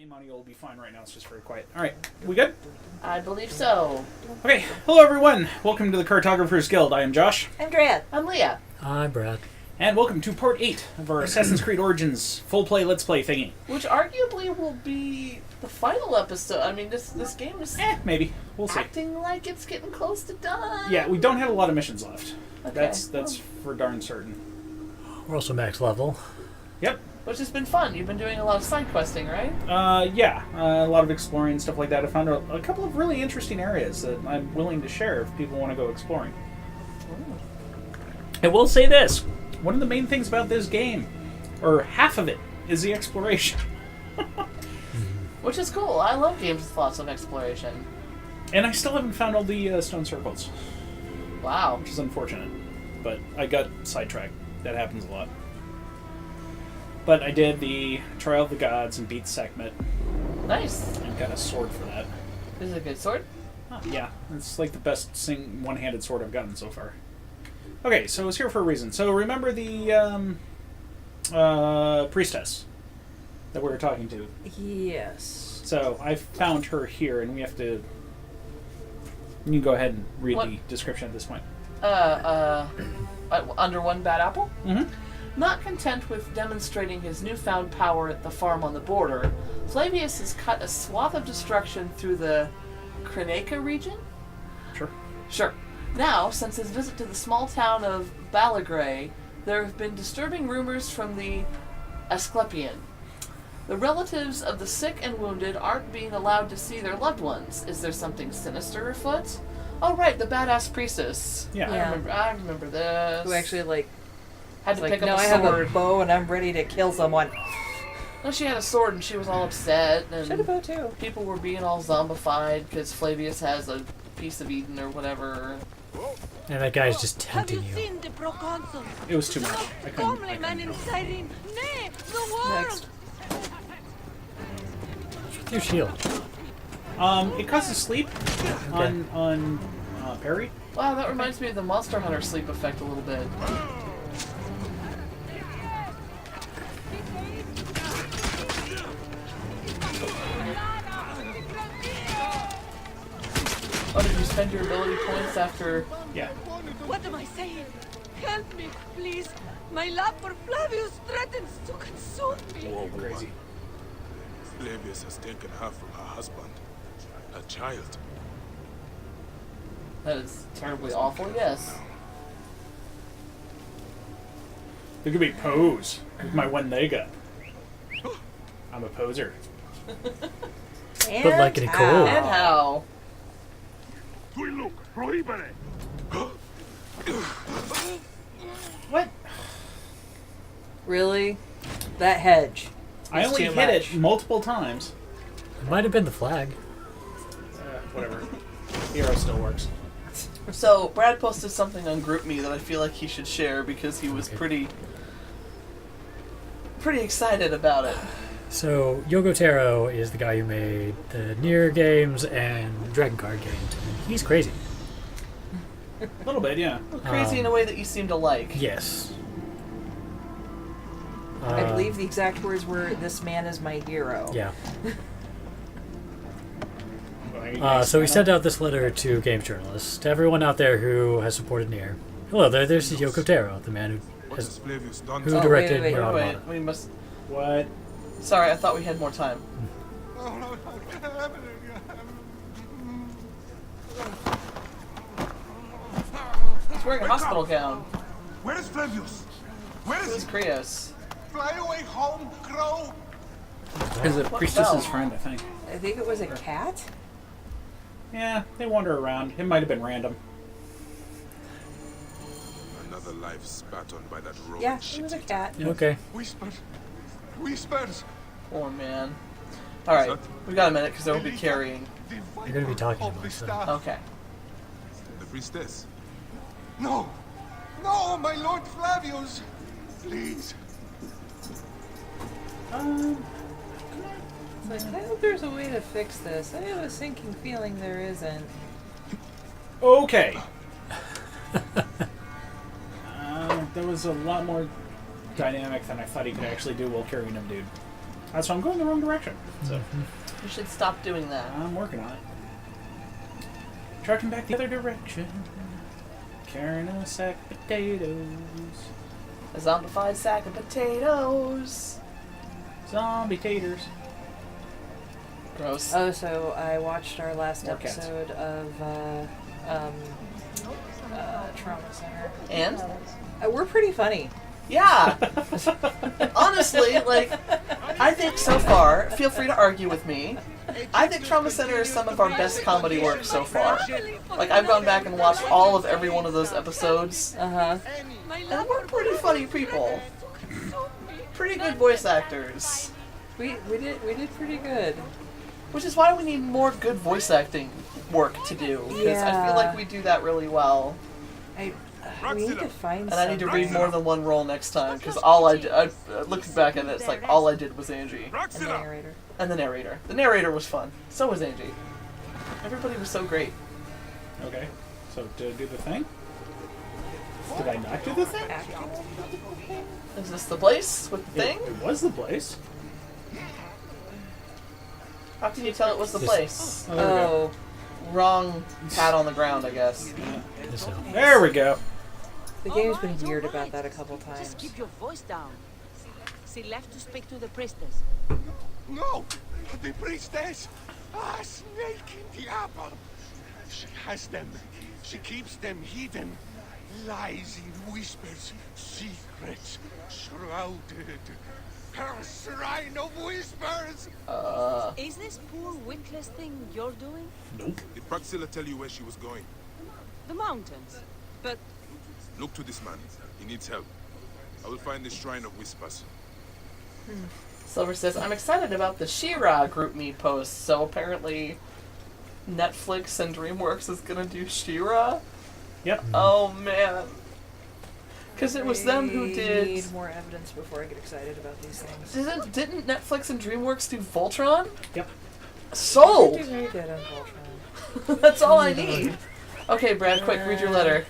Game audio will be fine right now. It's just very quiet. All right, we good? I believe so. Okay, hello everyone. Welcome to the Cartographers Guild. I am Josh. Andrea. I'm Leah. Hi, Brad. And welcome to part 8 of our Assassin's Creed Origins full play let's play thingy. Which arguably will be the final episode. I mean, this game is Maybe. We'll see. acting like it's getting close to done. Yeah, we don't have a lot of missions left. Okay. That's for darn certain. We're also max level. Yep. Which has been fun. You've been doing a lot of side questing, right? Yeah, a lot of exploring and stuff like that. I found a couple of really interesting areas that I'm willing to share if people want to go exploring. Ooh. I will say this. One of the main things about this game, or half of it, is the exploration. Which is cool. I love games with lots of exploration. And I still haven't found all the stone circles, Wow. which is unfortunate. But I got sidetracked. That happens a lot. But I did the Trial of the Gods and beat Sekhmet, Nice. and got a sword for that. Is it a good sword? Yeah, it's like the best one-handed sword I've gotten so far. Okay, so it's here for a reason. So remember the priestess that we were talking to? Yes. So I found her here, and we have to... You can go ahead and read What? the description at this point. Under one bad apple? Mm-hmm. Not content with demonstrating his newfound power at the farm on the border, Flavius has cut a swath of destruction through the Krenaca region? Sure. Sure. Now, since his visit to the small town of Balagray, there have been disturbing rumors from the Asclepian. The relatives of the sick and wounded aren't being allowed to see their loved ones. Is there something sinister afoot? Oh, right, the badass priestess. Yeah. I remember this. Who actually had to pick up no, a I have sword. a bow and I'm ready to kill someone. No, she had a sword and she was all upset. Should have And bow too. people were being all zombified because Flavius has a piece of Eden or whatever. And that guy's just tempting Have you you. seen the proconsul? It was too much. I couldn't Comely man help. inside him. Nay, the world. Next. With your shield. It causes sleep on parry. Wow, that reminds me of the Monster Hunter sleep effect a little bit. Oh, did you spend your ability points after... Yeah. What am I saying? Help me, please. My love for Flavius threatens to consume me. Whoa, crazy. Flavius has taken her from her husband, a child. That is terribly awful, yes. Look at me pose with my one leg up. I'm a poser. And But like in a how? cold. And how? What? Really? That hedge. I is only too hit much. it multiple times. It might have been the flag. Whatever. Hero still works. So, Brad posted something on GroupMe that I feel like he should share because he was pretty excited about it. So, Yogo Taro is the guy who made the Nier games and Dragon Card games. And he's crazy. A little bit, yeah. Crazy in a way that you seem to like. Yes. I believe the exact words were, "This man is my hero." Yeah. So he sent out this letter to games journalists, to everyone out there who has supported Nier. Hello there, this is Yoko Taro, the man What has Flavius done who to Oh, directed wait, Nier Wait, Automata. we must... What? Sorry, I thought we had more time. He's wearing a hospital gown. Where is Flavius? Where Who is is he? Creos? Fly away home, crow! Is it priestess's fell? friend, I think. I think it was a cat. Yeah, they wander around. It might have been random. Another life spat on by that Roman Yeah, it was a shit. cat. Okay. Whispers! Poor man. Alright, we've got a minute because there will be carrying. You're going to be talking about stuff. Okay. The priestess. No! No, my lord Flavius! Please! It's like, I hope there's a way to fix this. I have a sinking feeling there isn't. Okay. There was a lot more dynamic than I thought he could actually do while carrying him, dude. So I'm going the wrong direction. So You should stop doing that. I'm working on it. Trucking back the other direction. Carrying a sack of potatoes. A zombified sack of potatoes. Zombie taters. Gross. Oh, so I watched our last More cats. episode of Trauma Center. And? We're pretty funny. Yeah. Honestly, like, I think so far, feel free to argue with me, I think Trauma Center is some of our best comedy work so far. Like, I've gone back and watched all of every one of those episodes, Uh-huh. and we're pretty funny people. Pretty good voice actors. We did pretty good. Which is why we need more good voice acting work to do, because I feel Yeah. like we do that really well. We need to find And I need to read more than one role next time, because all I did, looking back at it, it's like all I did was Angie. and the narrator. And the narrator. The narrator was fun. So was Angie. Everybody was so great. Okay. So did I do the thing? Did I not do the thing? Is this the place with the thing? It was the place. How can you tell it was the Yes. place? Oh, there we go. Oh, Wrong pat on the ground, I guess. So, There we go. the game's been weird about that a couple times. Just keep your voice down. She left to speak to the priestess. No! The priestess! Ah, snake in the apple! She has them. She keeps them hidden. Lies in whispers, secrets, shrouded. Her shrine of whispers! Is this poor witless thing you're doing? Nope. Did Praxilla tell you where she was going? The mountains. But Look to this man. He needs help. I will find the shrine of whispers. Silver says, I'm excited about the She-Ra group me post. So apparently Netflix and DreamWorks is gonna do She-Ra? Yep. Oh man. Because it was them who I did... need more evidence before I get excited about these things. Didn't Netflix and DreamWorks do Voltron? Yep. Sold! They do very good on Voltron. That's all I need. Okay, Brad, quick, read your letter.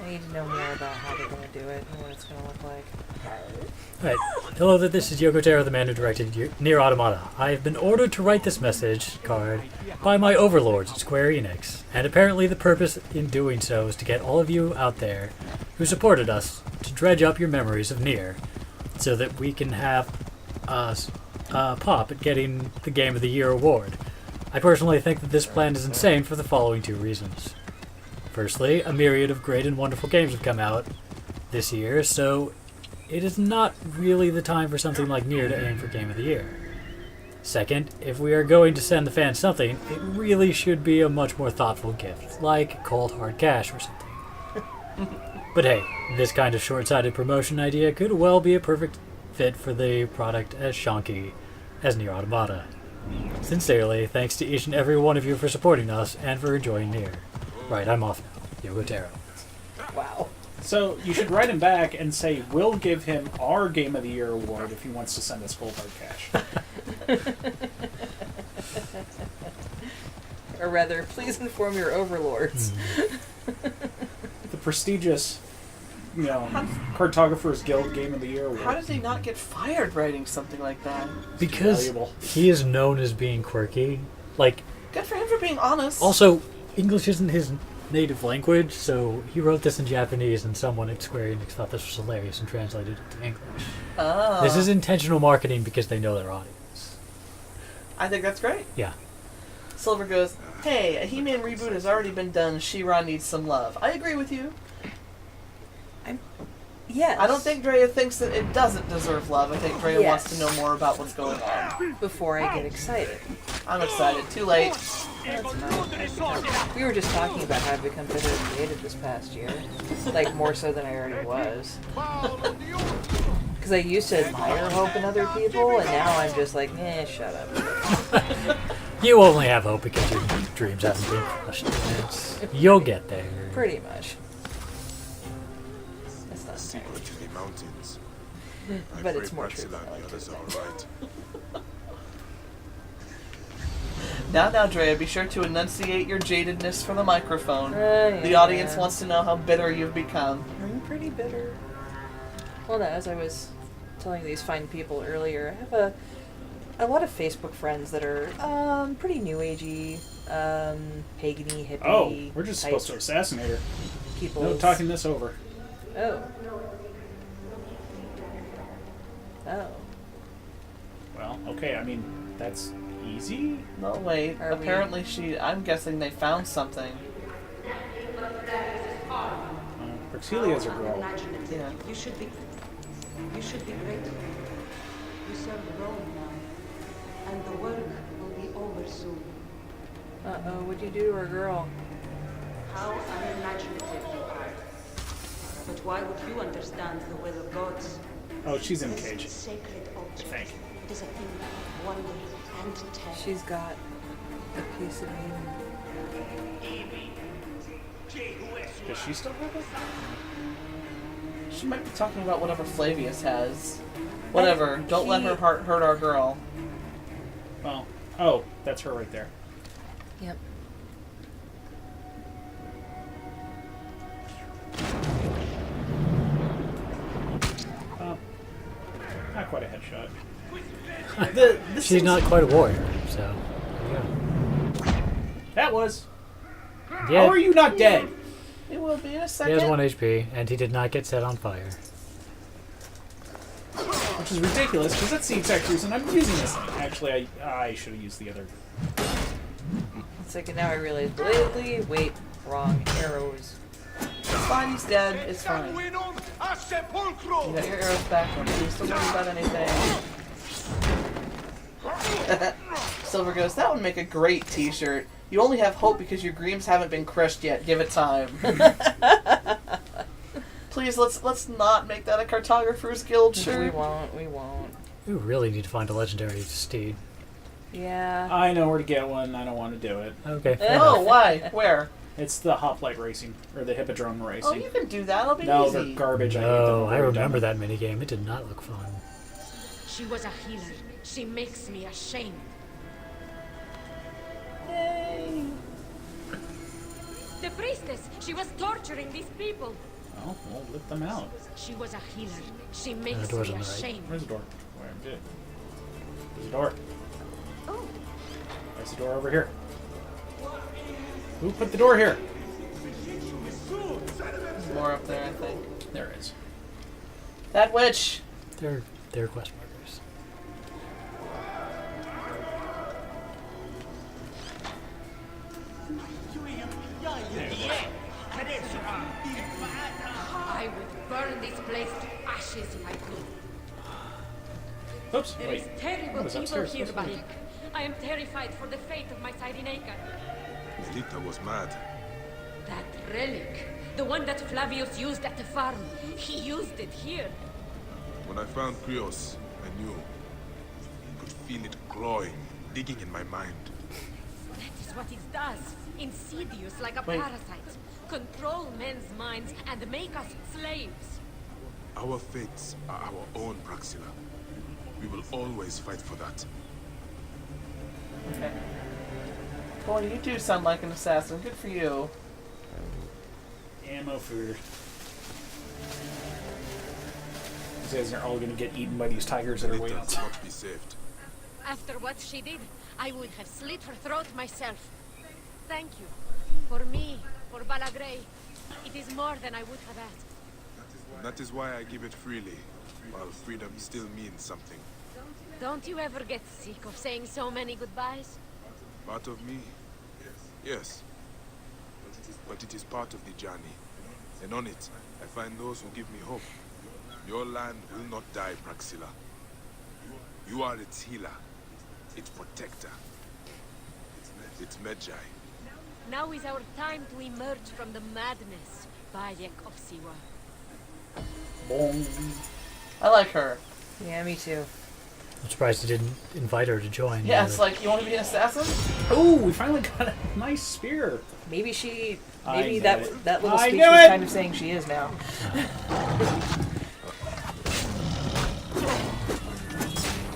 I need to know more about how they're going to do it and what it's going to look like. Alright. Hello, this is Yoko Taro, the man who directed Nier Automata. I have been ordered to write this message card by my overlords at Square Enix, and apparently the purpose in doing so is to get all of you out there who supported us to dredge up your memories of Nier, so that we can have us pop at getting the Game of the Year award. I personally think that this plan is insane for the following two reasons. Firstly, a myriad of great and wonderful games have come out this year, so it is not really the time for something like Nier to aim for Game of the Year. Second, if we are going to send the fans something, it really should be a much more thoughtful gift, like cold hard cash or something. But hey, this kind of short-sighted promotion idea could well be a perfect fit for the product as shonky as Nier Automata. Sincerely, thanks to each and every one of you for supporting us and for enjoying Nier. Right, I'm off now. Yoko Taro. Wow. So you should write him back and say we'll give him our Game of the Year award if he wants to send us cold hard cash. Or rather, please inform your overlords. The prestigious, Cartographers Guild Game of the Year award. How did he not get fired writing something like that? Because valuable. he is known as being quirky. Like, Good for him for being honest. also, English isn't his native language, so he wrote this in Japanese, and someone at Square Enix thought this was hilarious and translated it to English. Oh. This is intentional marketing because they know their audience. I think that's great. Yeah. Silver goes, hey, a He-Man reboot has already been done. She-Ra needs some love. I agree with you. Yes. I don't think Drea thinks that it doesn't deserve love. I think Drea wants to know more about what's going on. Before I get excited. I'm excited. Too late. We were just talking about how I've become better creative this past year. Like, more so than I already was. Because I used to admire hope in other people, and now I'm just like, shut up. You only have hope because your dreams haven't been crushed. You'll get there. Pretty much. That's not Secret to the mountains. But it's more true. Praxilla and the others are alright. Now, Drea, be sure to enunciate your jadedness for the microphone. Yeah, The audience yeah. wants to know how bitter you've become. I'm pretty bitter. Well, no, as I was telling these fine people earlier, I have a lot of Facebook friends that are pretty new agey, pagany, hippie. Oh, we're just type supposed to assassinate her. people. No talking this over. Oh. Oh. Well, okay, I mean, that's easy. No, wait. Are we- Apparently I'm guessing they found something. Praxelia's a girl. Yeah. You should be grateful. You serve Rome now, and the work will be over soon. Uh-oh, what'd you do to her girl? How unimaginative you are. But why would you understand the will of gods? Oh, she's in the This cage. sacred object. Thank you. It is a thing of wonder and terror. She's got a piece of me. Does she still have it? She might be talking about whatever Flavius has. Whatever. Don't let her hurt our girl. Well, oh, that's her right there. Yep. Not quite a headshot. She's not quite a warrior, so there you That was. go. How Yeah, are you not dead? It will be in a he second. has 1 HP, and he did not get set on fire. Which is ridiculous, because that's the exact reason I'm using this thing. Actually, I should have used the other. Second, now I realize belatedly. Wait, wrong. Arrows. It's fine, he's dead. It's fine. Sanguinum a sepulchro! You got your arrows back. Don't need to worry about anything. Silver goes, that would make a great t-shirt. You only have hope because your dreams haven't been crushed yet. Give it time. Please, let's not make that a Cartographers Guild shirt. We won't. We won't. We really need to find a legendary steed. Yeah. I know where to get one. I don't want to do it. Okay, fair Oh, enough. why? Where? It's the hoplite racing or the hippodrome Oh, racing. you can do that. It'll be No, easy. they're garbage. I hate them. No, I've I already remember done that minigame. It did not look fun. She was a healer. She makes me ashamed. Yay. The priestess, she was torturing these people. it. Oh, we'll lift them out. She was a healer. She makes door's me on the right. ashamed. Where's the door? Where is it? There's a door. Oh, There's the door over here. Who put the door here? There's more up there, I think. There it is. That witch. They're quest markers. I would burn this place to ashes if I could. Oops, There wait. is terrible What is evil upstairs? here, What's Bayek. I am terrified for the fate of my Cyrenaica. Lita was mad. That relic, the one that Flavius used at the farm, he used it here. When I found Krios, I knew. I could feel it clawing, digging in my mind. That is what it does. Insidious like a Wait. parasite. Control men's minds and make us slaves. Our fates are our own, Praxila. We will always fight for that. Okay. Boy, you do sound like an assassin. Good for you. Ammo food. These guys are all going to get eaten by these tigers that are waiting. Lita must be saved. After what she did, I would have slit her throat myself. Thank you. For me, for Balagray. It is more than I would have asked. And that is why I give it freely, while freedom still means something. Don't you ever get sick of saying so many goodbyes? Part of me? Yes. But it is part of the journey. And on it, I find those who give me hope. Your land will not die, Praxila. You are its healer, its protector, its Medjay. Now is our time to emerge from the madness, Bayek of Siwa. Boom. I like her. Yeah, me too. I'm surprised he didn't invite her to join. Yeah, it's like, you want to be an assassin? Oh, we finally got a nice spear. Maybe she. I Maybe knew that it. that little I speech knew was it! kind of saying she is now.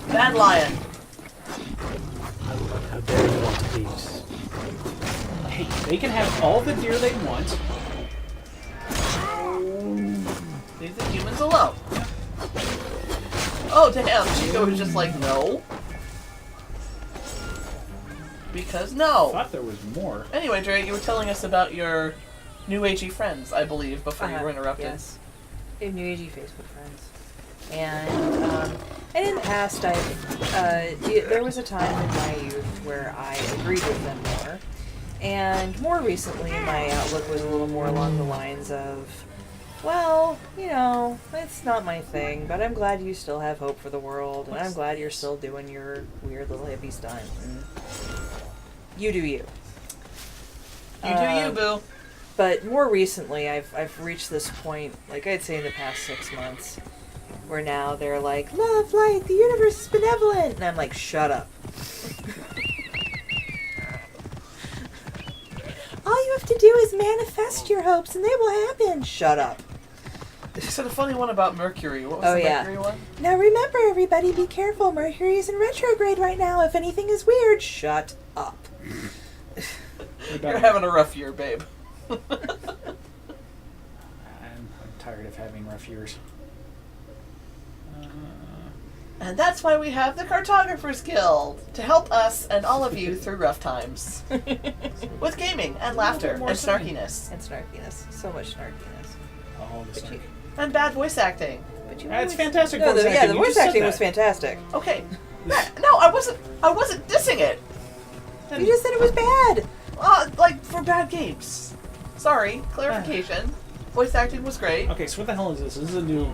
Bad lion. How dare you want to peace? Hey, they can have all the deer they want. Leave the humans alone. Oh, damn. Chico was just like, no. Because I no. thought there was more. Anyway, Dre, you were telling us about your new agey friends, I believe, before you Uh-huh, were interrupted. Yes. I have new agey Facebook friends. And in the past, there was a time in my youth where I agreed with them more. And more recently, my outlook was a little more along the lines of, well, you know, it's not my thing, but I'm glad you still have hope for the world, and I'm glad you're still doing your weird little hippie stunt. And you do you. You do you, boo. But more recently, I've reached this point, like I'd say in the past 6 months, where now they're like, love, light, the universe is benevolent, and I'm like, shut up. All you have to do is manifest your hopes, and they will happen. Shut up. You said a funny one about Mercury. What was the Mercury one? Now remember, everybody, be careful. Mercury is in retrograde right now. If anything is weird, shut up. You're having a rough year, babe. I'm tired of having rough years. And that's why we have the Cartographers Guild, to help us and all of you through rough times. With gaming and laughter and snarkiness. And snarkiness. So much snarkiness. Oh, the snark. And bad voice acting. But you That's fantastic No, voice acting. yeah, the You voice just said acting that. was fantastic. Okay. No, I wasn't dissing it. You just said it was bad. Like, for bad games. Sorry, clarification. Voice acting was great. Okay, so what the hell is this? This is a new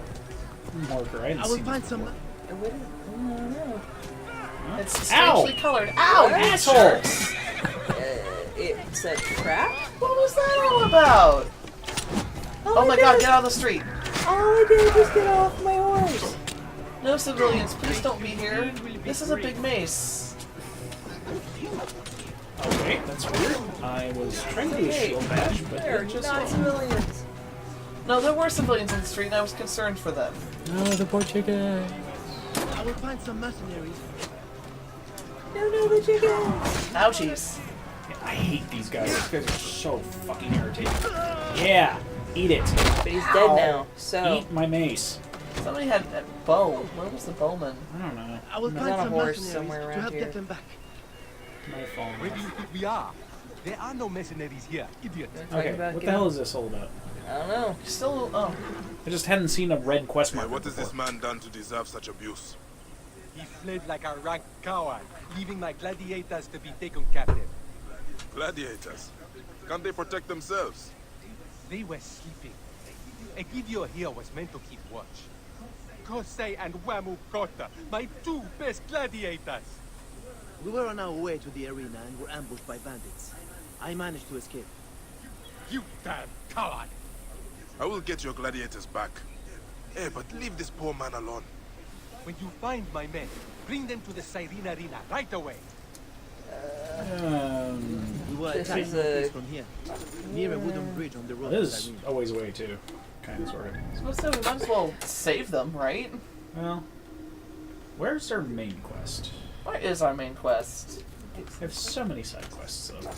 marker. I will find some. I wouldn't. I don't know. It's strangely colored. Ow, What? assholes! It's a trap? What was that all about? Oh my god, get out of the street. All I did was get off my horse. No civilians, please don't be here. This is a big mace. Okay, that's weird. I was trying to do a shield bash, but They're it just not civilians. No, there were civilians in the street and I was concerned for them. No, the poor chicken. I will find some mercenaries. No, the chicken. Ouchies. I hate these guys. These guys are so fucking irritating. Yeah, eat it. But he's dead now, so. Eat my mace. Somebody had a bow. Where was the bowman? I don't know. I will He's find on a some horse mercenaries somewhere to around help here. get them back. My phone. Where do you think we are? There are no mercenaries here, idiot. Okay, what the hell is this all about? I don't know. Still, oh. I just hadn't seen a red quest Yeah, mark. what has this man done to deserve such abuse? He fled like a rank coward, leaving my gladiators to be taken captive. Gladiators. Can't they protect themselves? They were sleeping. Egidio here was meant to keep watch. Kosei and Wamu Kota, my two best gladiators. We were on our way to the arena and were ambushed by bandits. I managed to escape. You damn coward! I will get your gladiators back. Hey, but leave this poor man alone. When you find my men, bring them to the Cyrene Arena right away. We were This attacked is a- from here, near a wooden bridge on the road This to is Cyrene. a ways away too. Kind of, sort of. So we might as well save them, right? Well, where's our main quest? What is our main quest? I have so many side quests though.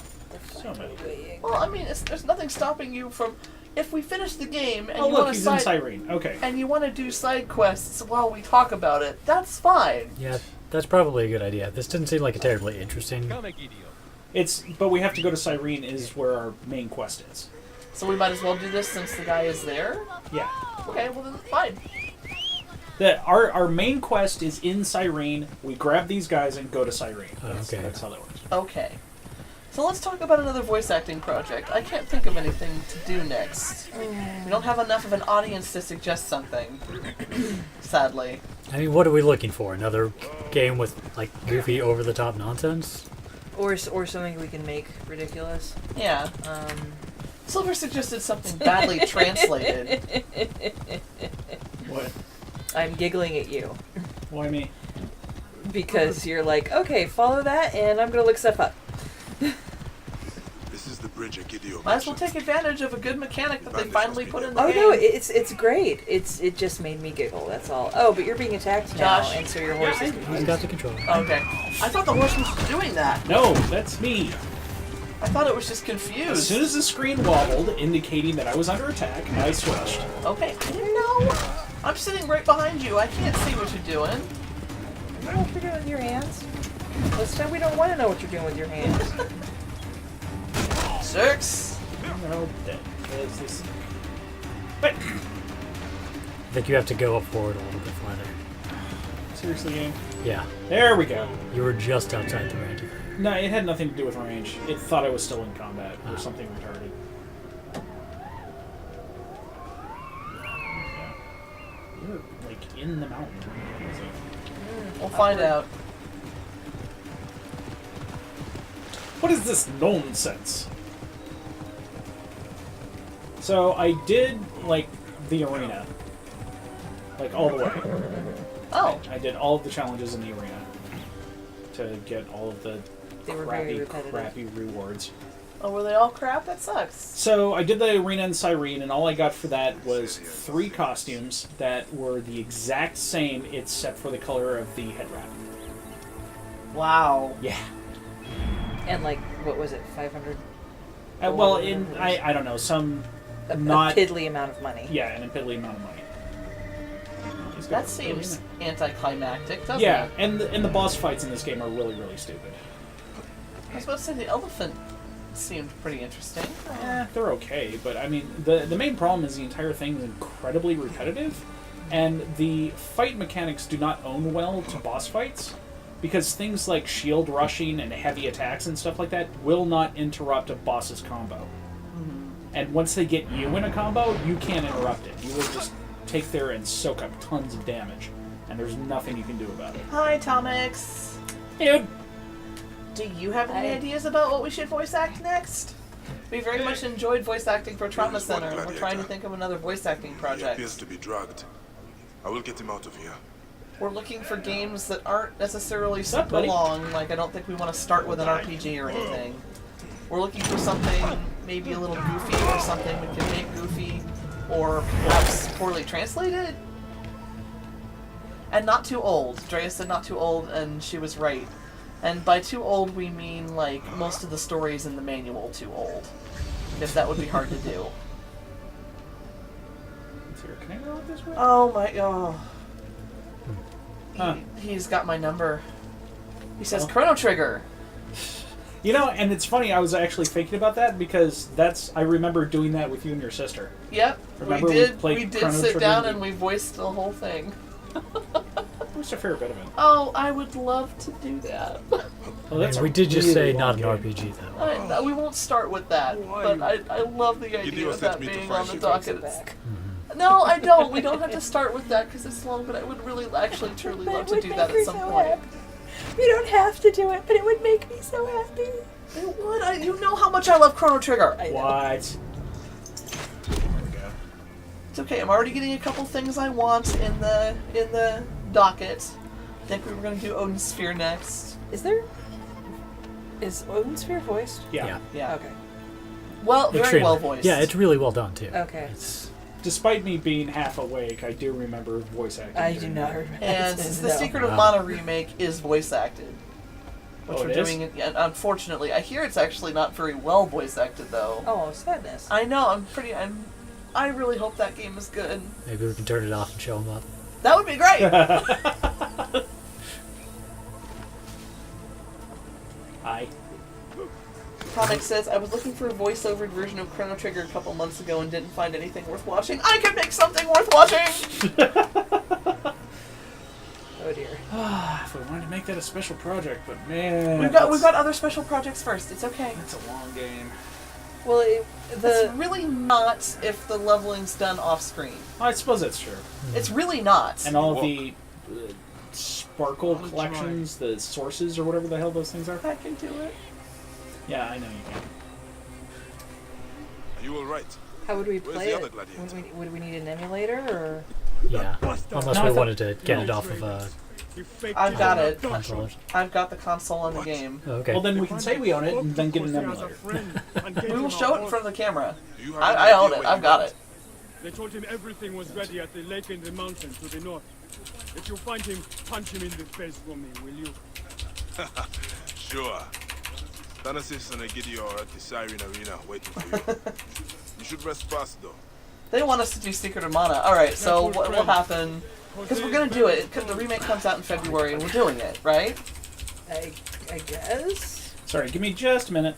So many. Well, I mean, there's nothing stopping you from... If we finish the game and Oh you look, want to he's in Cyrene. Okay. and you want to do side quests while we talk about it, that's fine. Yeah, that's probably a good idea. This didn't seem like a terribly interesting. Come, Egidio. But we have to go to Cyrene is where our main quest is. So we might as well do this since the guy is there? Yeah. Okay, well then, fine. Our main quest is in Cyrene. We grab these guys and go to Cyrene. That's, Okay. That's how that works. Okay. So let's talk about another voice acting project. I can't think of anything to do next. We don't have enough of an audience to suggest something. Sadly. I mean, what are we looking for? Another game with, like, goofy, over-the-top nonsense? Or something we can make ridiculous. Yeah. Silver suggested something badly translated. What? I'm giggling at you. Why me? Because you're like, okay, follow that, and I'm gonna look stuff up. This is the bridge Egidio Might as well mentioned. take advantage of a good mechanic that they finally put in the Oh game. no, it's great. It just made me giggle. That's all. Oh, but you're being attacked now, Josh. and so your horse is He's confused. got the control. Okay. I thought the horse was doing that. No, that's me. I thought it was just As confused. soon as the screen wobbled, indicating that I was under attack, I switched. Okay, I didn't know. I'm sitting right behind you. I can't see what you're doing. You know what you're doing with your hands? This time we don't want to know what you're doing with your hands. Jerks. No, dead. This. Wait. I think you have to go up forward a little bit farther. Seriously, game? Yeah, There we go. you were just outside the range. No, it had nothing to do with range. It thought I was still in combat or something retarded. Yeah. You're like in the mountain. We'll find out. What is this nonsense? So I did like the arena, like all the way. Oh. I did all of the challenges in the arena to get all of the They were very crappy repetitive. rewards. Oh, were they all crap? That sucks. So I did the arena in Cyrene, and all I got for that was 3 costumes that were the exact same, except for the color of the head wrap. Wow. Yeah. And like, what was it, 500? Well, I don't know, some A not piddly amount of money. Yeah, an piddly amount of money. That seems anticlimactic, doesn't Yeah, it? and the boss fights in this game are really, really stupid. I was about to say the elephant seemed pretty interesting. They're okay, but I mean, the main problem is the entire thing is incredibly repetitive, and the fight mechanics do not own well to boss fights, because things like shield rushing and heavy attacks and stuff like that will not interrupt a boss's combo. Mm-hmm. And once they get you in a combo, you can't interrupt it. You will just take there and soak up tons of damage, and there's nothing you can do about it. Hi, Tomix. Dude! Do you have any ideas about what we should voice act next? We very much enjoyed voice acting for Trauma There is one Center, and we're gladiator. trying to think of another voice acting He project. appears to be drugged. I will get him out of here. We're looking for games that aren't necessarily What's up, super buddy? long. Like, I don't think we want to start with an RPG or anything. We're looking for something maybe a little goofy, or something we can make goofy, or perhaps poorly translated. And not too old. Drea said not too old, and she was right. And by too old, we mean, like, most of the stories in the manual too old. Because that would be hard to do. Is there a connector out this way? Oh my god. Huh. He's got my number. He says Oh. Chrono Trigger. You know, and it's funny, I was actually thinking about that, because I remember doing that with you and your sister. Yep, Remember we we did. played We did Chrono sit Trigger down and and we voiced the whole thing. It was a fair bit of it. Oh, I would love to do that. Well, that's we a did just really say not an long game. RPG, though. We won't start with that, but I love the idea was of let that me to being find on the you docket. back. No, I don't. We don't have to start with that because it's long, but I would really, actually, truly love to do that at some point. We don't have to do it, but it would make me so happy. It would. You know how much I love Chrono Trigger. What? There we go. It's okay. I'm already getting a couple things I want in the docket. I think we were going to do Odin Sphere next. Is Odin Sphere voiced? Yeah. Yeah. Okay. Well, very Extremely. well voiced. Yeah, it's really well done, too. Okay. It's, Despite me being half awake, I do remember voice acting. I do during not that. remember. And this, the no. Secret of Wow. Mana remake is voice acted. Which Oh, we're it is? doing, and unfortunately, I hear it's actually not very well voice acted though. Oh, sadness. I know. I really hope that game is good. maybe we can turn it off and show them up. That would be great. Hi. Comic says I was looking for a voiceover version of Chrono Trigger a couple months ago and didn't find anything worth watching. I can make something worth watching. Oh dear. If we wanted to make that a special project, but man, We've got other special projects first. It's okay. It's a long game. Well, It's really not if the leveling's done off screen. I suppose that's true. It's really not. And all the sparkle collections, the sources or whatever the hell those things are. I can do it. Yeah, I know you can. Are you all right? how would we Where's play the it? other gladiator? Would we need an emulator or? Yeah, unless No, I we thought- wanted to get it off of I've got it. controllers. I've got the console and the game. Oh, okay. Well, then we can say we own it and then get an emulator. We will show it in front of the camera. Do you have I any own idea it. where I've he got went? it. They told him everything was ready at the lake in the mountains to the north. If you find him, punch him in the face for me, will you? Sure. Thanasis and Egidio are at the Siren Arena waiting for you. You should rest fast, though. They want us to do Secret of Mana. Alright, so what will happen... Because we're going to do it. The remake comes out in February and we're doing it, right? I guess. Sorry, give me just a minute.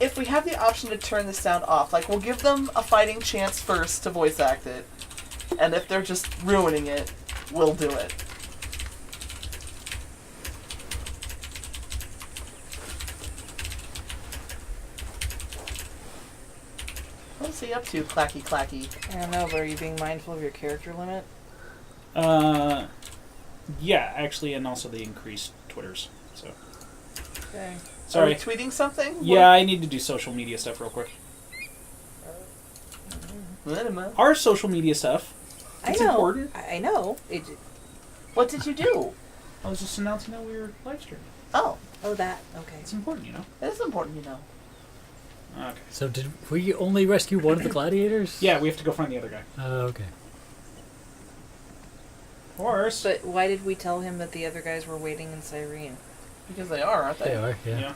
If we have the option to turn the sound off, like, we'll give them a fighting chance first to voice act it. And if they're just ruining it, we'll do it. What's he up to, Clacky Clacky? I don't know, but are you being mindful of your character limit? Yeah, actually, and also the increased Twitters. So, Okay. sorry. Are we tweeting something? Yeah, I need to do social media stuff real quick. Our social media stuff. It's I know. important. I know. What did you do? I was just announcing that we were live streaming. Oh, that. Okay. It's important, you know. it is important, you know. Okay. So did we only rescue one of the gladiators? Yeah, we have to go find the other guy. Okay. Horse. But why did we tell him that the other guys were waiting in Cyrene? Because they are, aren't they? They are, yeah. Yeah.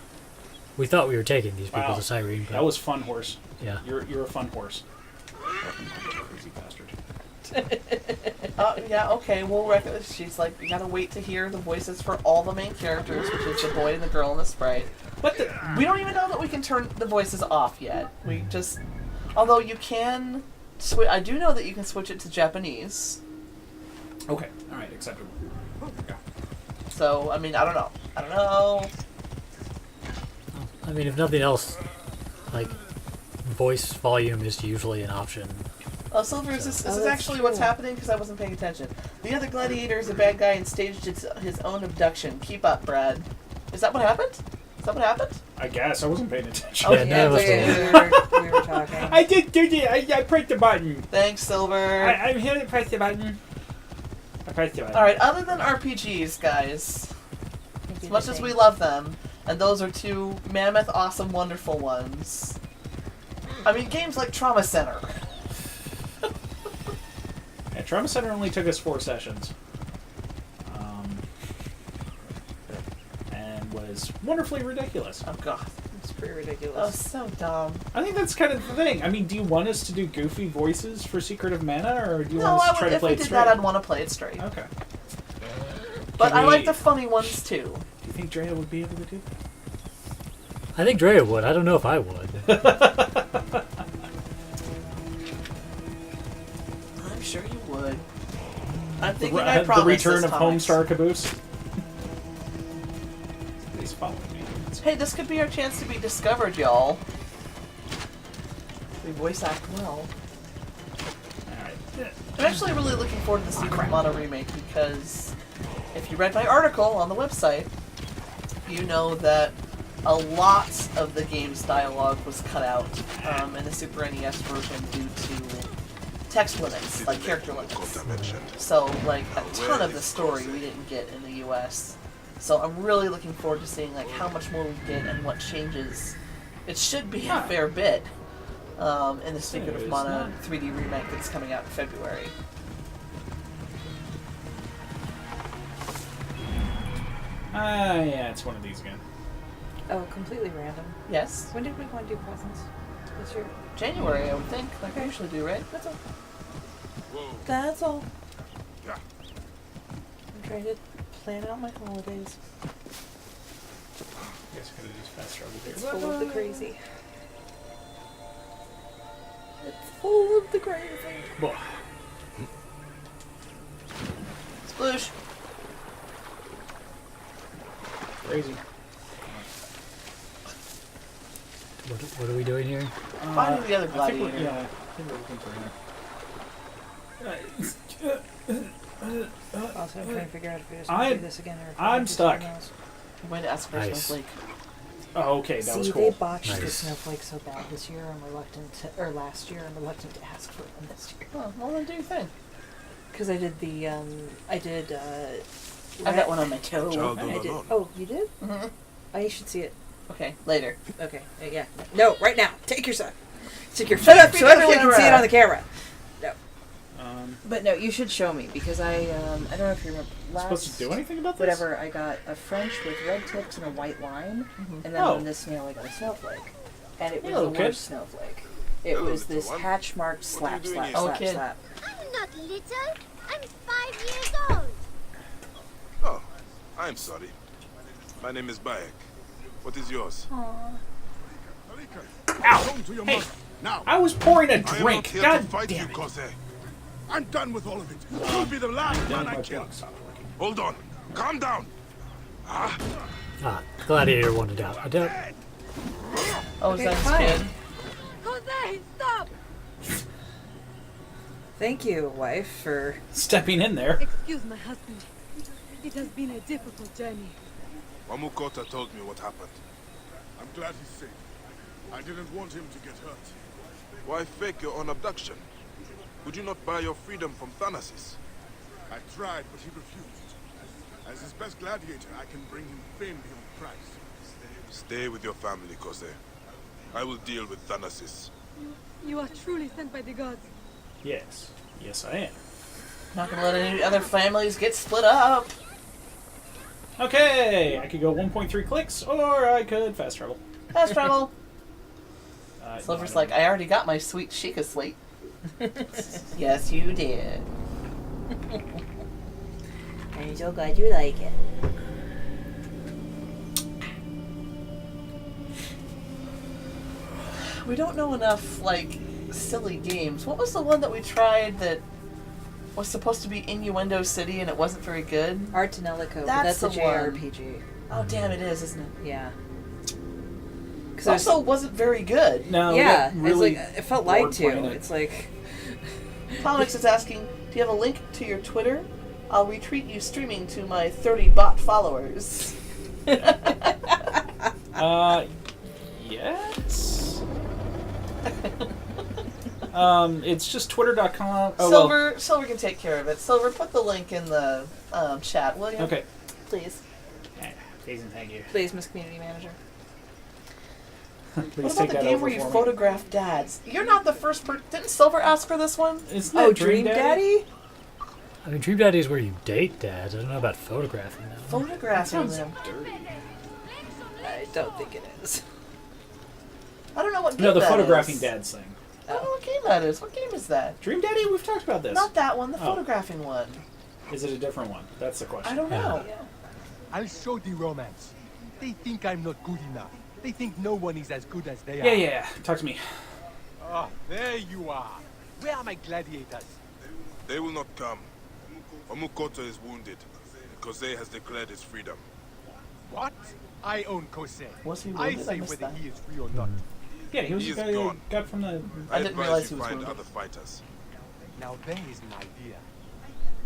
We thought we were taking these people Wow. to Cyrene. But That was fun, horse. yeah. You're a fun horse. Crazy bastard. Yeah, okay, she's like, you gotta wait to hear the voices for all the main characters, which is the boy and the girl and the sprite. But We don't even know that we can turn the voices off yet. We just... Although you can... I do know that you can switch it to Japanese. okay, all right, acceptable. Yeah. So, I mean, I don't know. I don't know. I mean, if nothing else, like, voice volume is usually an option. Oh, Silver, this is that's actually what's true. happening because I wasn't paying attention. The other gladiator is a bad guy and staged his own abduction. Keep up, Brad. Is that what happened? Is that what happened? I guess I wasn't paying attention. Yeah, none of us did. we were talking. I did do the. I pressed the button. Thanks, Silver. I'm here to press the button. I pressed the button. Alright, other than RPGs, guys, as much as we love them, and those are two mammoth, awesome, wonderful ones, I mean, games like Trauma Center. Yeah, Trauma Center only took us 4 sessions. And was wonderfully ridiculous. Oh, God. It's pretty Oh, ridiculous. so dumb. I think that's kind of the thing. I mean, do you want us to do goofy voices for Secret of Mana, or do you No, want us I to try would, to if play we it did straight? that, I'd want to play it straight. Okay. But Can I like we- the funny ones, too. Do you think Drea would be able to do that? I think Drea would. I don't know if I would. I'm sure you would. I'm The, thinking I the promise return this of time. Homestar Caboose. Please follow me. Hey, this could be our chance to be discovered, y'all. We voice act well. Alright. I'm actually really looking forward to the Secret of Mana remake because if you read my article on the website, you know that a lot of the game's dialogue was cut out in the Super NES version due to text limits, like character limits. So, like, a ton of the story we didn't get in the US. So I'm really looking forward to seeing like how much more we get and what changes. It should be a fair bit in the Secret of Mana 3D remake that's coming out in February. Yeah, it's one of these again. Oh, completely random. Yes, When did we want to do presents this year? January I would think, like we usually do, right? That's all. Whoa. That's all. Yeah. I'm trying to plan out my holidays. I guess I could have just fast traveled here. It's full of the crazy. It's full of the crazy. Whoa. Sploosh. Crazy. What are we doing here? Finding the other I think gladiator. I think we're looking for him. Also, I'm trying to figure out if we just I'm- do this again or if I'm we do stuck. something else. I'm going to ask for Nice. Snowflake. Oh, okay, that was See, cool. they botched the Nice. snowflake so bad this year. I'm reluctant to, or last year. I'm reluctant to ask for them this year Oh, well then do your thing. because I did the I got one on my toe. Child I all did. alone. Oh, you did? hmm Oh, you should see it. Okay, later. Okay. Yeah. No, right now. Take your son. Stick your foot up so everyone can see it on the camera. No. But no, you should show me because I don't know if you remember Supposed to do anything about this? whatever I got a French with red tips and a white line, and then Oh. on this snail I got a snowflake, and it was Hello, the kid. worst snowflake. It Hello, was little this one. hatch marked What are slap, you doing slap, here? slap, Okay. slap. I'm not little. I'm 5 years old. Oh, I'm sorry. My name is Bayek. What is yours? Ow! Home to your Hey, mother. Now. I was pouring a I am not drink. here God to fight you, damn it. Cose. I'm done with all of it. You'll be the last Damn, man I my kill. block stopped working. Hold on. Calm down. Ah, Ah, Gladiator wanted out. I doubt. Oh, Okay, is that his fine. kid? Jose, stop! Thank you, wife, for Stepping in there. Excuse my husband. It has been a difficult journey. Mamukota told me what happened. I'm glad he's safe. I didn't want him to get hurt. Why fake your own abduction? Would you not buy your freedom from Thanasis? I tried, but he refused. As his best gladiator, I can bring him fame beyond price. Stay with your family, Kose. I will deal with Thanasis. You are truly sent by the gods. Yes. Yes, I am. Not gonna let any other families get split up. Okay, I could go 1.3 clicks, or I could fast travel. Fast travel. no, Silver's I like, I already got my sweet Sheikah slate. Yes, you did. I'm so glad you like it. We don't know enough, like, silly games. What was the one that we tried that was supposed to be Innuendo City and it wasn't very good? Art to Nellico, but That's that's a the one. JRPG. Oh, damn, it is, isn't it? Yeah. It also wasn't very good. No, yeah, that really it's like it felt like bored to. playing it. It's like Comics is asking, do you have a link to your Twitter? I'll retweet you streaming to my 30 bot followers. Yes. It's just twitter.com. Oh, Silver can take care of it. Silver, put the link in the chat, will you? well. Okay. please, Please and thank you. please, Miss Community Manager. Please What about take the that game over where you for me. photograph dads? You're not the first person. Didn't Silver ask for this one? Isn't that Oh, Dream Daddy? I mean, Dream Daddy is where you date dads. I don't know about photographing them. That Photographing sounds them. dirty. I don't think it is. I don't know what game No, the that photographing is. dads thing. I don't know what game that is. What game is that? Dream Daddy, we've talked about this. Not that one, the Oh. photographing one. Is it a different one? That's the question. I don't know. I'll show the romance. They think I'm not good enough. They think no one is as good as they Yeah, are. yeah. Talk to me. Oh, there you are. Where are my gladiators? They will not come. Mamukota is wounded. Kose has declared his freedom. What? I own Kose. Was he I wounded? I say missed whether that. he is free or not. Yeah, he was He the is guy gone. who got from the. I didn't advise realize you he was find wounded. other fighters. Now there is an idea.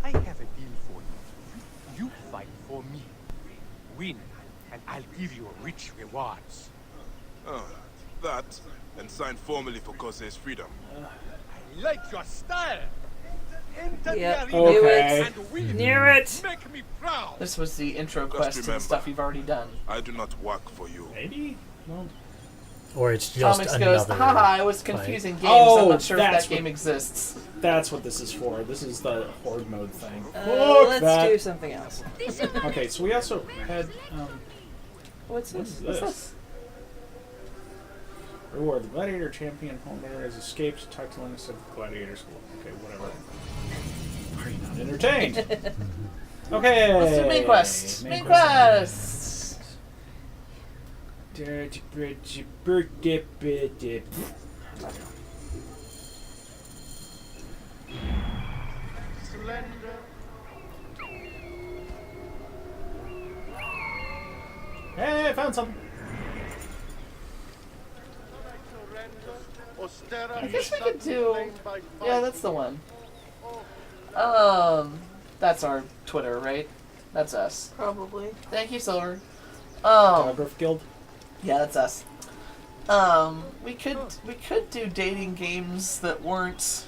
I have a deal for you. You fight for me. Win, and I'll give you rich rewards. Oh, that, and sign formally for Kose's freedom. I like your style. Enter Yep, the arena knew Okay. it. and win. Knew it. Make me proud. This was the intro Just quest to the remember. stuff you've already done. I do not work for you. Maybe? Well, Or it's just Comics another. goes, haha, I was confusing games. Oh, I'm not sure if that's that game what- exists. that's what this is for. This is the horde mode thing. Let's that. do something else. Okay, so we also had. What's What is this? this? What's this? Reward the Gladiator champion holder has escaped to talk to Linus of the Gladiator School. Okay, whatever. Are you not entertained? Okay. Let's do main quest. Main quest. Dirty pretty birthday bitty. Hey, I found something. I guess we could do. Yeah, that's the one. That's our Twitter, right? That's us. Probably. Thank you, Silver. Cartographers Guild. Yeah, that's us. We could do dating games that weren't.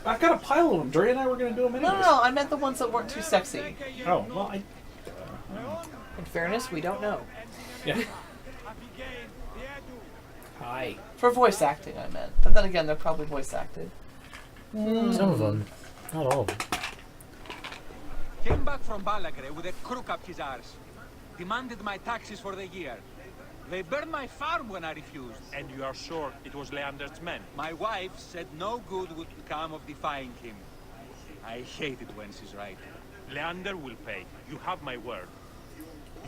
I've got a pile of them. Dre and I were going to do them No, anyways. no, I meant the ones that weren't too sexy. Oh, well, In fairness, we don't know. yeah. Hi. For voice acting, I meant. But then again, they're probably voice acted. Some of them, not all of them. Came back from Balagre with a crook up his arse. Demanded my taxes for the year. They burned my farm when I refused. And you are sure it was Leander's men? My wife said no good would come of defying him. I hate it when she's right. Leander will pay. You have my word.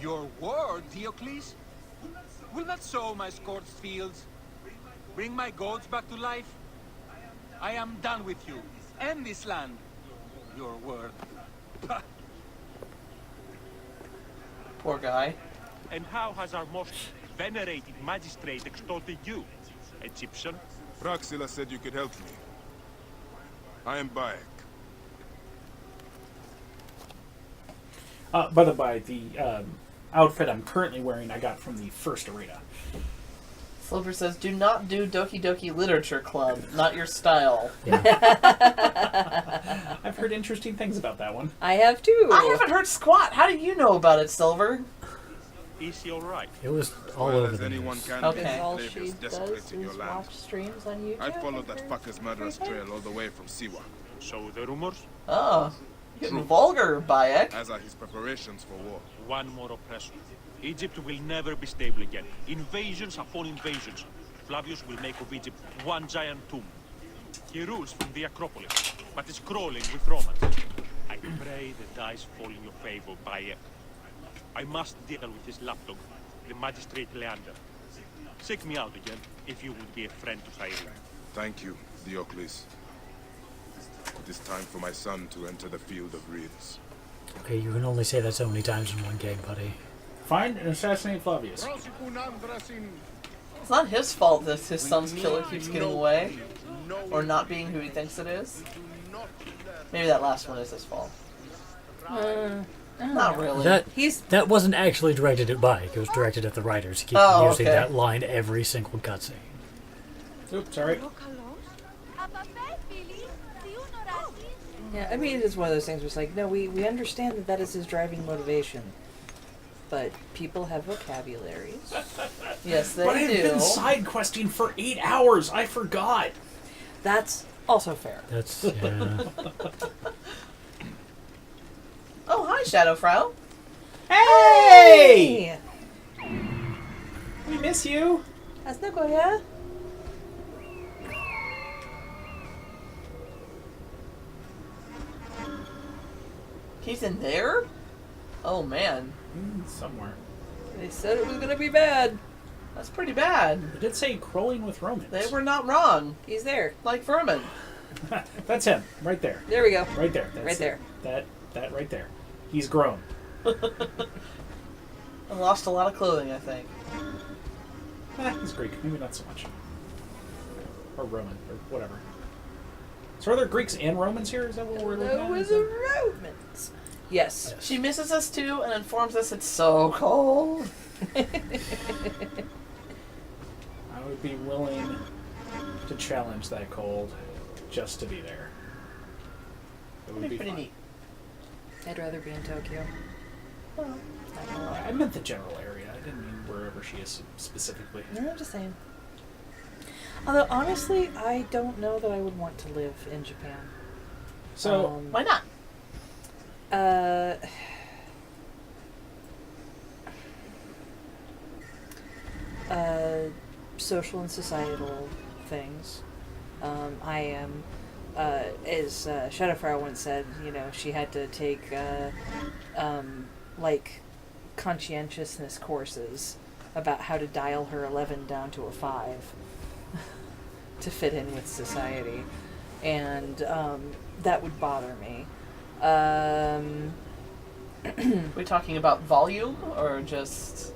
Your word, Diocles? Will not sow my scorched fields? Bring my goats back to life? I am done with you. And this land. Your word. Poor guy. And how has our most venerated magistrate extorted you, Egyptian? Praxila said you could help me. I am Bayek. By the by, the outfit I'm currently wearing I got from the first arena. Silver says, do not do Doki Doki Literature Club. Not your style. I've heard interesting things about that one. I have too. I haven't heard squat. How do you know about it, Silver? Is he alright? It was all Well, over as the anyone news. can Okay. be, All Flavius she does desecrating your is land. watch streams on YouTube. I followed that think fucker's murderous trail all the way from Siwa, So the rumors? Oh. Getting True. vulgar, Bayek. as are his preparations for war. One more oppression. Egypt will never be stable again. Invasions upon invasions. Flavius will make of Egypt one giant tomb. He rules from the Acropolis, but is crawling with Romans. I pray the dice fall in your favor, Bayek. I must deal with this lapdog, the magistrate Leander. Seek me out again, if you would be a friend to Cyrene. Thank you, Diocles. It is time for my son to enter the field of reeds. Okay, you can only say that so many times in one game, buddy. Find and assassinate Flavius. It's not his fault that his son's killer keeps getting away. Or not being who he thinks it is. Maybe that last one is his fault. Not really. That wasn't actually directed at Bayek. It was directed at the writers. Keep using that line every single cutscene. Oops, sorry. Yeah, I mean, it's one of those things where it's like, no, we understand that that is his driving motivation. But people have vocabularies. Yes, they But I've do. been side questing for 8 hours. I forgot. That's also fair. That's, yeah. Oh, hi, Shadowfrow. Hey! We miss you. That's no go, yeah? He's in there? Oh, man. Somewhere. They said it was gonna be bad. That's pretty bad. It did say crawling with Romans. They were not wrong. He's there. Like vermin. That's him, right there. There we go. Right there. That's Right there. That right there. He's grown. I lost a lot of clothing, I think. He's Greek. Maybe not so much. Or Roman, or whatever. So are there Greeks and Romans here? Is that what we're looking at? Those Is are that- Romans. Yes. She misses us too and informs us it's so cold. I would be willing to challenge that cold just to be there. It would be pretty fun. neat. I'd rather be in Tokyo. Well, I meant the general area. I didn't mean wherever she is specifically. No, I'm just saying. Although, honestly, I don't know that I would want to live in Japan. So, why not? Social and societal things. I am, as Shadowfrow once said, you know, she had to take, like, conscientiousness courses about how to dial her 11 down to a 5 to fit in with society. And that would bother me. We talking about volume or just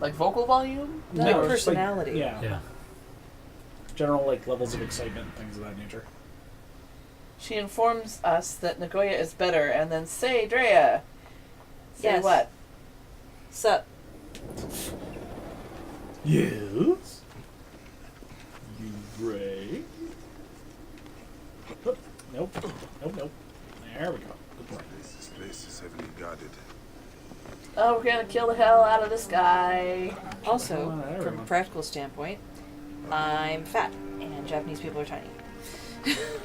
like vocal volume? No, No, just like- personality. yeah. General like levels of excitement and things of that nature. She informs us that Nagoya is better and then say, Drea. Say Yes. what? Sup? Yes. You Ray. Nope. Nope. There we go. Good boy. This place is heavily guarded. Oh, we're gonna kill the hell out of this guy. Also, There we from a go. practical standpoint, I'm fat, and Japanese people are tiny.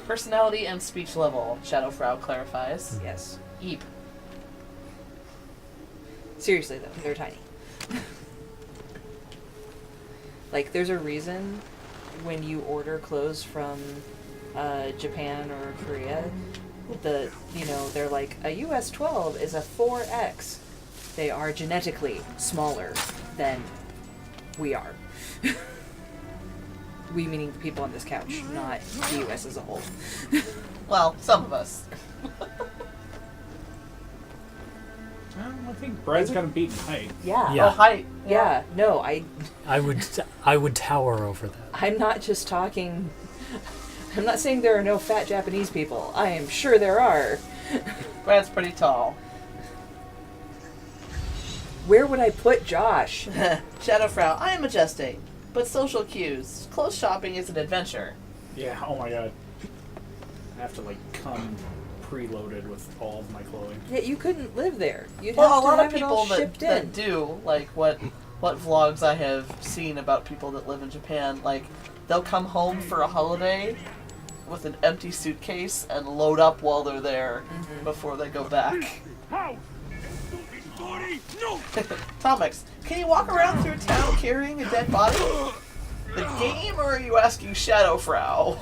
Personality and speech level, Shadowfrow clarifies. Yes. Eep. Seriously, though, they're tiny. Like, there's a reason when you order clothes from Japan or Korea, they're like, a US 12 is a 4X. They are genetically smaller than we are. We meaning the people on this couch, not the US as a whole. Well, some of us. I think Brad's got him beat in height. Yeah. Oh, height. Yeah. No, I would tower over that. I'm not just talking. I'm not saying there are no fat Japanese people. I am sure there are. Brad's pretty tall. Where would I put Josh? Shadowfrow, I am adjusting. But social cues. Clothes shopping is an adventure. Yeah, oh my god. I have to, like, come preloaded with all of my clothing. Yeah, you couldn't live there. You'd Well, have a to lot have of it all people shipped that in. do, like what vlogs I have seen about people that live in Japan, like they'll come home for a holiday with an empty suitcase and load up while they're there before they go back. Tomix, can you walk around through town carrying a dead body? The game, or are you asking Shadowfrow?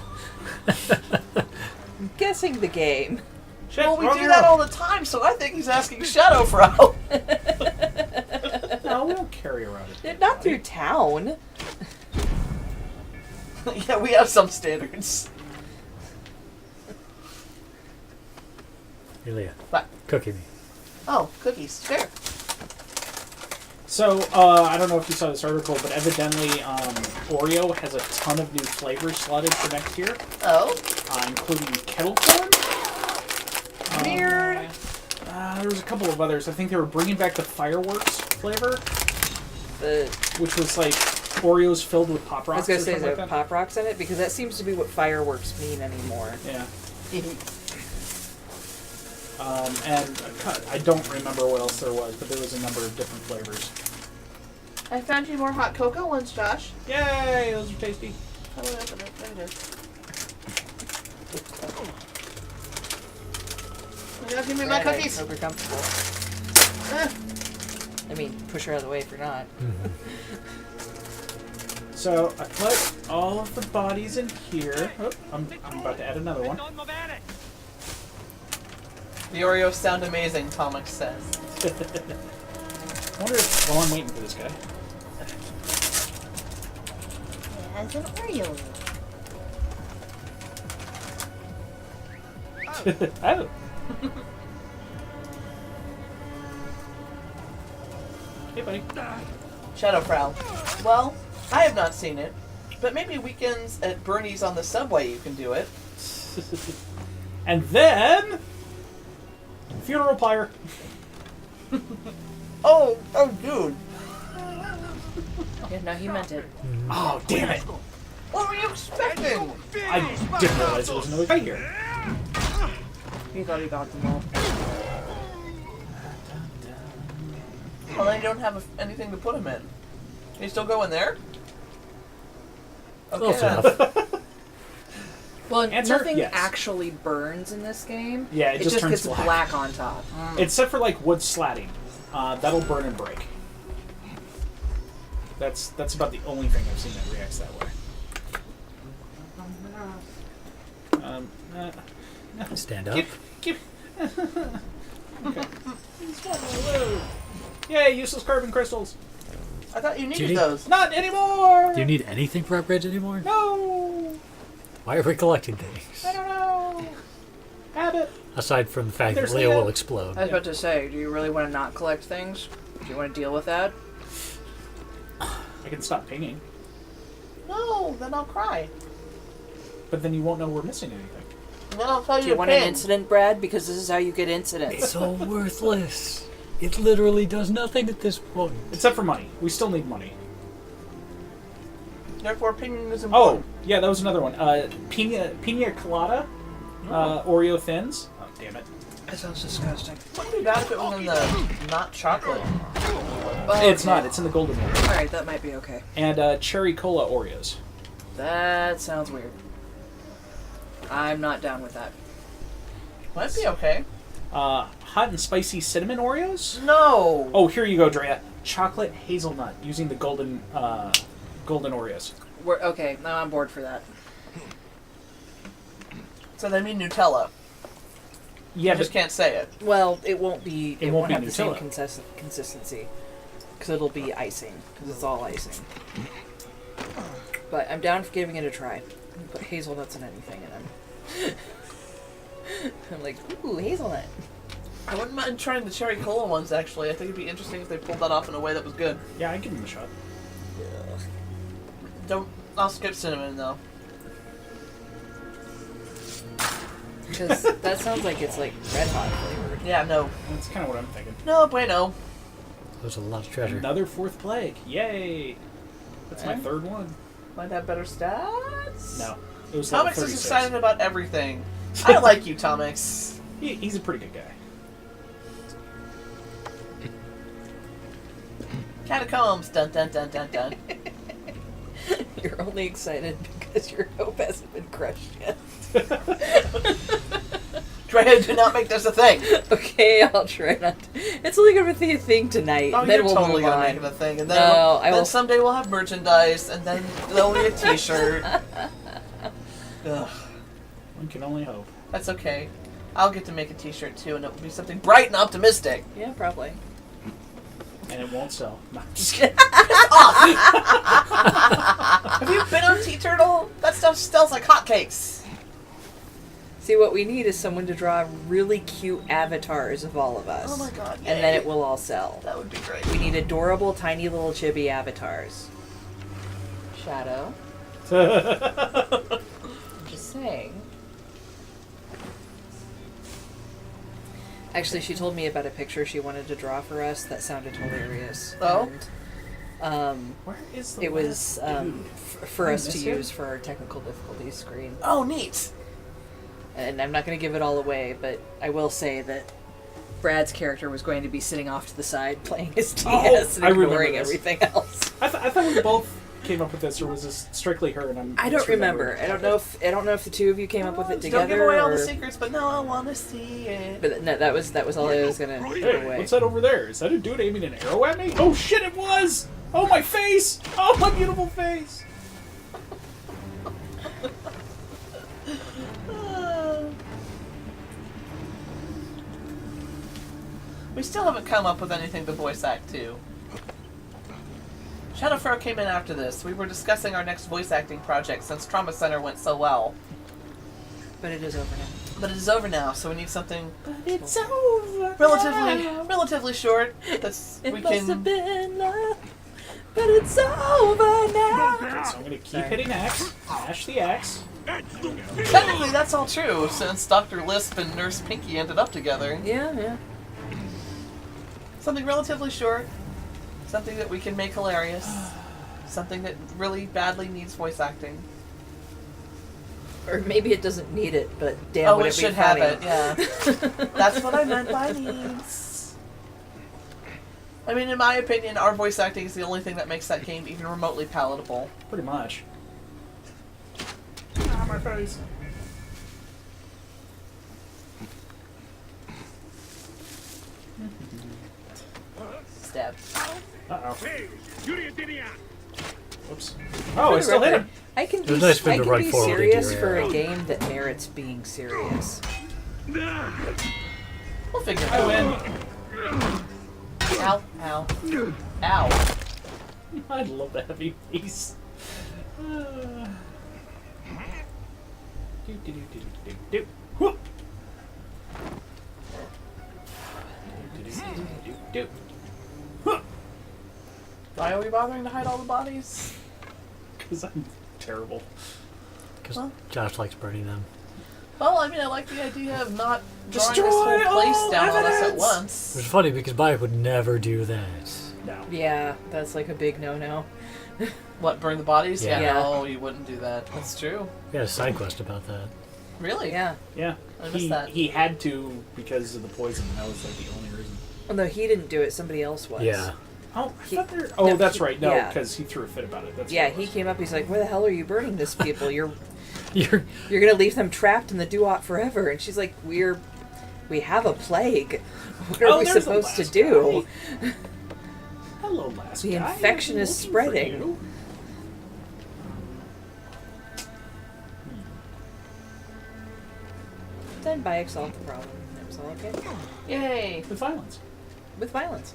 I'm guessing the game. Well, we do that all the time, so I think he's asking Shadowfrow. No, we don't carry around it. Not through town. Yeah, we have some standards. Ilya, What? cookie me. Oh, cookies. Sure. So, I don't know if you saw this article, but evidently Oreo has a ton of new flavors slotted for next year. Oh? Including kettle corn. Weird. There was a couple of others. I think they were bringing back the fireworks flavor, which was like Oreos filled with Pop I Rocks. was going to say, or is there Pop Rocks in it? Because that seems to be what fireworks mean anymore. Yeah. And I don't remember what else there was, but there was a number of different flavors. I found you more hot cocoa ones, Josh. Yay! Those are tasty. How do I open it? There it is. You gotta give me my Right, cookies. I hope you're comfortable. I mean, push her out of the way if you're not. So I put all of the bodies in here. Oh, I'm about to add another one. The Oreos sound amazing, Tomix says. I wonder if, while I'm waiting for this guy. It has an Oreo. Oh. Hey, buddy. Shadowfrow. Well, I have not seen it, but maybe weekends at Bernie's on the subway you can do it. And then funeral pyre. Oh, dude. Yeah, no, he meant it. Oh, damn it. What were you expecting? I didn't realize there was another guy here. He thought he got them all. Well, then you don't have anything to put him in. Can you still go in there? Close Okay. enough. Well, Answer, nothing yes. actually burns in this game. Yeah, it just turns gets black. black on top. Except for like wood slatting. That'll burn and break. That's about the only thing I've seen that reacts that way. Stand up. Okay. Yay, useless carbon crystals. I thought you Do you needed need- those. Not anymore! Do you need anything for upgrades anymore? No! Why are we collecting things? I don't know. Habit. Aside from the fact that There's Leo the, will explode. I was about to say, do you really want to not collect things? Do you want to deal with that? I can stop pinging. No, then I'll cry. But then you won't know we're missing anything. And then I'll tell you Do you to want an ping. incident, Brad? Because this is how you get incidents. It's all worthless. It literally does nothing at this point. Except for money. We still need money. Therefore, pinging is Oh, important. yeah, that was another one. Pina colada. Oreo thins. Oh, damn it. That sounds disgusting. Wouldn't be bad if it was in the not chocolate. It's not. It's in the golden one. Alright, that might be okay. And cherry cola Oreos. That sounds weird. I'm not down with that. Might be okay. Hot and spicy cinnamon Oreos. No. Oh, here you go, Drea. Chocolate hazelnut using the golden golden Oreos. Okay, now I'm bored for that. So they mean Nutella. Yeah, You just can't say it. Well, it won't be. It It, won't won't be have the same Nutella. consistency because it'll be icing because it's all icing. But I'm down for giving it a try. Put hazelnuts in anything, and I'm like, ooh, hazelnut. I wouldn't mind trying the cherry cola ones, actually. I think it'd be interesting if they pulled that off in a way that was good. Yeah, I'd give them a shot. I'll skip cinnamon, though. Because that sounds like it's like red hot flavored. Yeah, no. That's kind of what I'm thinking. No bueno. There's a lot of treasure. Another fourth plague. Yay! That's my third one. Might have better stats? No. It was level Tomix is 36. excited about everything. I like you, Tomix. He's a pretty good guy. Catacombs. Dun dun dun dun dun. You're only excited because your hope hasn't been crushed yet. Drea, do not make this a thing. Okay, I'll try not to. It's only going to be a thing tonight. Oh, then you're we'll totally move gonna on. make it a thing, and then, No, I then will. someday we'll have merchandise, and then there'll be a T-shirt. Ugh, One can only hope. that's okay. I'll get to make a T-shirt too, and it will be something bright and optimistic. Yeah, probably. And it won't sell. No, I'm just kidding. Have you been on T-Turtle? That stuff sells like hotcakes. See, what we need is someone to draw really cute avatars of all of us. Oh my god! And then it will all sell. That would be great. We need adorable, tiny little chibi avatars. Shadow. Just saying. Actually, she told me about a picture she wanted to draw for us that sounded hilarious. Oh? And, Where is the it was for I us to miss him? use for our technical difficulties screen. Oh, neat. And I'm not going to give it all away, but I will say that Brad's character was going to be sitting off to the side playing his DS and I remember ignoring this. everything else. I thought we both came up with this, or was this strictly her? And I'm. I don't remember. I don't know if the two of you came up with it together. Don't give away all or... the secrets, but no, I want to see it. But no, that was all I was gonna give Hey, away. what's that over there? Is that a dude aiming an arrow at me? Oh shit! It was. Oh my face! Oh my beautiful face! We still haven't come up with anything to voice act to. Shadowfro came in after this. We were discussing our next voice acting project since Trauma Center went so well. But it is over now. But it is over now, so we need something It's over. relatively short. That's It we must can. have been love, but it's over now. Okay, so I'm gonna keep hitting X. Mash the X. Technically, that's all true since Dr. Lisp and Nurse Pinky ended up together. Yeah. Something relatively short. Something that we can make hilarious. Something that really badly needs voice acting. Or maybe it doesn't need it, but damn, would it it be should funny. have it, yeah. That's what I meant by needs. I mean, in my opinion, our voice acting is the only thing that makes that game even remotely palatable. Pretty much. Ah, my face. Stab. Uh-oh. Hey, Whoops. Oh, I still hit him. I can It be, was nice of him I to can run be forward into serious your for arrow. a game that merits being serious. We'll figure it I out. win. Ow. Ow. Ow. I love the heavy face. Do. Whoop. Do. Why are we bothering to hide all the bodies? Because I'm terrible. Because Well. Josh likes burning them. Well, I mean, I like the idea of not drawing Destroy this whole place all down on us at evidence! once. Which is funny because Bayek would never do that. No. Yeah, that's like a big no-no. What, burn the bodies? Yeah. Yeah. No, you wouldn't do that. That's true. We had a side quest about that. Really? Yeah. Yeah. I missed that. He had to because of the poison. That was like the only reason. Well, no, he didn't do it. Somebody else was. Yeah. Oh, I He- thought there. Oh, no, that's he- right. No, yeah. because he threw a fit about it. That's Yeah, what it he was. came up. He's like, "Where the hell are you burning this people? You're You're gonna leave them trapped in the Duat forever." And she's like, "We have a plague. What are we there's the supposed to last do?" guy. Hello, last The guy. infection I'm is looking for spreading. you. then Bayek solved the problem. It was all okay. Yay! With violence. With violence.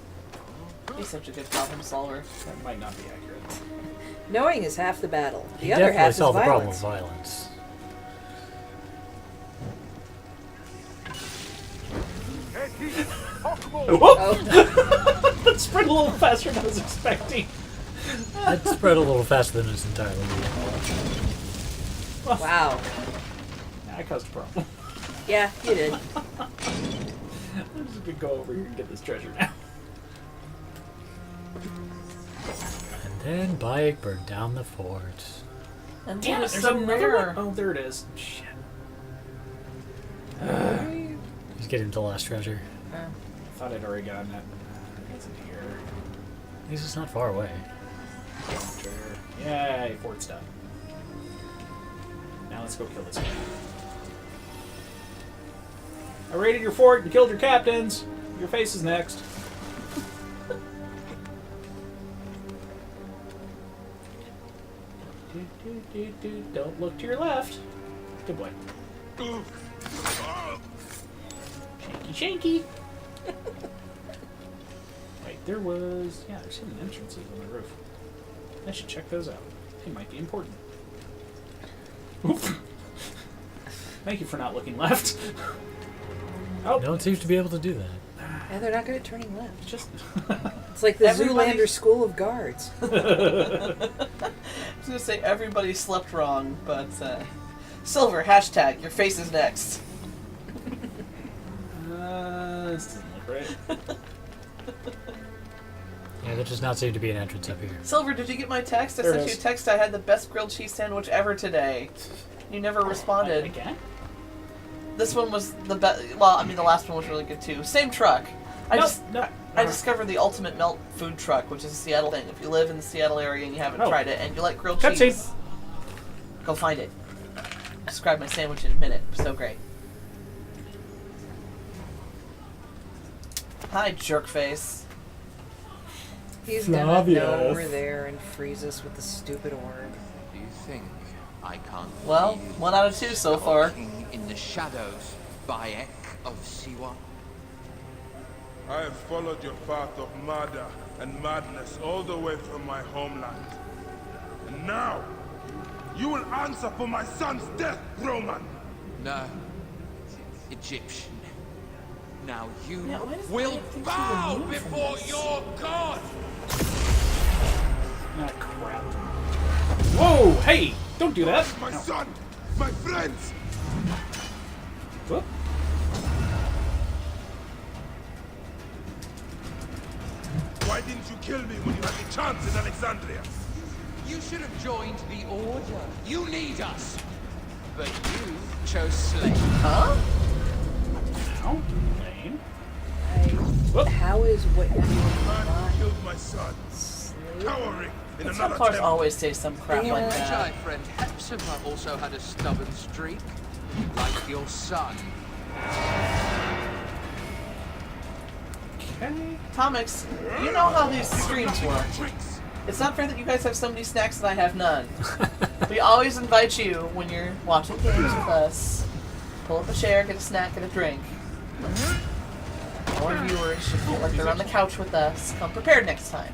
He's such a good problem solver. That might not be accurate. Knowing is half the battle. The He other definitely half is solved the problem with violence. violence. Oh. That spread a little faster than I was expecting. It spread a little faster than it's entirely needed. Wow. I caused a problem. Yeah, you did. I'm just gonna go over here and get this treasure now. And then Bayek burned down the fort. And Damn it, there's there's some another rare. one. Oh, there it is. Shit. He's getting to the last treasure. I thought I'd already gotten it. It's in here. He's just not far away. Treasure. Yay, fort's done. Now let's go kill this guy. I raided your fort and killed your captains. Your face is next. Don't look to your left. Good boy. Shanky, shanky. Wait, there was... Yeah, there's hidden entrances on the roof. I should check those out. They might be important. Oof. Thank you for not looking left. Oh. No one seems to be able to do that. Yeah, they're not good at turning left. Just... It's like the Everybody- Zoolander School of Guards. I was gonna say everybody slept wrong, but Silver hashtag your face is next. This doesn't look right. Yeah, there does not seem to be an entrance up here. Silver, did you get my text? I There it sent you a is. text. I had the best grilled cheese sandwich ever today. You never responded. Again? This one was the best. Well, I mean, the last one was really good too. Same truck. I discovered the ultimate melt food truck, which is a Seattle thing. If you live in the Seattle area and you haven't Oh. tried it, and you like grilled Cutscene. cheese, go find it. Describe my sandwich in a minute. So great. Hi, jerkface. He's gonna Flavius. know we're there and freeze us with the stupid orb. Do you think I can't Well, feel 1 out of 2 so far. walking in the shadows, Bayek of Siwa? I have followed your path of murder and madness all the way from my homeland. And now, you will answer for my son's death, Roman! No. Egyptian. Now you Yeah, why does will Bayek think she bow removed from before this? your god! Ah, crap. Whoa! Hey! Don't do that! My No. son! My friends! Whoop. Why didn't you kill me when you had the chance in Alexandria? You should have joined the Order. You need us! But you chose slave. Huh? Now, Lane. How is what you're doing Man not who killed my son. slave? Cowering in The another Templars temple. always say some crap Yeah. like Your that. Jedi friend Hepzibah also had a stubborn streak, like your son. Okay. Tomix, you know how these streams work. Tricks. It's not fair that you guys have so many snacks and I have none. We always invite you when you're watching games with us. Pull up a chair, get a snack, get a drink. Our viewers should feel like they're on the couch with us. Come prepared next time.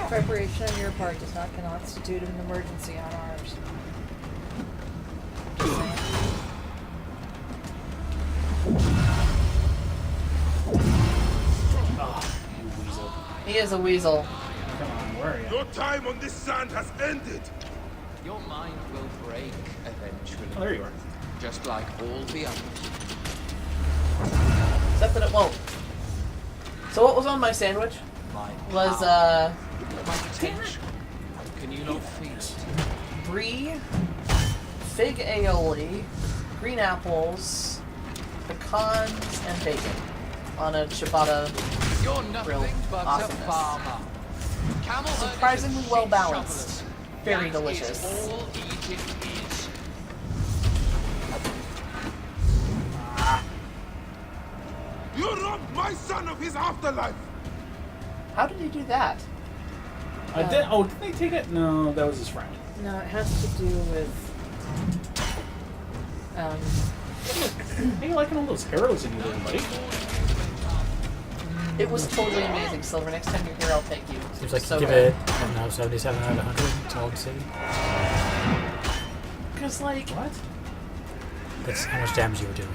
Preparation on your part does not constitute an emergency on ours. Oh, you weasel. He is a weasel. Come on, where are you? Your time on this sand has ended. Your mind will break eventually. Oh, there you are. Just like all the others. Except that it won't. So what was on my sandwich? My Was, power, my potential. Can you not feel it? brie, fig aioli, green apples, pecans, and bacon on a ciabatta. You're Real nothing but awesomeness. a farmer. Camel herders Surprisingly and well sheep balanced. shovelers. Very That delicious. is all Egypt is. You robbed my son of his afterlife. How did he do that? Did they take it? No, that was his friend. No, it has to do with How you liking all those arrows in you, little buddy? It was totally amazing, Silver. Next time you're here, I'll take you. Seems like So you give good. it, I don't know, 77 out of 100. Solid C. Because, like... What? That's how much damage you were doing.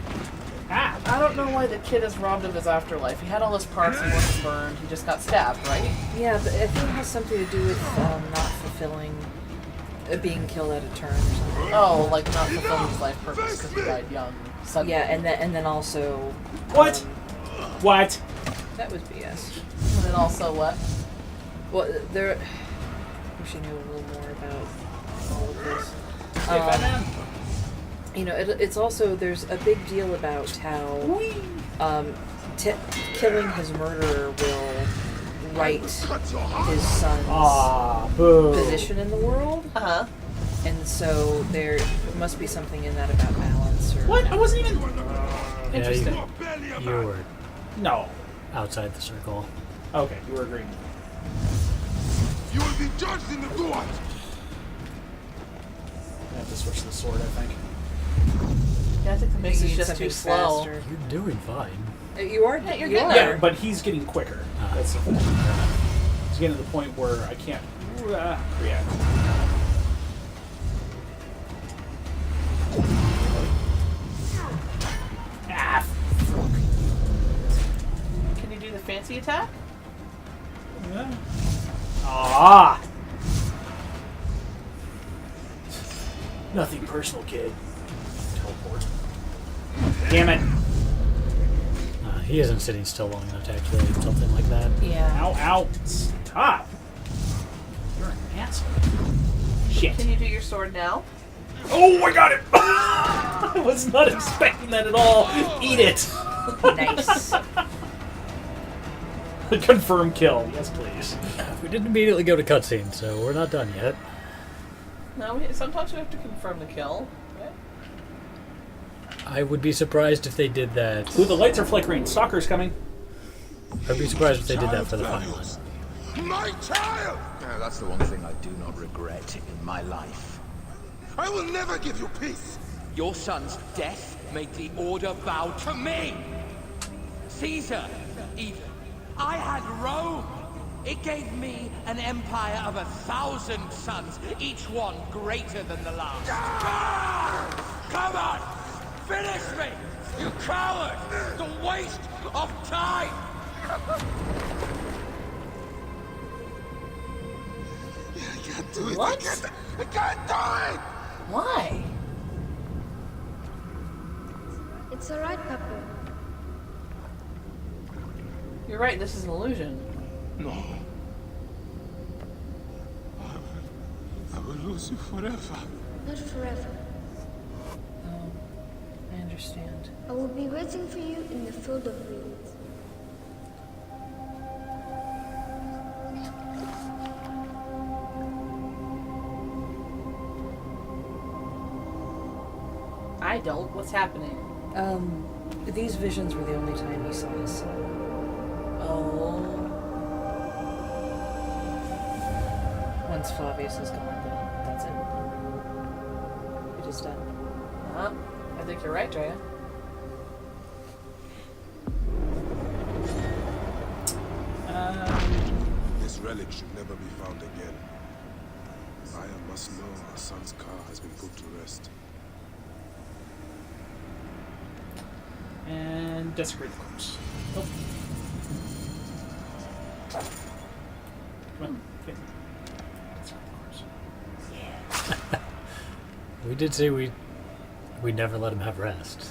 Ah! I don't know why the kid is robbed of his afterlife. He had all his parts and wasn't burned. He just got stabbed, right? Yeah, but I think it has something to do with not fulfilling, being killed at a turn or something. Oh, like not fulfilling his life purpose because he died young. Suddenly. Yeah, and then also... What? What? That was BS. And then also what? Well, there... Wish I knew a little more about all of this. Hey, Batman. You know, it's also, there's a big deal about how killing his murderer will right his son's position in the world. Uh-huh. And so there must be something in that about balance. Or What? I wasn't even... Interesting. You were No. outside the circle. Okay, you were agreeing. You will be judged in the court. I have to switch to the sword, I think. Yeah, I think the mix You is need just something too slow. faster. You're doing fine. You are. Yeah, you're you getting are. Yeah, but he's getting quicker. That's the thing. He's getting to the point where I can't react. Ah, Can you do the fancy attack? yeah. Ah! Nothing personal, kid. Teleport. Damn it. He isn't sitting still long enough to actually do something like that. Yeah. Ow, ow. Stop. You're an asshole. Shit. Can you do your sword now? Oh, I got it! I was not expecting that at all. Eat it. Nice. Confirm kill. Yes, please. We didn't immediately go to cutscene, so we're not done yet. No, sometimes we have to confirm the kill. Right? I would be surprised if they did that. Ooh, the lights are flickering. Stalker's coming. I'd be surprised if they did that for the final one. My child! Yeah, that's the one thing I do not regret in my life. I will never give you peace. Your son's death made the Order bow to me! Caesar, even. I had Rome! It gave me an empire of 1,000 sons, each one greater than the last. Come on! Finish me! You coward! The waste of time! I can't do it. What? I can't do it! Why? It's alright, Papa. You're right, this is an illusion. No. I will lose you forever. Not forever. Oh, I understand. I will be waiting for you in the field of reeds. I don't. What's happening? These visions were the only time he saw his son. Oh. Once Flavius is gone, then that's it. It is done. I think you're right, Drea. This relic should never be found again. Aya must know her son's car has been put to rest. And desecrate the corpse. Oh. Come on. Okay. Desecrate the corpse. We did say we never let him have rest.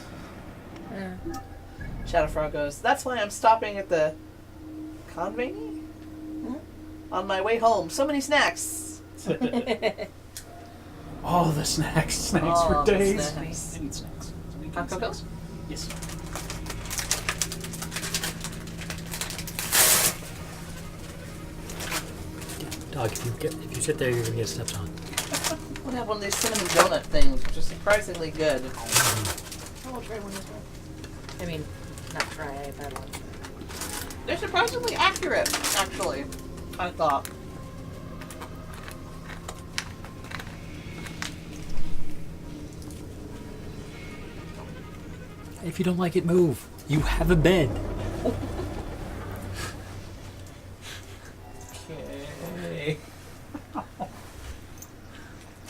Yeah. Shadowfrog goes, that's why I'm stopping at the conveni? On my way home. So many snacks. All the snacks. Snacks All for the days. snacks. I need snacks. Hot cocoa? Yes. Dog, if you sit there, you're gonna get stepped on. We'll have one of these cinnamon donut things, which are surprisingly good. Oh, I'll try one this way. I mean, not try, I've had one. They're surprisingly accurate, actually. I thought. If you don't like it, move. You have a bed. Okay.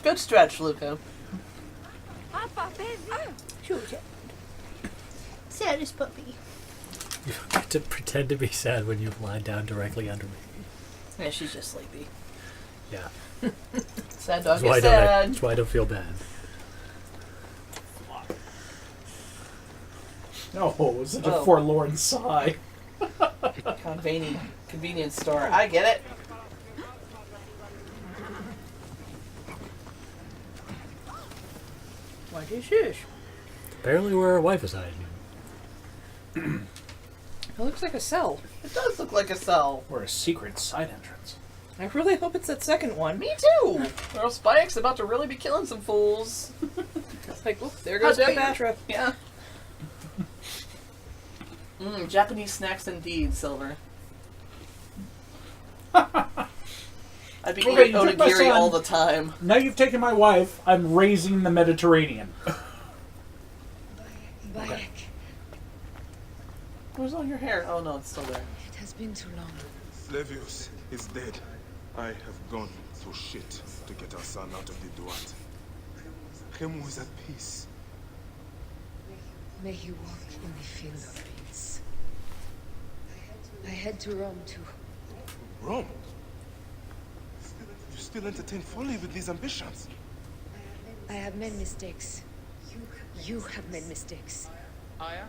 Good stretch, Luca. Saddest puppy. You don't get to pretend to be sad when you lie down directly under me. Yeah, she's just sleepy. Yeah. Sad dog That's why, is sad. that's why I don't feel bad. Oh, such a forlorn sigh. Convenience store. I get it. Why'd you shush? Apparently where our wife is hiding. It looks like a cell. It does look like a cell. Or a secret side entrance. I really hope it's that second one. Me too. Or else Bayek's about to really be killing some fools. It's like, whoop, there goes Cleopatra. Yeah. Japanese snacks indeed, Silver. I'd be eating onigiri all the time. Now you've taken my wife, I'm raising the Mediterranean. Bayek. Where's all your hair? Oh no, it's still there. It has been too long. Flavius is dead. I have gone through shit to get our son out of the Duat. Remu is at peace. May he walk in the field of peace. I head to Rome too. Rome? You still entertain folly with these ambitions? I have made mistakes. You have made mistakes. Aya?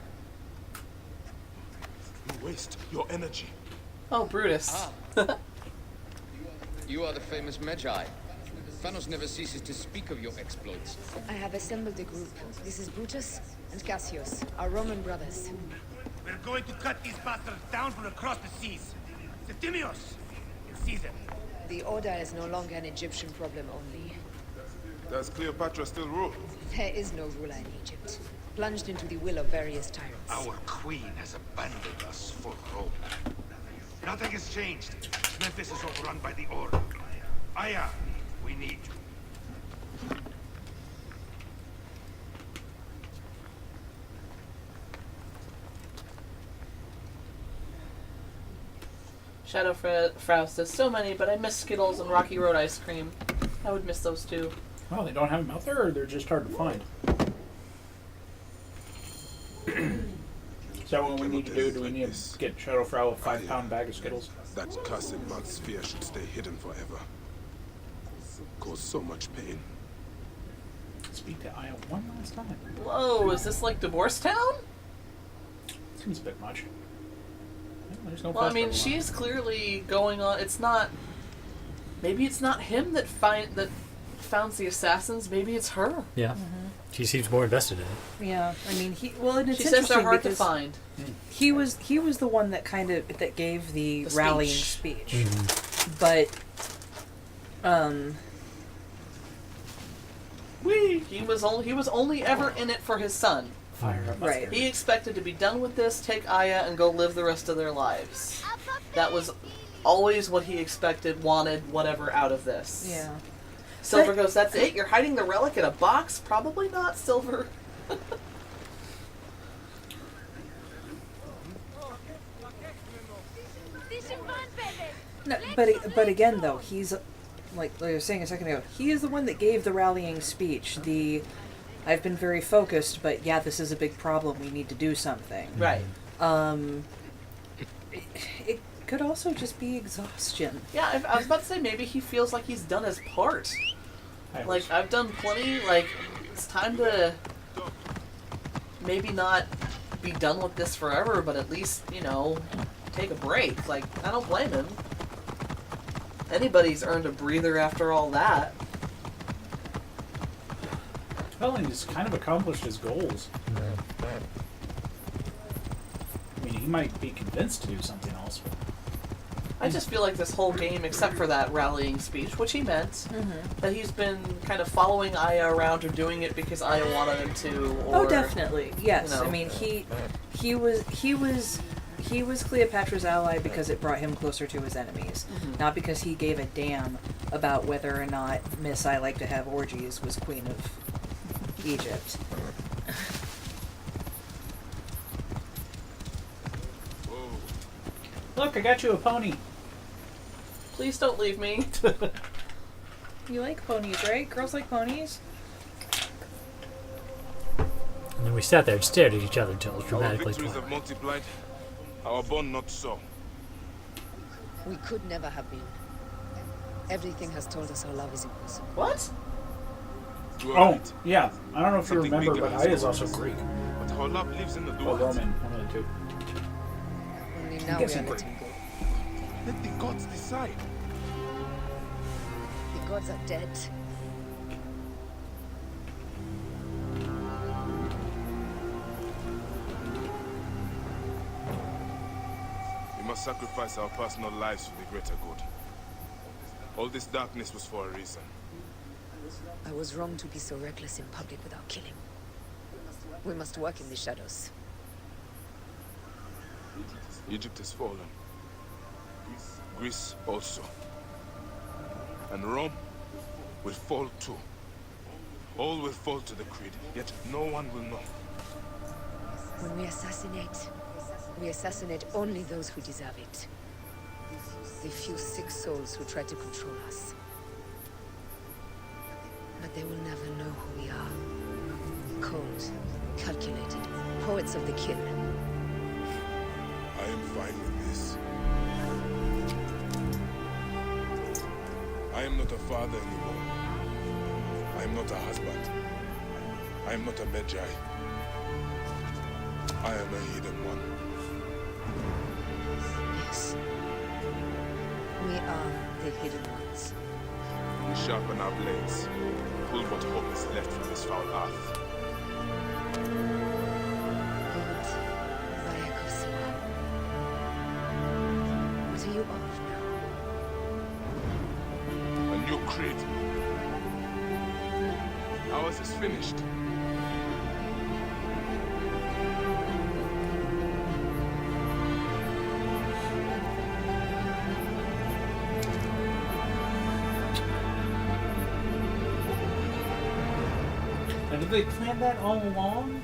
You waste your energy. Oh, Brutus. You are the famous Magi. Thanos never ceases to speak of your exploits. I have assembled a group. This is Brutus and Cassius, our Roman brothers. We're going to cut these bastards down from across the seas. Septimius and Caesar. The Order is no longer an Egyptian problem only. Does Cleopatra still rule? There is no ruler in Egypt. Plunged into the will of various tyrants. Our queen has abandoned us for Rome. Nothing has changed. Memphis is overrun by the Order. Aya, we need you. Shadow Frau says, so many, but I miss Skittles and Rocky Road ice cream. I would miss those too. Oh, they don't have them out there, or they're just hard to find? Is that what we need to do? Do we need to get Shadow Frau a 5-pound bag of Skittles? That cursed bug sphere should stay hidden forever. Cause so much pain. Speak to Aya one last time. Whoa, is this like Divorce Town? Seems a bit much. There's no Well, I fast mean, travel line. she's clearly going on. It's not. Maybe it's not him that founds the assassins. Maybe it's her. Yeah. She seems more invested in it. Yeah, I mean, and it's She says they're interesting hard to because find. He was the one that that gave the rallying speech, but he was only ever in it for his son. Right. He expected to be done with this, take Aya, and go live the rest of their lives. That was always what he expected, wanted, whatever out of this. Yeah. Silver goes, that's it? You're hiding the relic in a box? Probably not, Silver. No, but again though, he's like I was saying a second ago, he is the one that gave the rallying speech. I've been very focused, but yeah, this is a big problem. We need to do something. Right. It could also just be exhaustion. Yeah, I was about to say maybe he feels like he's done his part. Like, I've done plenty, like, it's time to maybe not be done with this forever, but at least, take a break. Like, I don't blame him. Anybody's earned a breather after all that. Well, he's kind of accomplished his goals. I mean, he might be convinced to do something else. But I just feel like this whole game, except for that rallying speech, which he meant, that he's been kind of following Aya around or doing it because Aya wanted him to. Or, definitely. Yes. I mean, he was Cleopatra's ally because it brought him closer to his enemies, not because he gave a damn about whether or not Miss I Like to Have Orgies was queen of Egypt. Look, I got you a pony. Please don't leave me. You like ponies, right? Girls like ponies? And then we sat there and stared at each other until it was Our dramatically victories twilight. have multiplied. Our bond not so. We could never have been. Everything has told us our love is impossible. What? You are Oh, right. yeah. I don't know if Something you remember, bigger but has I is called also us. Greek. But our love lives in the Or dual. Roman, one of the two. Only I'm now we are guessing letting go. Let the gods decide. The gods are dead. We must sacrifice our personal lives for the greater good. All this darkness was for a reason. I was wrong to be so reckless in public without killing. We must work in the shadows. Egypt has fallen. Greece also. And Rome will fall too. All will fall to the creed, yet no one will know. When we assassinate only those who deserve it. The few sick souls who try to control us. But they will never know who we are. Cold, calculated, poets of the kill. I am fine with this. I am not a father anymore. I am not a husband. I am not a Magi. I am a hidden one. Yes. We are the hidden ones. We sharpen our blades, pull what hope is left from this foul earth. Old Bayek of Siwa. What are you of now? A new creed. Ours is finished. Now, did they plan that all along?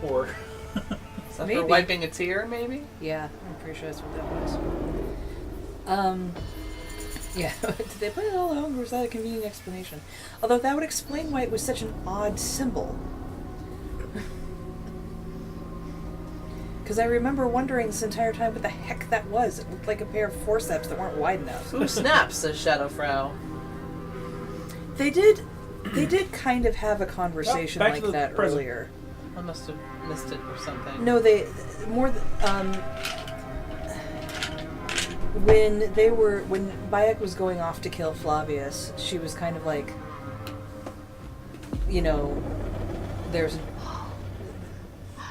Or... Except Maybe. for wiping a tear, maybe? Yeah, I'm pretty sure that's what that was. Yeah, did they put it all along, or was that a convenient explanation? Although that would explain why it was such an odd symbol. Because I remember wondering this entire time what the heck that was. It looked like a pair of forceps that weren't wide enough. Who snaps, says Shadowfrow. They did kind of have a conversation back like to the that present. earlier. I must have missed it or something. No, when Bayek was going off to kill Flavius, she was kind of like, you know, there's. Oh,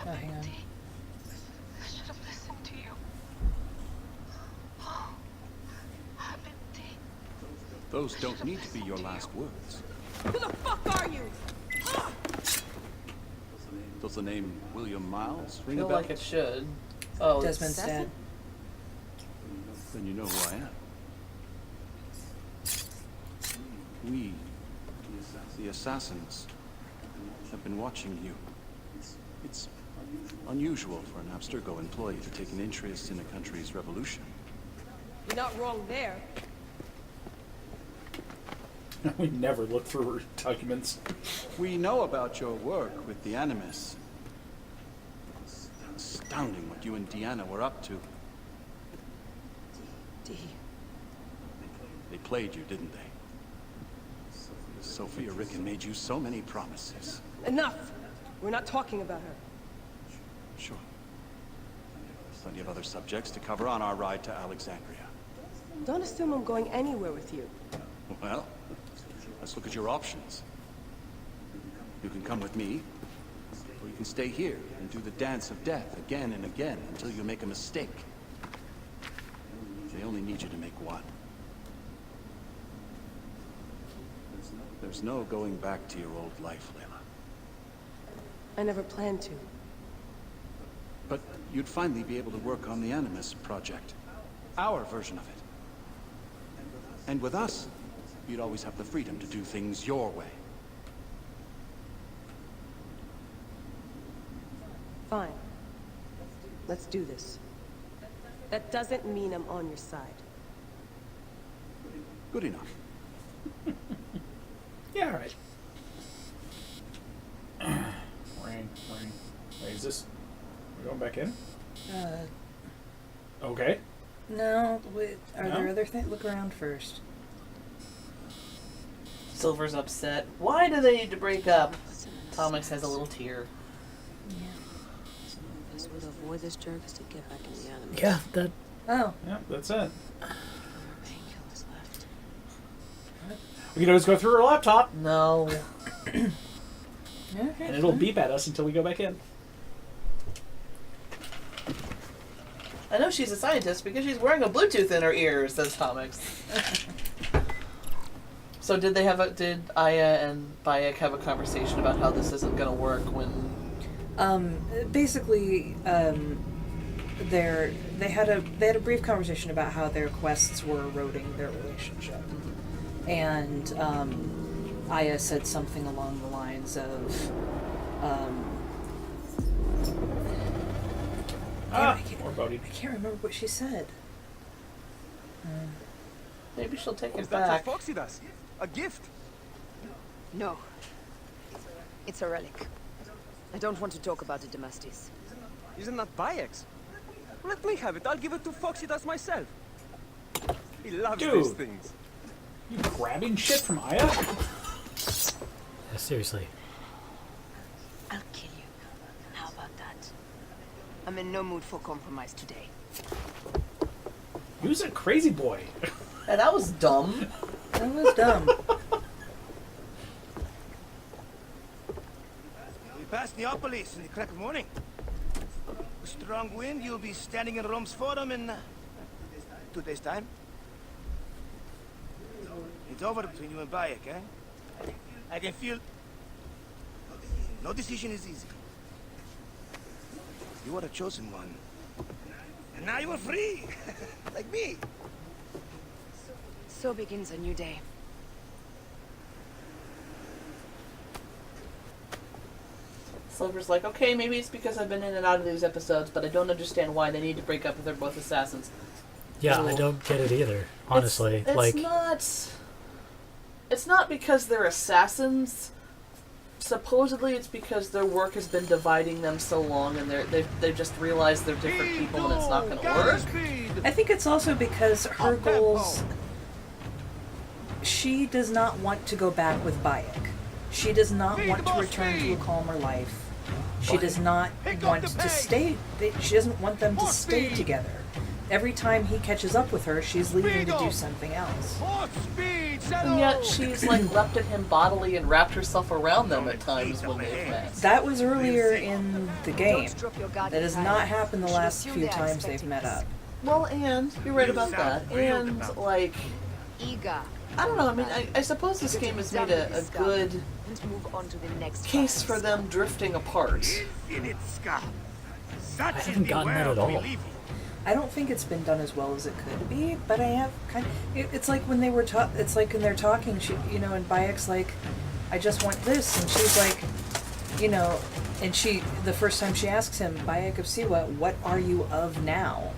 hang on. I should have listened to you. Oh, Habibti. Those don't need to be your last words. Who the fuck are you? Does the name William Miles I ring a feel bell? like it should. Oh, Desmond's it's dad. Then you know who I am. We, the assassins, have been watching you. It's unusual for an Abstergo employee to take an interest in a country's revolution. You're not wrong there. We never look through documents. We know about your work with the Animus. Astounding what you and Deanna were up to. They played you, didn't they? Sophia Ricken made you so many promises. Enough! We're not talking about her. Sure. Plenty of other subjects to cover on our ride to Alexandria. Don't assume I'm going anywhere with you. Well, let's look at your options. You can come with me, or you can stay here and do the dance of death again and again until you make a mistake. They only need you to make one. There's no going back to your old life, Layla. I never planned to. But you'd finally be able to work on the Animus project. Our version of it. And with us, you'd always have the freedom to do things your way. Fine. Let's do this. That doesn't mean I'm on your side. Good enough. Yeah, all right. Rain. Wait, is this... We're going back in? Okay. No, wait, are No? there other things? Look around first. Silver's upset. Why do they need to break up? Thomas has a little tear. This would avoid this jerk is to get back in the anime. Yeah, that. Oh. Yeah, that's it. We can always go through her laptop. No. Okay, And it'll beep at us until we go back in. I know she's a scientist because she's wearing a Bluetooth in her ear, says Thomas. So did Aya and Bayek have a conversation about how this isn't going to work when... Basically, they had a brief conversation about how their quests were eroding their relationship. And Aya said something along the lines of, More Bodhi. I can't remember what she said. Maybe she'll take it Is that back. what Foxy does? A gift? No. It's a relic. I don't want to talk about it, Damastis. Isn't that Bayek's? Let me have it. I'll give it to Foxy does myself. He loves Dude. these things. You grabbing shit from Aya? Yeah, seriously. I'll kill you. How about that? I'm in no mood for compromise today. Who's a crazy boy? Yeah, that was dumb. That was dumb. We passed Neapolis in the crack of morning. A strong wind, you'll be standing in Rome's Forum in 2 days' time. It's over between you and Bayek, eh? I can feel... No decision is easy. You are a chosen one. And now you are free! Like me! So begins a new day. Silver's like, okay, maybe it's because I've been in and out of these episodes, but I don't understand why they need to break up if they're both assassins. Yeah, I don't get it either, honestly. It's not because they're assassins. Supposedly it's because their work has been dividing them so long and they've just realized they're different people and it's not going to work. I think it's also because her goals... She does not want to go back with Bayek. She does not want to return to a calmer life. She does not want to stay... She doesn't want them to stay together. Every time he catches up with her, she's leaving to do something else. And yet she's like leapt at him bodily and wrapped herself around them at times when they've met. That was earlier in the game. That has not happened the last few times they've met up. Well, and you're right about that. And like, I don't know. I mean, I suppose this game has made a good case for them drifting apart. I haven't gotten that at all. I don't think it's been done as well as it could be, but I have kind of, it's like when they were it's like when they're talking, she, you know, and Bayek's like, I just want this, and she's like, you know, and the first time she asks him, Bayek of Siwa, what are you of now?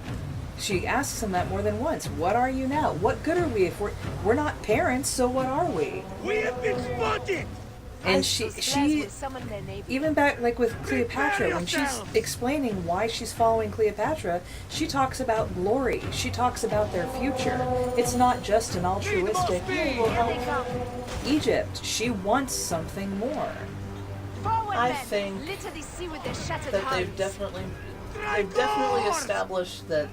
She asks him that more than once. What are you now? What good are we if we're not parents, so what are we? We have been spotted! And she even back like with Cleopatra, when she's explaining why she's following Cleopatra, she talks about glory. She talks about their future. It's not just an altruistic, hey, we'll help Egypt. She wants something more. I think that they've definitely established that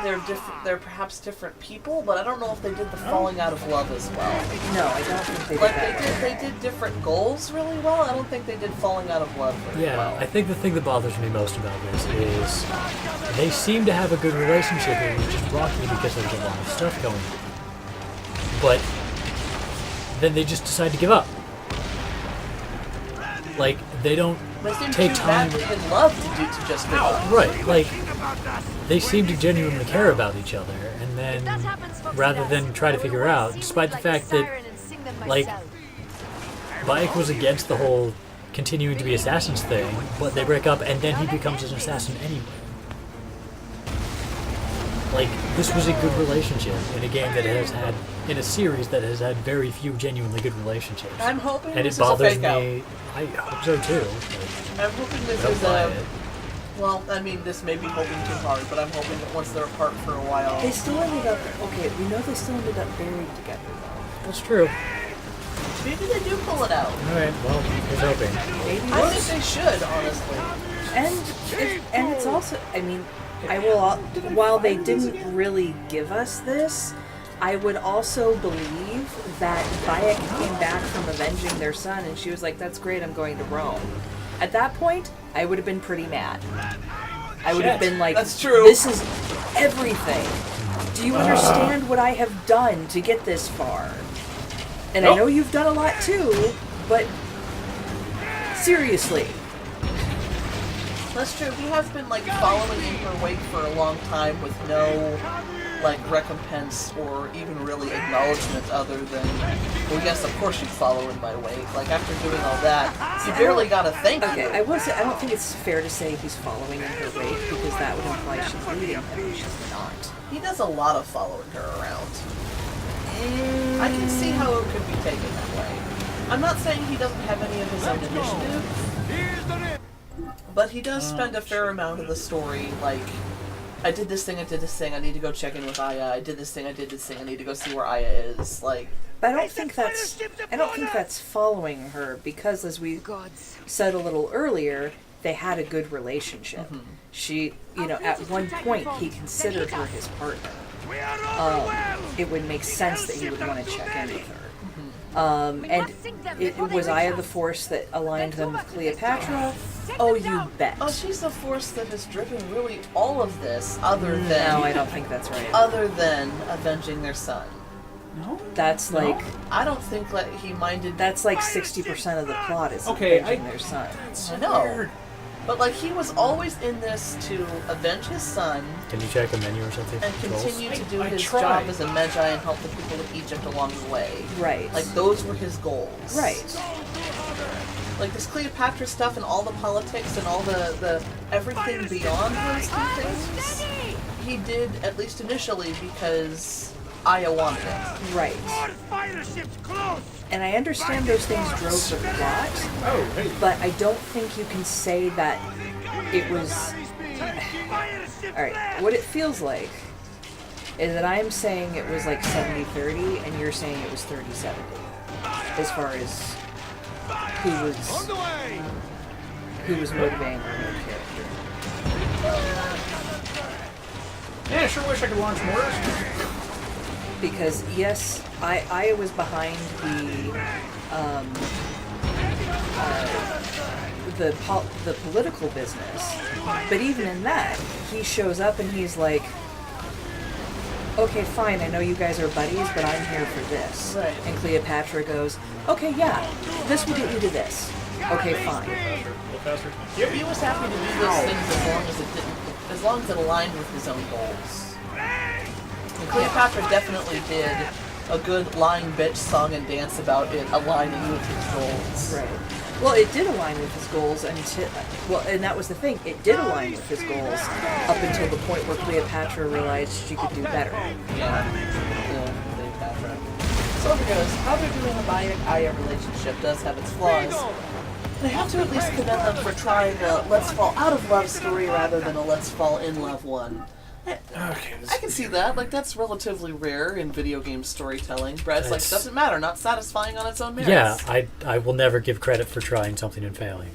they're perhaps different people, but I don't know if they did the falling out of love as well. No, I don't think they did like that. They did different goals really well. I don't think they did falling out of love very well. I think the thing that bothers me most about this is they seem to have a good relationship and it's just rocky because there's a lot of stuff going on. But then they just decide to give up. Like, they don't take time. They seem too badly in love to just give up. Right, like, they seem to genuinely care about each other, and then, rather than try to figure out, despite the fact that, like, Bayek was against the whole continuing to be assassins thing, but they break up and then he becomes an assassin anyway. Like, this was a good relationship in a game that has had, in a series that has had very few genuinely good relationships. I'm hoping and this it bothers is a fake out. me. I hope so too. I'm hoping this Don't is buy a. it. Well, I mean, this may be hoping too hard, but I'm hoping that once they're apart for a while. They still ended up. Okay, we know they still ended up buried together, though. That's true. Maybe they do pull it out. Alright, well, here's hoping. Maybe I think they should, honestly. And it's also, I mean, I will. While they didn't really give us this, I would also believe that Bayek came back from avenging their son, and she was like, "That's great, I'm going to Rome." At that point, I would have been pretty mad. I would have been like, That's true. This is everything. Do you understand what I have done to get this far? And I know you've done a lot too, but seriously." That's true. He has been like following in her wake for a long time with no like recompense or even really acknowledgement other than, well, yes, of course you follow in my wake. Like after doing all that, you barely got a thank you. Okay, I will say I don't think it's fair to say he's following in her wake because that would imply she's leading him, and she's not. He does a lot of following her around. I can see how it could be taken that way. I'm not saying he doesn't have any of his own initiative, but he does spend a fair amount of the story, like, I did this thing, I need to go check in with Aya, I did this thing, I need to go see where Aya is, like... But I don't think that's following her because, as we said a little earlier, they had a good relationship. She, at one point he considered her his partner. It would make sense that he would want to check in with her. And it was Aya the force that aligned them with Cleopatra. Oh, you bet. Oh, she's the force that has driven really all of this, other than... No, I don't think that's right. Other than avenging their son. No? That's like... I don't think that he minded... That's like 60% of the plot is Okay, avenging their son. I know. But like, he was always in this to avenge his son... Can you check a menu or something? And continue to do his job as a Magi and help the people of Egypt along the way. Right. Like, those were his goals. Right. Like, this Cleopatra stuff and all the politics and all the everything beyond those two things, he did, at least initially, because Aya wanted it. Right. And I understand those things drove the plot, but I don't think you can say that it was... Alright, what it feels like is that I'm saying it was like 70-30, and you're saying it was 30-70, as far as who was motivating her main character. Yeah, I sure wish I could launch more. Because yes, I was behind the political business, but even in that, he shows up and he's like, "Okay, fine, I know you guys are buddies, but I'm here for this." Right. And Cleopatra goes, "Okay, yeah, this will get you to this." Okay, fine. He was happy to do those things as long as it aligned with his own goals. And Cleopatra definitely did a good lying bitch song and dance about it aligning with his goals. Right. Well, it did align with his goals until... Well, and that was the thing. It did align with his goals up until the point where Cleopatra realized she could do better. Yeah. Cleopatra. So because how they're doing a Bayek-Aya relationship does have its flaws. And I have to at least commend them for trying a let's fall out of love story rather than a let's fall in love one. Okay, I can see that. Like, that's relatively rare in video game storytelling. Brad's like, doesn't matter, not satisfying on its own merits. Yeah, I will never give credit for trying something and failing.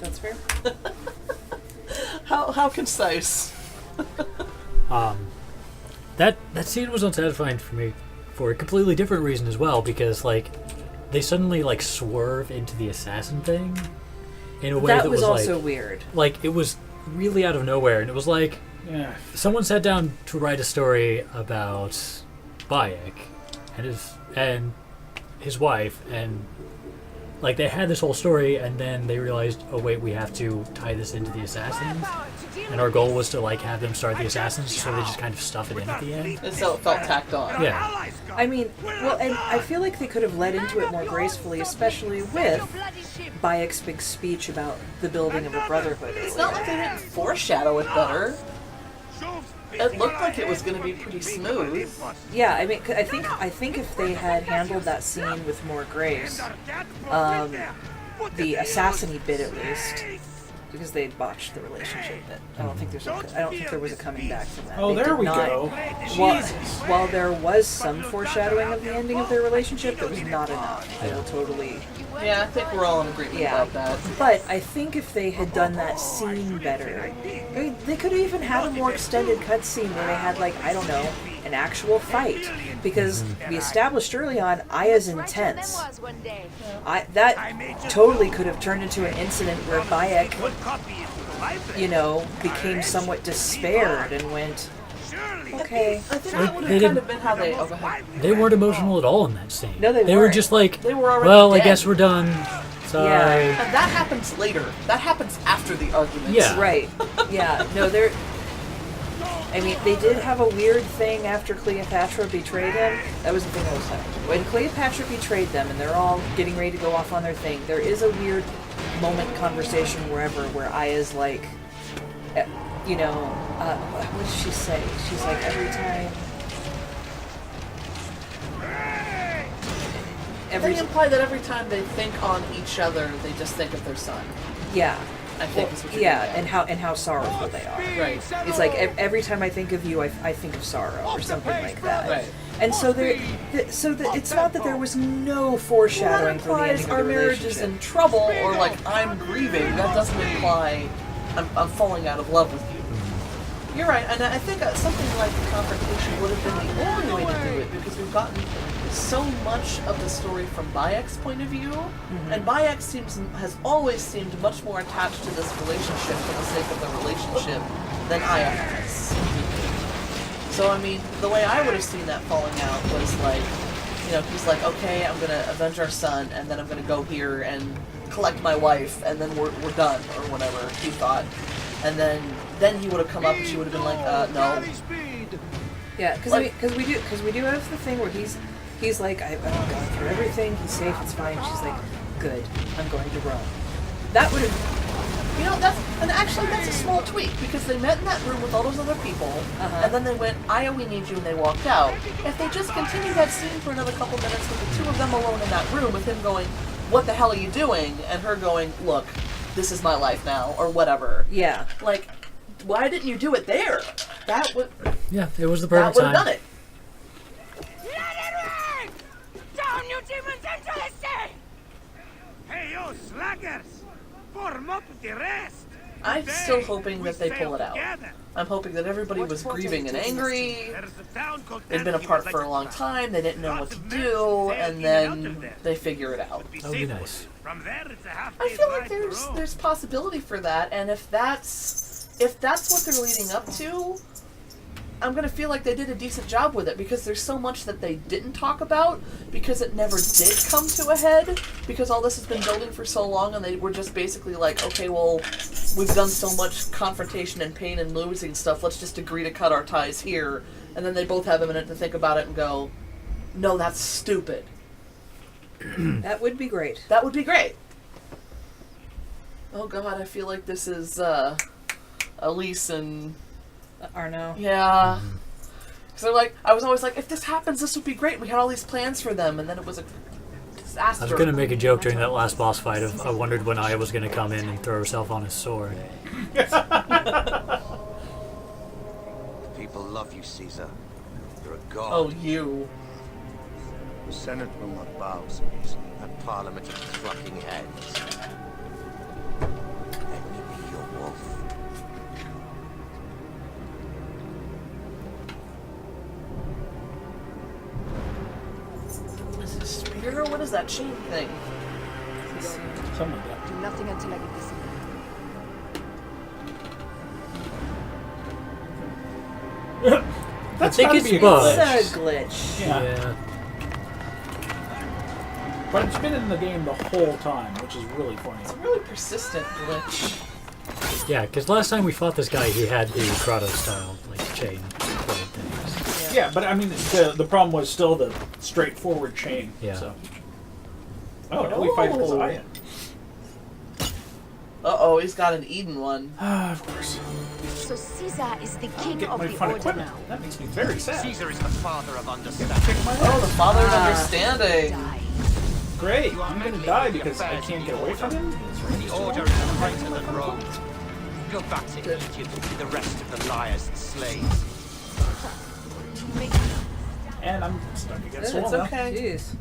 That's fair. How concise. That scene was unsatisfying for me for a completely different reason as well, because like they suddenly like swerve into the assassin thing in a way that was also like, weird. Like, it was really out of nowhere, and it was like, yeah, someone sat down to write a story about Bayek and his wife, and like they had this whole story, and then they realized, oh wait, we have to tie this into the assassins, and our goal was to like have them start the assassins, so they just kind of stuff it in at the end. And so it felt tacked on. Yeah. I mean, well, and I feel like they could have led into it more gracefully, especially with Bayek's big speech about the building of a brotherhood. It's not like they didn't foreshadow it better. It looked like it was going to be pretty smooth. Yeah, I mean, I think if they had handled that scene with more grace, the assassin-y bit at least, because they had botched the relationship bit. I don't think there was a coming back from that. Oh, They there did we not- go. While there was some foreshadowing of the ending of their relationship, it was not enough. I will totally. Yeah, I think we're all in agreement about that. But I think if they had done that scene better, I mean, they could have even had a more extended cutscene where they had, like, I don't know, an actual fight. Because we established early on, Aya's intense. That totally could have turned into an incident where Bayek, became somewhat despaired and went, okay. I think that would have kind of been how they... Oh, go ahead. They weren't emotional at all in that scene. No, they were weren't. just like, They were already well, dead. I guess we're done. Sorry. Yeah. And that happens later. That happens after the arguments. Yeah. Right. Yeah. No, they're... I mean, they did have a weird thing after Cleopatra betrayed him. That was the thing I was saying. When Cleopatra betrayed them and they're all getting ready to go off on their thing, there is a weird conversation where Aya's like, what does she say? She's like, every time... They imply that every time they think on each other, they just think of their son. Yeah. I think is what you're yeah, getting and how sorrowful they are. Right. It's like every time I think of you, I think of sorrow or something like that. Right. And so it's not that there was no foreshadowing for the ending of the our marriage is relationship. in trouble, or like I'm grieving. That doesn't imply I'm falling out of love with you. You're right, and I think something like a confrontation would have been the only way to do it, because we've gotten so much of the story from Bayek's point of view, and Bayek has always seemed much more attached to this relationship for the sake of the relationship than Aya has. So, I mean, the way I would have seen that falling out was like, he's like, okay, I'm going to avenge our son, and then I'm going to go here and collect my wife, and then we're done, or whatever he thought. And then he would have come up and she would have been like, no. Yeah, because we do have the thing where he's like, I've gone through everything, he's safe, it's fine. She's like, good, I'm going to Rome. That would have... that's a small tweak, because they met in that room with all those other people, and then they went, Aya, we need you, and they walked out. If they just continued that scene for another couple minutes with the two of them alone in that room, with him going, what the hell are you doing? And her going, look, this is my life now, or whatever. Yeah. Like, why didn't you do it there? That would... Yeah, it was the perfect That would have time. done it. Down, you demons, into the sea! Hey, you slackers! Form up with the rest! I'm still hoping that they pull it out. I'm hoping that everybody was grieving and angry. They'd been apart for a long time. They didn't know what to do, and then they figure it out. That would be nice. I feel like there's possibility for that, and if that's what they're leading up to, I'm gonna feel like they did a decent job with it, because there's so much that they didn't talk about, because it never did come to a head, because all this has been building for so long, and they were just basically like, okay, well, we've done so much confrontation and pain and losing stuff, let's just agree to cut our ties here, and then they both have a minute to think about it and go, no, that's stupid. That would be great. That would be great. Oh god, I feel like this is Elise and Arno. Yeah. Because they're like, I was always like, if this happens, this would be great. We had all these plans for them, and then it was a disaster. I was going to make a joke during that last boss fight of I wondered when Aya was going to come in and throw herself on his sword. People love you, Caesar. You're a god. Oh, you. The Senate will not bow so easily. And Parliament is clucking heads. Let me be your wolf. Is it a spear, or what is that chain thing? Something like that. Do nothing until I get this. That's I think gotta it's be a bugged. glitch. It's a glitch. Yeah. But it's been in the game the whole time, which is really funny. It's a really persistent glitch. Yeah, because last time we fought this guy, he had the Kratos style, like, chain things. Yeah, but I mean, the problem was still the straightforward chain. Yeah. So. Oh, now we fight Zion. Uh-oh, he's got an Eden one. Of course. So Caesar is the king Get of my the fun order equipment. now. That makes me very sad. Caesar is the father of understanding. Oh, the father of understanding. Great. I'm gonna die because I can't get away from him. The order is greater than Rome. Go back to Egypt with the rest of the liars and slaves. And I'm stuck against the It's wall now. okay. Jeez.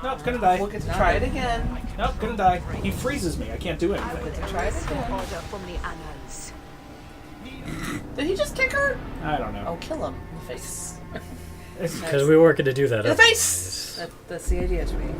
Nope, gonna die. We'll get to try it again. Nope, gonna die. He freezes me. I can't do I anything. will Try it erase your again. order from the annals. Did he just kick her? I don't know. Oh, kill him in the face. Because we were going to do that. In the face! That's the idea to me.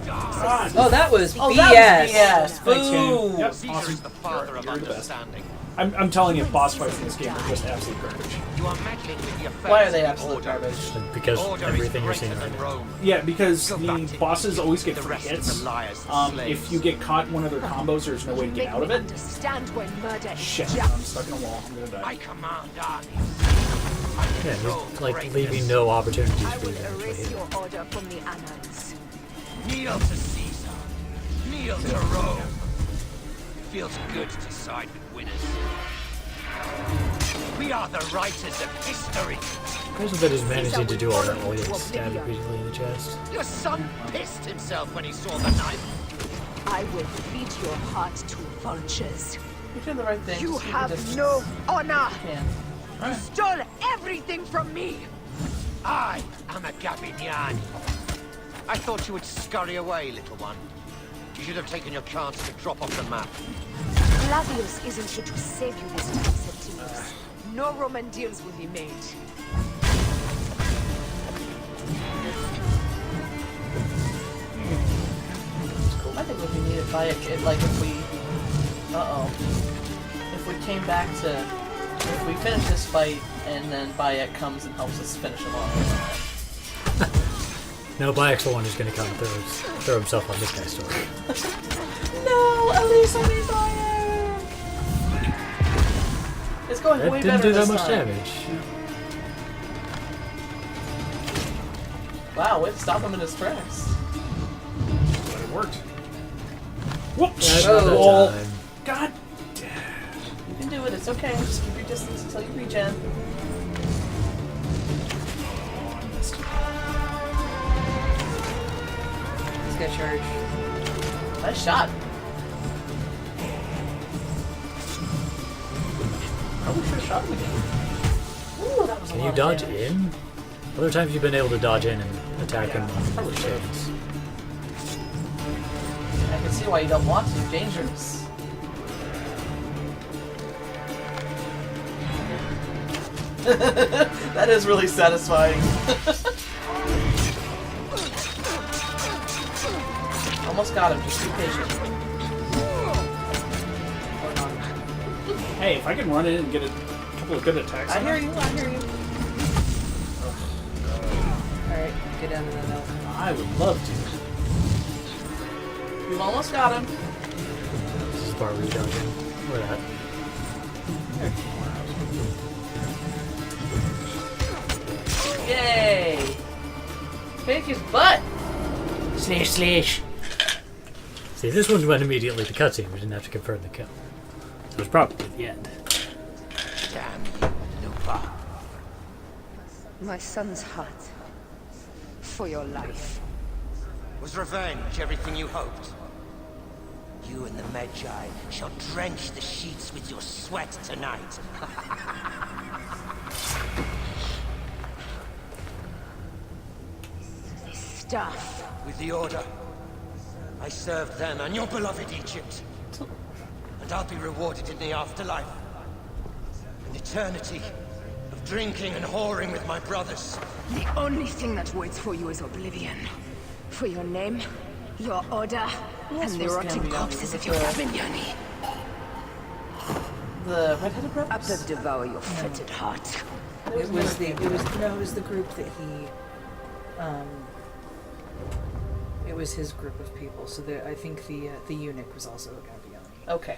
God. Oh, that was Oh, BS. that was BS. Thanks, game. Boo! Yep, Caesar awesome. is the father of You're the best. understanding. I'm telling you, boss fights in this game are just absolute garbage. You are meddling with the affairs Why are they of the absolute order. garbage? Because Order is everything you're seeing greater right than now. Rome. Yeah, because Go back the to bosses always get the free rest of hits. the liars and slaves. If you get caught in one of their combos, there's no way to get Make out of me it. understand when murder is Shit, just. I'm stuck in a wall. I'm gonna I die. command armies. Yeah, there's, like leaving no opportunities I for will you to actually erase hit. your order from the annals. Kneel to Caesar. Kneel to Rome. It feels good to side with winners. We are the writers of history. Imagine that he's managing to do all that while he gets stabbed repeatedly in the chest. Your son pissed himself when he saw the knife. I will feed your heart to vultures. You're doing the right thing. You Just keep the have distance. no honor. You can. You stole everything from me. I am a Gabignani. I thought you would scurry away, little one. You should have taken your chance to drop off the map. Flavius isn't here to save you this time, Septimius. No Roman deals will be made. I think if we needed Bayek, like if we, if we came back to, if we finish this fight and then Bayek comes and helps us finish him off. No, Bayek's the one who's going to come and throw himself on this guy's story. No, at least I need Bayek. It's going That way didn't better do that this much time. damage. Wow, way to stop him in his tracks. But it worked. Whoops! Another Oh, time. God. You can do it. It's okay. Just keep your distance until you regen. He's got charge. Nice shot. Probably should have shot him again. Ooh, that was a Can lot you of dodge damage. in? Other times you've been able to dodge in and attack him on shades. I can see why you don't want to. Dangerous. That is really satisfying. Almost got him. Just be patient. Hey, if I can run in and get a couple of good attacks. I on hear him, you. I hear you. Alright, get down to that elf. I would love to. We've almost got him. This is part where you dodge in. Look at that. Yay! Kick his butt! Slash, slash. See, this one went immediately to cutscene. We didn't have to confirm the kill. So it was probably the end. Damn you, Lupa. My son's heart. For your life. Was revenge everything you hoped? You and the Magi shall drench the sheets with your sweat tonight. This stuff. With the Order, I served then on your beloved Egypt. And I'll be rewarded in the afterlife. An eternity of drinking and whoring with my brothers. The only thing that waits for you is oblivion. For your name, your order, and the rotting corpses of your Gabignani. The red-headed I rebels? will devour your fetid heart. It was the group that he it was his group of people. So I think the eunuch was also a Gabignani. Okay.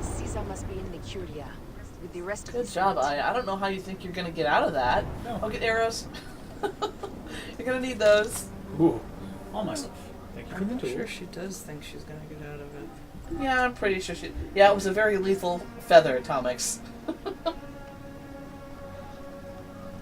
Caesar must be in the Curia with the rest of Good the job. fleet. I don't know how you think you're gonna get out of that. I'll get arrows. You're gonna need those. Ooh, all my stuff. Thank I'm sure she does think she's gonna get out of it. Yeah, I'm pretty sure she... Yeah, it was a very lethal feather, Tomix.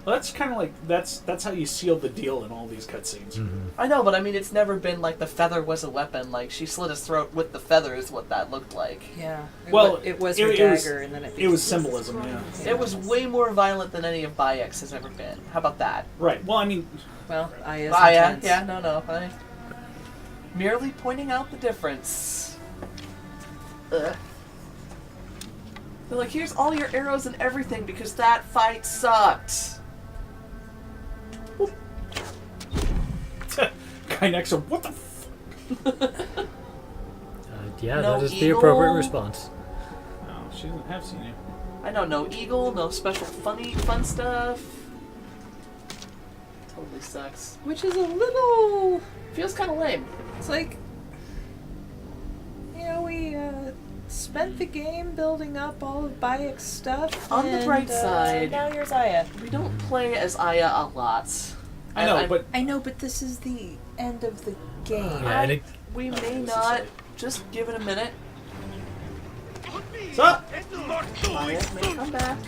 Well, that's kind of like that's how you seal the deal in all these cutscenes. I know, but I mean, it's never been like the feather was a weapon. Like she slit his throat with the feather is what that looked like. Yeah. Well, it was her dagger, and then it was symbolism. Yeah. It was way more violent than any of Bayek's has ever been. How about that? Right. Well, I mean, Aya's intense. Yeah, no. I'm merely pointing out the difference. Ugh. They're like, here's all your arrows and everything because that fight sucked. Guy next to what the yeah, No that is the eagle? appropriate response. No, she doesn't have seen you. I know, no eagle, no special fun stuff. Totally sucks. Which is a little... Feels kind of lame. It's like... You know, we spent the game building up all of Bayek's stuff. On the bright side, now here's Aya. We don't play as Aya a lot. I know, but this is the end of the game. Yeah, we may not. Just give it a minute. Stop! Aya may come back.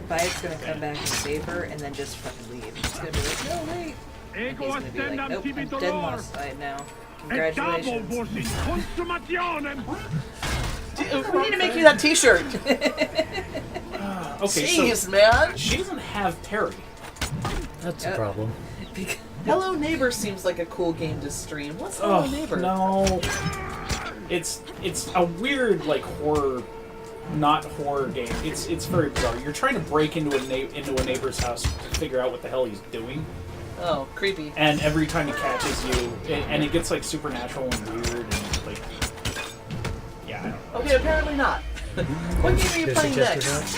Bayek's gonna come back and save her, and then just fucking leave. He's gonna be like, no, wait. And he's gonna be like, nope, I'm dead on my side now. Congratulations. We need to make you that T-shirt. Okay, Jeez, so man. She doesn't have Terry. That's a problem. Hello Neighbor seems like a cool game to stream. What's Hello Neighbor? No. It's a weird like horror, not horror game. It's very bizarre. You're trying to break into a neighbor's house to figure out what the hell he's doing. Oh, creepy. And every time he catches you, and it gets like supernatural and weird and like, yeah. I don't know. Okay, apparently not. What game are you playing next?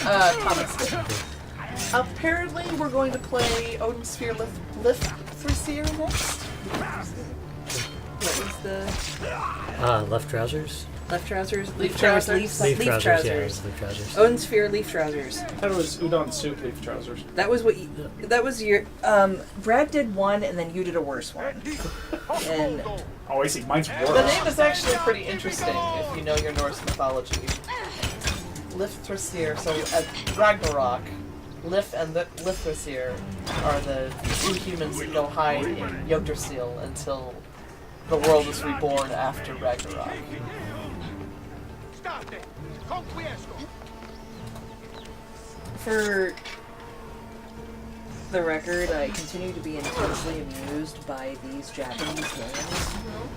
Thomas. Apparently, we're going to play Odin Sphere Lifthrasir next. What was the... Left trousers? Left trousers? Leaf trousers? Leaf trousers. Yeah, leaf trousers. Odin Sphere leaf trousers. I thought it was udon soup leaf trousers. That was what that was your... Brad did one, and then you did a worse one. And... Oh, I see. Mine's worse. The name is actually pretty interesting if you know your Norse mythology. Lifthrasir. So at Ragnarok, Lif and Lifthrasir are the two humans that go hide in Yggdrasil until the world is reborn after Ragnarok. For the record, I continue to be intensely amused by these Japanese games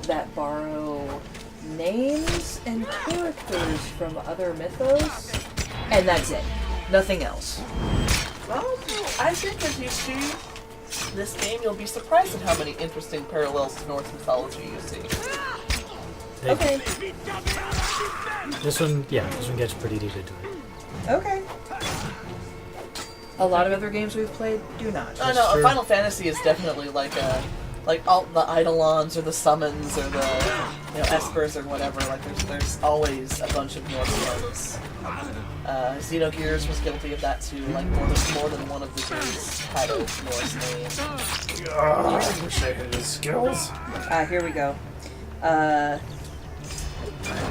that borrow names and characters from other mythos, and that's it. Nothing else. Well, I think as you see this game, you'll be surprised at how many interesting parallels to Norse mythology you see. Okay. This one gets pretty deep into it. Okay. A lot of other games we've played do not. I know. Final Fantasy is definitely like all the Eidolons or the Summons or the Espers or whatever. Like there's always a bunch of Norse ones. Xenogears was guilty of that too. Like more than one of the games had a Norse name. God, I wish I had his skills. Here we go.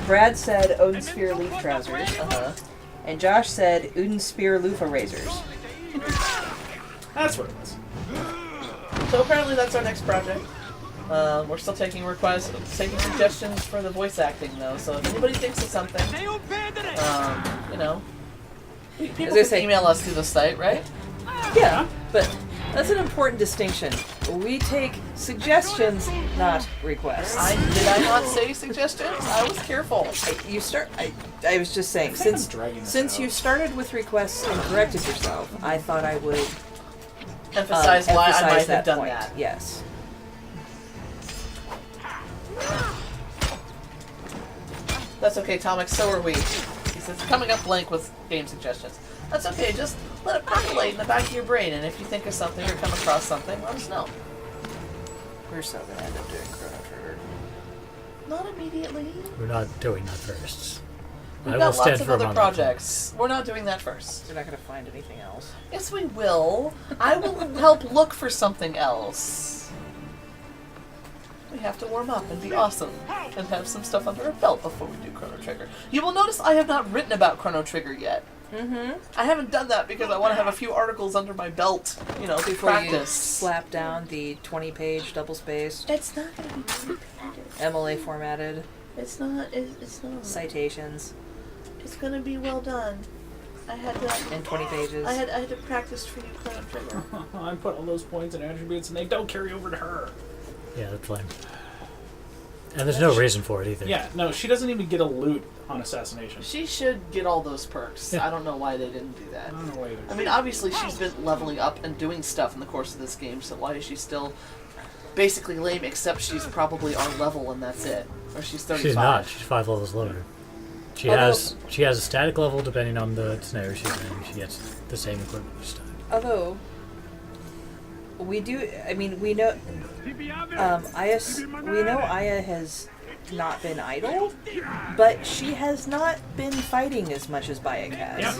Brad said Odin Sphere leaf trousers. And Josh said Odin Spear loofah razors. That's what it was. So apparently that's our next project. We're still taking requests, taking suggestions for the voice acting though. So if anybody thinks of something, people can email us through the site, right? Yeah, but that's an important distinction. We take suggestions, not requests. Did I not say suggestions? I was careful. I was just saying, since you started with requests and corrected yourself, I thought I would emphasize why I might have done point. that. Yes. That's okay, Tomix, so are we. He says, coming up blank with game suggestions. That's okay, just let it percolate in the back of your brain, and if you think of something or come across something, let us know. We're so gonna end up doing Chrono Trigger. Not immediately. We're not doing that first. We've I got will stand lots of firm other on that. projects. We're not doing that first. You're not going to find anything else. Yes, we will. I will help look for something else. We have to warm up and be awesome and have some stuff under our belt before we do Chrono Trigger. You will notice I have not written about Chrono Trigger yet. Mm-hmm. I haven't done that because I want to have a few articles under my belt, you know, to Before you practice. slap down the 20-page double-spaced, It's not going to be two-pages. MLA formatted It's not. It's not. citations It's going to be well done. I had to. in 20 pages. I had to practice for you, Chrono Trigger. I put all those points and attributes, and they don't carry over to her. Yeah, that's lame. And there's no reason for it either. Yeah, no, she doesn't even get a loot on assassination. She should get all those perks. Yeah. I don't know why they didn't do that. I don't know why either. I mean, obviously she's been leveling up and doing stuff in the course of this game, so why is she still basically lame, except she's probably our level and that's it. Or she's 35. She's not. She's 5 levels lower. She has a static level depending on the snare she's in. She gets the same equipment each time. Although, we do, I mean, we know, we know Aya has not been idle, but she has not been fighting as much as Bayek has.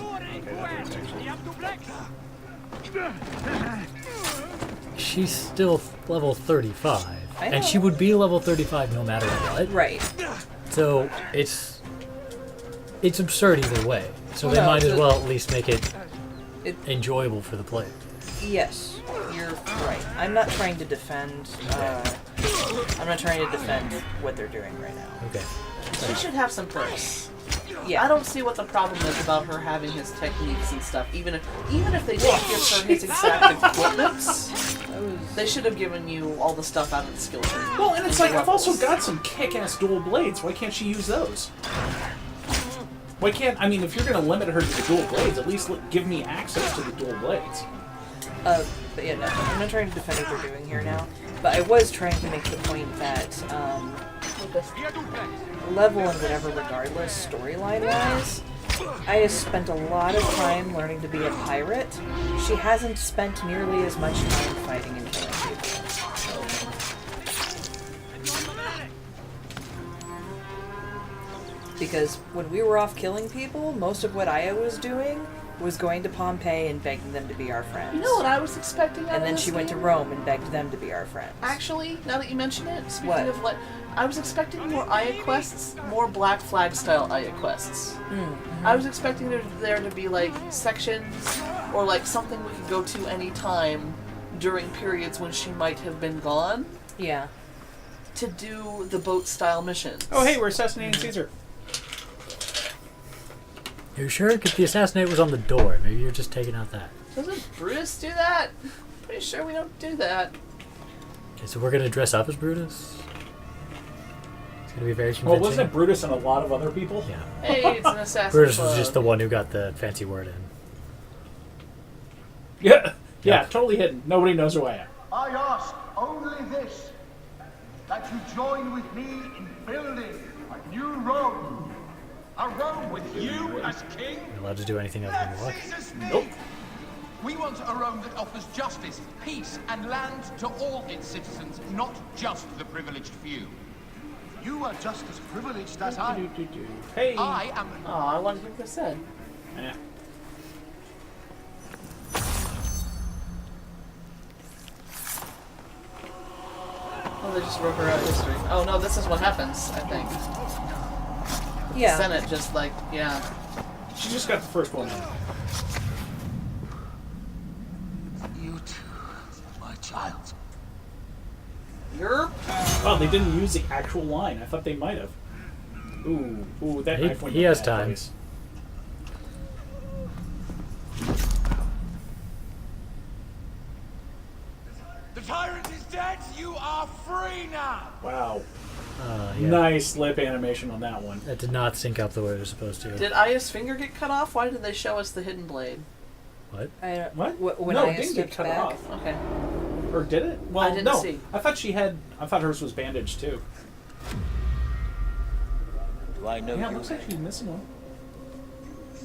She's still level 35. And she would be level 35 no matter what. Right. So it's absurd either way. So Well, they no, might as the- well at least make it enjoyable for the player. Yes, you're right. I'm not trying to defend, what they're doing right now. Okay. She should have some perks. Yeah. I don't see what the problem is about her having his techniques and stuff. Even if they didn't give her his exact equipments, they should have given you all the stuff out of the skill tree. Well, and it's like, I've also got some kick-ass dual blades. Why can't she use those? Why can't, I mean, if you're going to limit her to the dual blades, at least give me access to the dual blades. But yeah, no, I'm not trying to defend what they're doing here now. But I was trying to make the point that, level and whatever regardless, storyline-wise, I have spent a lot of time learning to be a pirate. She hasn't spent nearly as much time fighting and killing people. Because when we were off killing people, most of what Aya was doing was going to Pompeii and begging them to be our friends. You know what I was expecting out And of then this she went to game? Rome and begged them to be our friends. Actually, now that you mention it, speaking What? of like, I was expecting more Aya quests, more Black Flag style Aya quests. I was expecting there to be like sections or like something we could go to any time during periods when she might have been gone. Yeah. To do the boat style missions. Oh, hey, we're assassinating Caesar. You're sure? Because the assassinate was on the door. Maybe you're just taking out that. Doesn't Brutus do that? Pretty sure we don't do that. Okay, so we're going to dress up as Brutus? It's going to be very convincing. Well, wasn't it Brutus and a lot of other people? Yeah. Hey, it's an assassin Brutus club. was just the one who got the fancy word in. Yeah, totally hidden. Nobody knows who I am. I ask only this, that you join with me in building a new Rome. A Rome with you as king? You're allowed to do anything other than walk. Nope. We want a Rome that offers justice, peace, and land to all its citizens, not just the privileged few. You are just as privileged as I. Hey. I am. Oh, I wanted to hear what they said. Yeah. Oh, they just wrote her out history. Oh no, this is what happens, I think. Yeah. The Senate just like, yeah. She just got the first one. You too, my child. You're... Well, they didn't use the actual line. I thought they might have. Ooh, that knife went He in has bad time. place. The tyrant is dead. You are free now. Wow. Yeah. Nice lip animation on that one. That did not sync up the way it was supposed to. Did Aya's finger get cut off? Why did they show us the hidden blade? What? What? When no, Aya it didn't get stepped cut back? off. Okay. Or did it? Well, I didn't no. see. I thought she had. I thought hers was bandaged too. Do I know Yeah, it you? looks like she's missing one.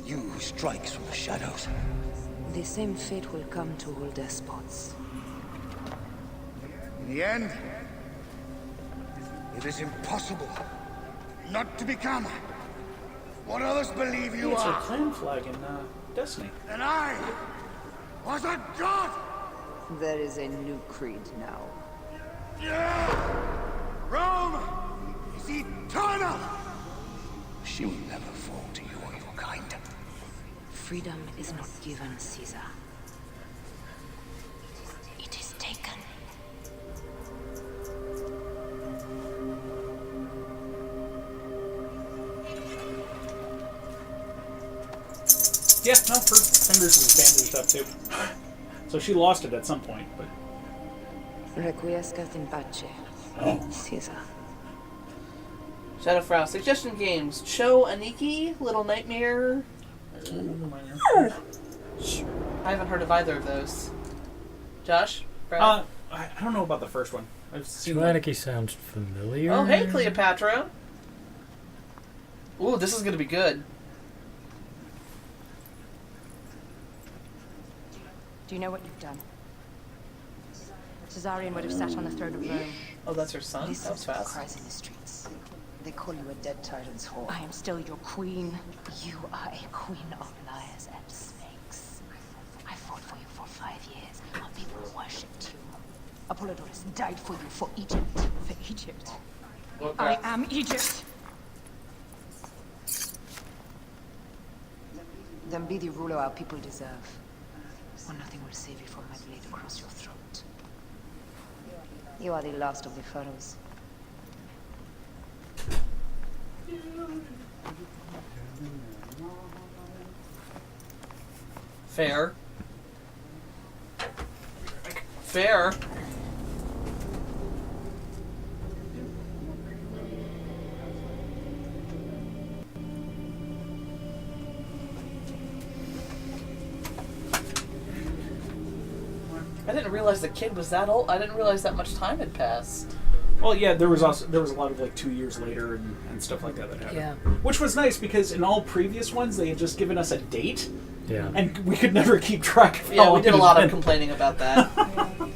You who strikes from the shadows. The same fate will come to all despots. In the end, it is impossible not to become what others believe you It's a are. clan flag in Destiny. And I was a god! There is a new creed now. Rome is eternal! She will never fall to you or your kind. Freedom is not given, Caesar. It is taken. Yeah, no, her fingers was bandaged up too. So she lost it at some point, but... Requiescat in pace, Caesar. Shadowfrow. Suggestion games. Cho Aniki, Little Nightmare. I haven't heard of either of those. Josh? Brad? I don't know about the first one. I've seen Aniki sounds familiar. Oh, hey, Cleopatra. Ooh, this is going to be good. Do you know what you've done? Caesarion would have sat on the throne of Rome. Oh, that's her son? Listen That was to the fast. cries in the streets. They call you a dead tyrant's whore. I am still your queen. You are a queen of liars and snakes. I fought for you for 5 years. Our people worshipped you. Apollodorus died for you, for Egypt. For Egypt. I am Egypt. Then be the ruler our people deserve. Or nothing will save you from my blade across your throat. You are the last of the pharaohs. Fair. Fair. I didn't realize the kid was that old. I didn't realize that much time had passed. Well, yeah, there was a lot of like 2 years later and stuff like that happened. Yeah. Which was nice because in all previous ones they had just given us a date. Yeah. And we could never keep track of how Yeah, we long did a it lot had of been. complaining about that.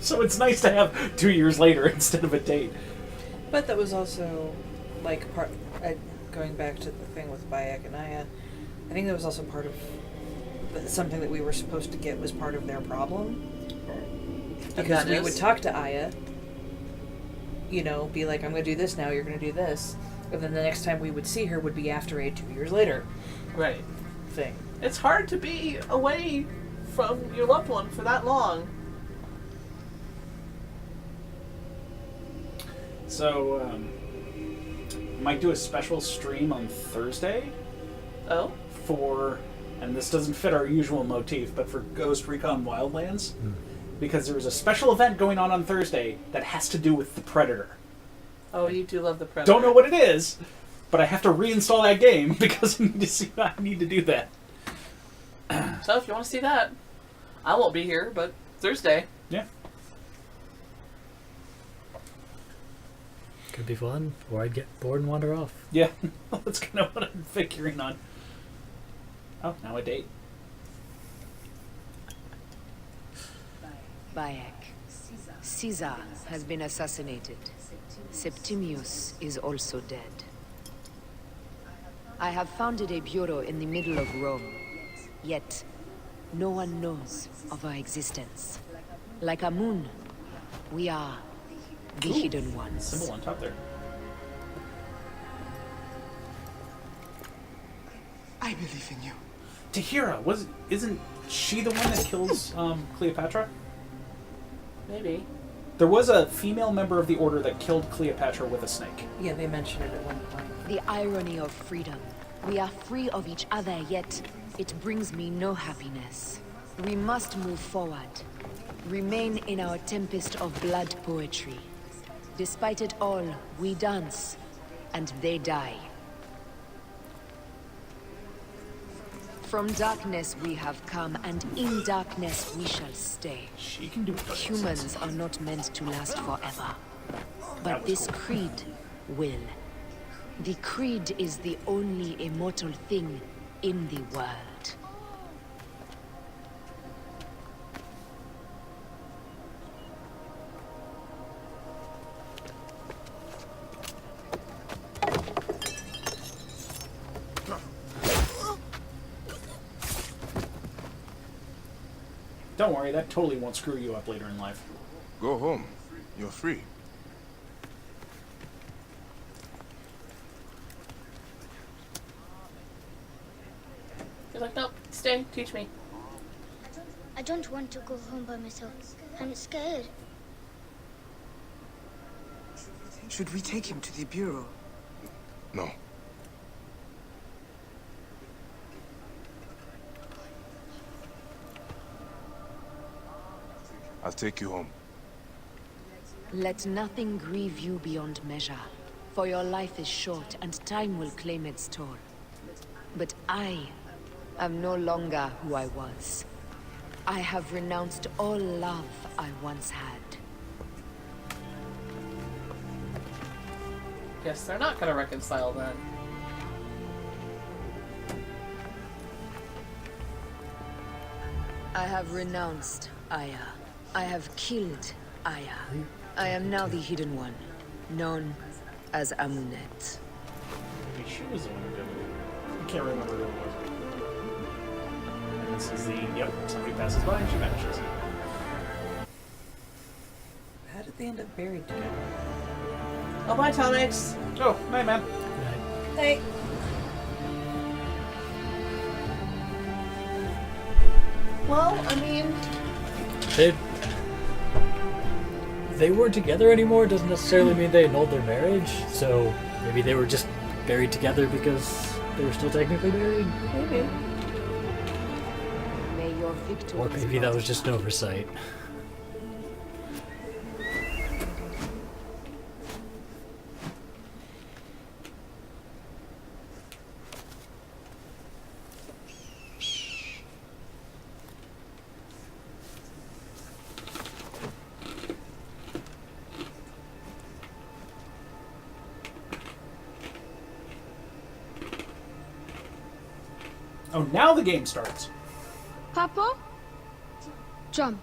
So it's nice to have 2 years later instead of a date. But that was also, like, going back to the thing with Bayek and Aya, I think that was also part of something that we were supposed to get was part of their problem. Because we would talk to Aya, you know, be like, I'm going to do this now, you're going to do this. And then the next time we would see her would be after a 2 years later Right. thing. It's hard to be away from your loved one for that long. So, might do a special stream on Thursday. Oh? And this doesn't fit our usual motif, but for Ghost Recon Wildlands. Because there was a special event going on Thursday that has to do with the Predator. Oh, you do love the Predator. Don't know what it is, but I have to reinstall that game because I need to do that. So if you want to see that, I won't be here, but Thursday. Yeah. Could be fun, or I'd get bored and wander off. Yeah, that's kind of what I'm figuring on. Oh, now a date. Bayek. Caesar has been assassinated. Septimius is also dead. I have founded a bureau in the middle of Rome. Yet, no one knows of our existence. Like a moon, we are the hidden ones. Symbol on top there. I believe in you. Tahira, isn't she the one that kills Cleopatra? Maybe. There was a female member of the order that killed Cleopatra with a snake. Yeah, they mentioned it at one point. The irony of freedom. We are free of each other, yet it brings me no happiness. We must move forward. Remain in our tempest of blood poetry. Despite it all, we dance, and they die. From darkness we have come, and in darkness we shall stay. She can do it. Humans are not meant to last forever. But this creed will. The creed is the only immortal thing in the world. Don't worry, that totally won't screw you up later in life. Go home. You're free. He's like, nope, stay, teach me. I don't want to go home by myself. I'm scared. Should we take him to the bureau? No. I'll take you home. Let nothing grieve you beyond measure, for your life is short and time will claim its toll. But I am no longer who I was. I have renounced all love I once had. Guess they're not gonna reconcile then. I have renounced Aya. I have killed Aya. I am now the Hidden One, known as Amunet. Maybe she was the one who did it. I can't remember who it was. And this is the, yep, somebody passes by and she vanishes. How did they end up buried together? Oh, bye, Tomix. Oh, night, man. Hey. Well, I mean... They weren't together anymore doesn't necessarily mean they annulled their marriage, so maybe they were just buried together because they were still technically married. Maybe. May your victory. Or maybe that was just an oversight. Oh, now the game starts. Papa? Jump.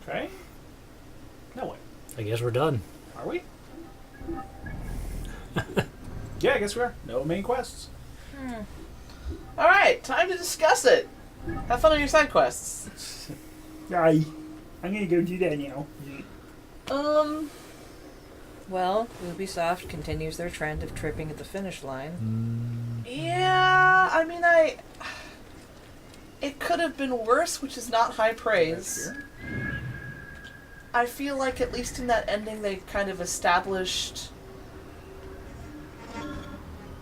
Okay. Now what? I guess we're done. Are we? Yeah, I guess we are. No main quests. Alright, time to discuss it. Have fun on your side quests. Aye. I'm gonna go do that now. Well, Ubisoft continues their trend of tripping at the finish line. Yeah, I mean, it could have been worse, which is not high praise. I feel like at least in that ending they kind of established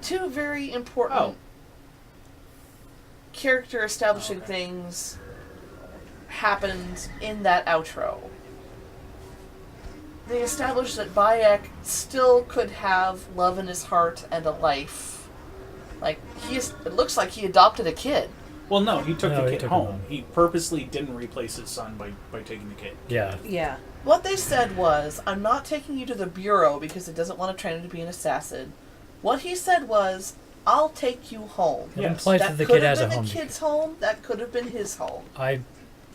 two very important character establishing things happened in that outro. They established that Bayek still could have love in his heart and a life. Like, it looks like he adopted a kid. Well, no, he took the he kid took him home. home. He purposely didn't replace his son by taking the kid. Yeah. Yeah. What they said was, I'm not taking you to the Bureau because it doesn't want to train him to be an assassin. What he said was, I'll take you home. It implies that the kid has a home. That could have been the kid's home. That could have been his home.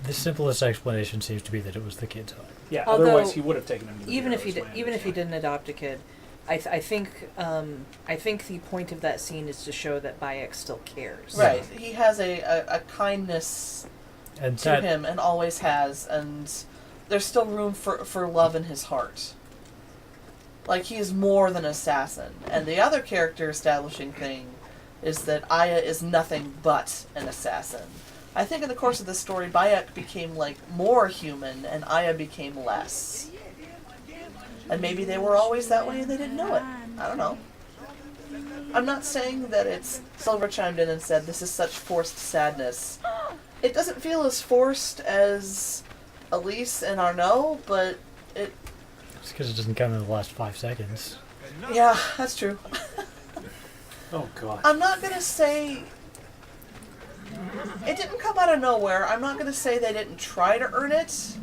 The simplest explanation seems to be that it was the kid's home. Yeah, Although, otherwise he would have taken him to the even if Bureau, he even if he didn't adopt a kid, I think the point of that scene is to show that Bayek still cares. Right. He has a kindness to him and always has, and there's still room for love in his heart. Like, he is more than an assassin. And the other character establishing thing is that Aya is nothing but an assassin. I think in the course of this story, Bayek became, like, more human, and Aya became less. And maybe they were always that way and they didn't know it. I don't know. I'm not saying that it's... Silver chimed in and said, this is such forced sadness. It doesn't feel as forced as Elise and Arnaud, but it... It's because it doesn't come in the last 5 seconds. Yeah, that's true. Oh, God. I'm not going to say... It didn't come out of nowhere. I'm not going to say they didn't try to earn it.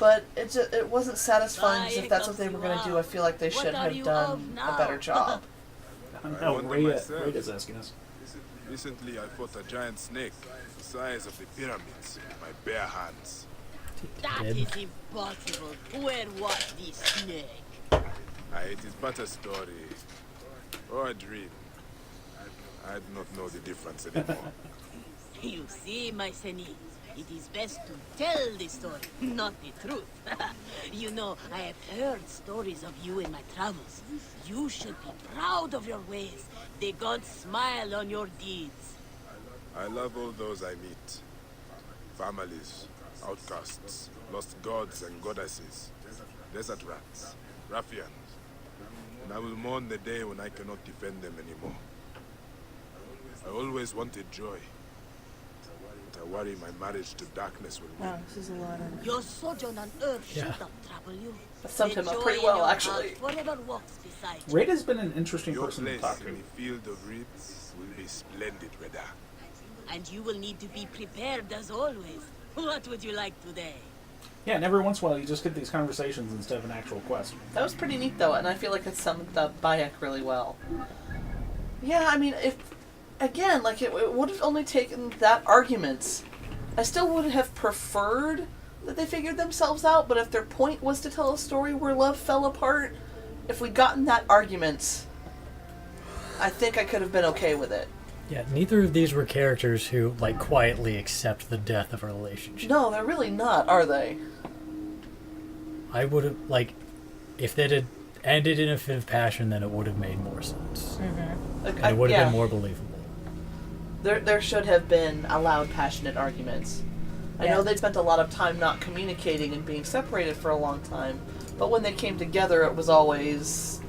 But it wasn't satisfying, because if that's what they were going to do, I feel like they should have done a better job. No, Ray is asking us. Recently I fought a giant snake the size of the pyramids with my bare hands. That Dead. is impossible. Where was this snake? It is but a story. Or a dream. I do not know the difference anymore. You see, my Seni, it is best to tell the story, not the truth. You know, I have heard stories of you in my travels. You should be proud of your ways. The gods smile on your deeds. I love all those I meet. Families, outcasts, lost gods and goddesses, desert rats, ruffians. And I will mourn the day when I cannot defend them anymore. I always wanted joy. But I worry my marriage to darkness will Wow, win. this is a lot of... Your sojourn on Earth should Yeah. not trouble you. That summed The him up joy pretty in well, your actually. heart forever walks beside you. Rada's been an interesting Your person to place talk to. in the field of reeds will be splendid, Reda. And you will need to be prepared as always. What would you like today? Yeah, and every once in a while you just get these conversations instead of an actual quest. That was pretty neat, though, and I feel like it summed up Bayek really well. Yeah, I mean, if... Again, like, it would have only taken that argument. I still would have preferred that they figured themselves out, but if their point was to tell a story where love fell apart, if we'd gotten that argument, I think I could have been okay with it. Yeah, neither of these were characters who, like, quietly accept the death of a relationship. No, they're really not, are they? I would have, like, if they'd had ended in a fit of passion, then it would have made more sense. Mm-hmm. And it would have been more believable. There should have been allowed passionate arguments. I know they'd spent a lot of time not communicating and being separated for a long time, but when they came together, it was always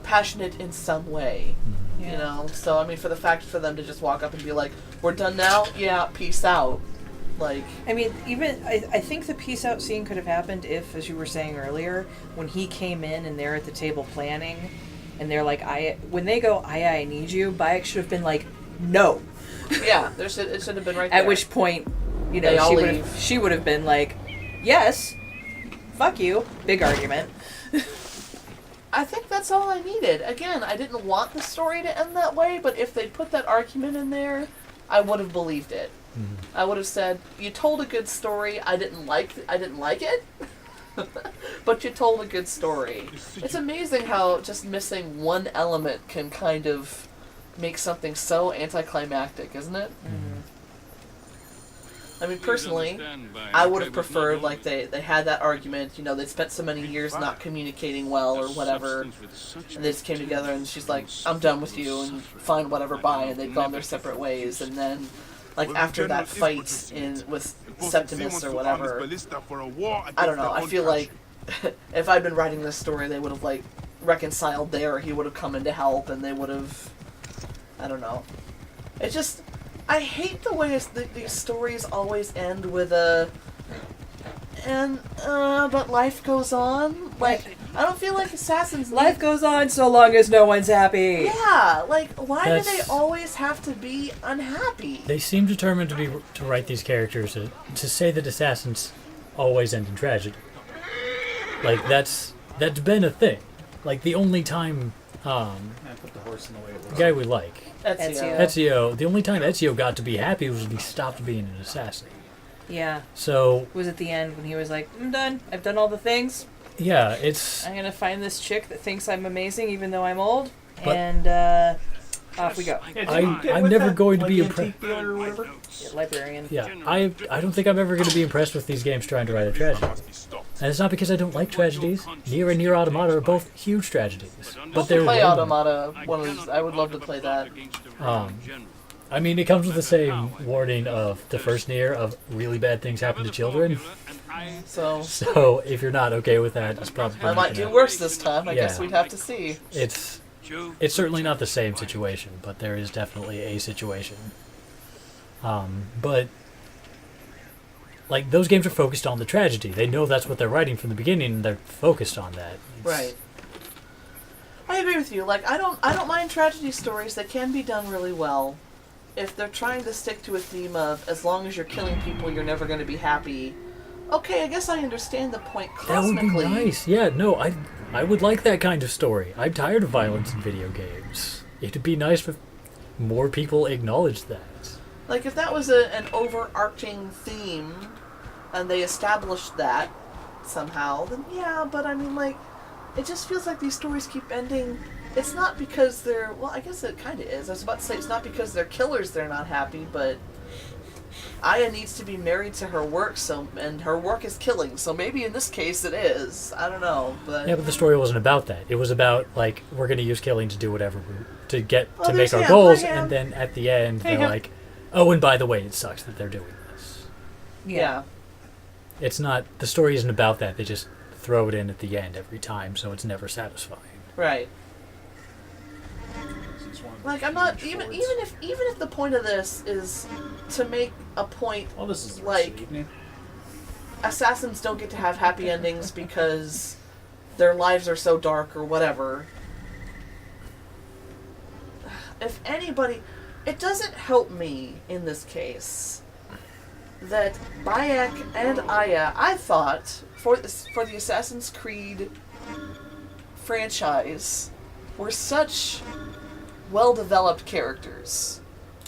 passionate in some way. Yeah. You know? So, I mean, for them to just walk up and be like, we're done now? Yeah, peace out. Like... I mean, even... I think the peace out scene could have happened if, as you were saying earlier, when he came in and they're at the table planning, and they're like, when they go, I need you, Bayek should have been like, no. Yeah, it should have been right there. At which point, you They all know, leave. she would have been like, yes, fuck you, big argument. I think that's all I needed. Again, I didn't want the story to end that way, but if they put that argument in there, I would have believed it. I would have said, "You told a good story. I didn't like it, but you told a good story." It's amazing how just missing one element can kind of make something so anticlimactic, isn't it? I mean, personally, I would have preferred, like, they had that argument, you know, they'd spent so many years not communicating well or whatever, and they just came together and she's like, I'm done with you, and fine, whatever, bye, and they'd gone their separate ways, and then, like, after that fight with Septimus or whatever, I don't know, I feel like if I'd been writing this story, they would have, like, reconciled there, he would have come in to help, and they would have, I don't know. It's just... I hate the way these stories always end with but life goes on. Like, I don't feel like Assassins... Life goes on so long as no one's happy. Yeah, like, why do they That's- always have to be unhappy? They seem determined to write these characters to say that assassins always end in tragedy. Like, that's been a thing. Like, the only time I put the horse in the way it the was. guy we like, Ezio. the only time Ezio got to be happy was when he stopped being an assassin. Yeah. So Was at the end when he was like, I'm done. I've done all the things. yeah, it's I'm gonna find this chick that thinks I'm amazing even though I'm old. But- And off we go. I'm never going to be impressed. Librarian. Yeah, I don't think I'm ever going to be impressed with these games trying to write a tragedy. And it's not because I don't like tragedies. Nier and Nier Automata are both huge tragedies, but they're Play way- Automata. I would love to play that. I mean, it comes with the same warning of the first Nier of really bad things happen to children. So if you're not okay with that, it's probably I might do worse this time. I guess Yeah. we'd have to see. It's certainly not the same situation, but there is definitely a situation. But like those games are focused on the tragedy. They know that's what they're writing from the beginning, and they're focused on that. Right. I agree with you. Like, I don't mind tragedy stories. They can be done really well. If they're trying to stick to a theme of as long as you're killing people, you're never going to be happy. Okay, I guess I understand the point That would cosmically. be nice. Yeah, no, I would like that kind of story. I'm tired of violence in video games. It'd be nice if more people acknowledged that. Like, if that was an overarching theme, and they established that somehow, then yeah, but I mean, like, it just feels like these stories keep ending. It's not because they're, well, I guess it kind of is. I was about to say it's not because they're killers they're not happy, but Aya needs to be married to her work, and her work is killing, so maybe in this case it is. I don't know, but... Yeah, but the story wasn't about that. It was about, like, we're going to use killing to do whatever, to make our him, goals, him. and then at the end, Hey, they're him. like, oh, and by the way, it sucks that they're doing this. Yeah. It's not, the story isn't about that. They just throw it in at the end every time, so it's never satisfying. Right. Like, I'm not, even if the point of this is to make a point, Well, this is the rest like, of the evening. assassins don't get to have happy endings because their lives are so dark or whatever. If anybody, it doesn't help me in this case that Bayek and Aya, I thought, for the Assassin's Creed franchise, were such well-developed characters.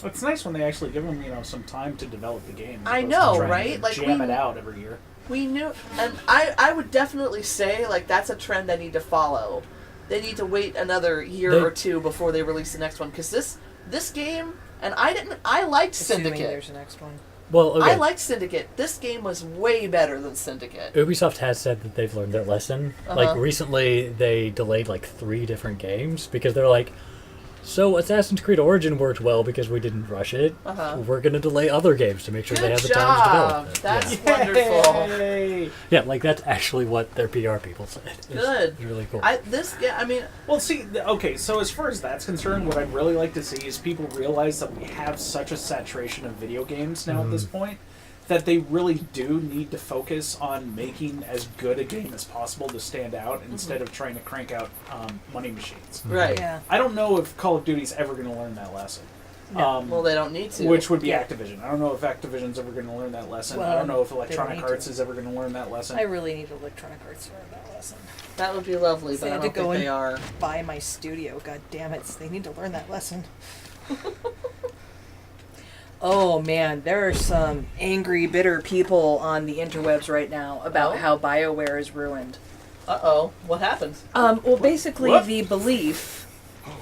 It's nice when they actually give them, some time to develop the game. as I opposed to know, trying right? to Like, jam it out every year. We knew, and I would definitely say, like, that's a trend they need to follow. They need to wait another year or two before they release the next one, because this game, and I liked Syndicate. There's the next one. Well, okay. I liked Syndicate. This game was way better than Syndicate. Ubisoft has said that they've learned their lesson. Like, recently, they delayed, 3 different games because they're like, so Assassin's Creed Origin worked well because we didn't rush it. We're going to delay other games to make sure they have the time to develop it. That's wonderful. Yeah, that's actually what their PR people said. Good. It's really cool. Well, see, okay, so as far as that's concerned, what I'd really like to see is people realize that we have such a saturation of video games now at this point that they really do need to focus on making as good a game as possible to stand out instead of trying to crank out money machines. Right. Yeah. I don't know if Call of Duty's ever going to learn that lesson. No. Well, they don't need to. Which would be Activision. I don't know if Activision's ever going to learn that lesson. I don't know if Electronic don't need Arts to. is ever going to learn that lesson. I really need Electronic Arts to learn that lesson. That would be lovely, but They I had don't to go think they and are. buy my studio. God damn it! They need to learn that lesson. Oh man, there are some angry, bitter people on the interwebs right now about how BioWare is ruined. Uh-oh. What happened? Well, basically, What? the belief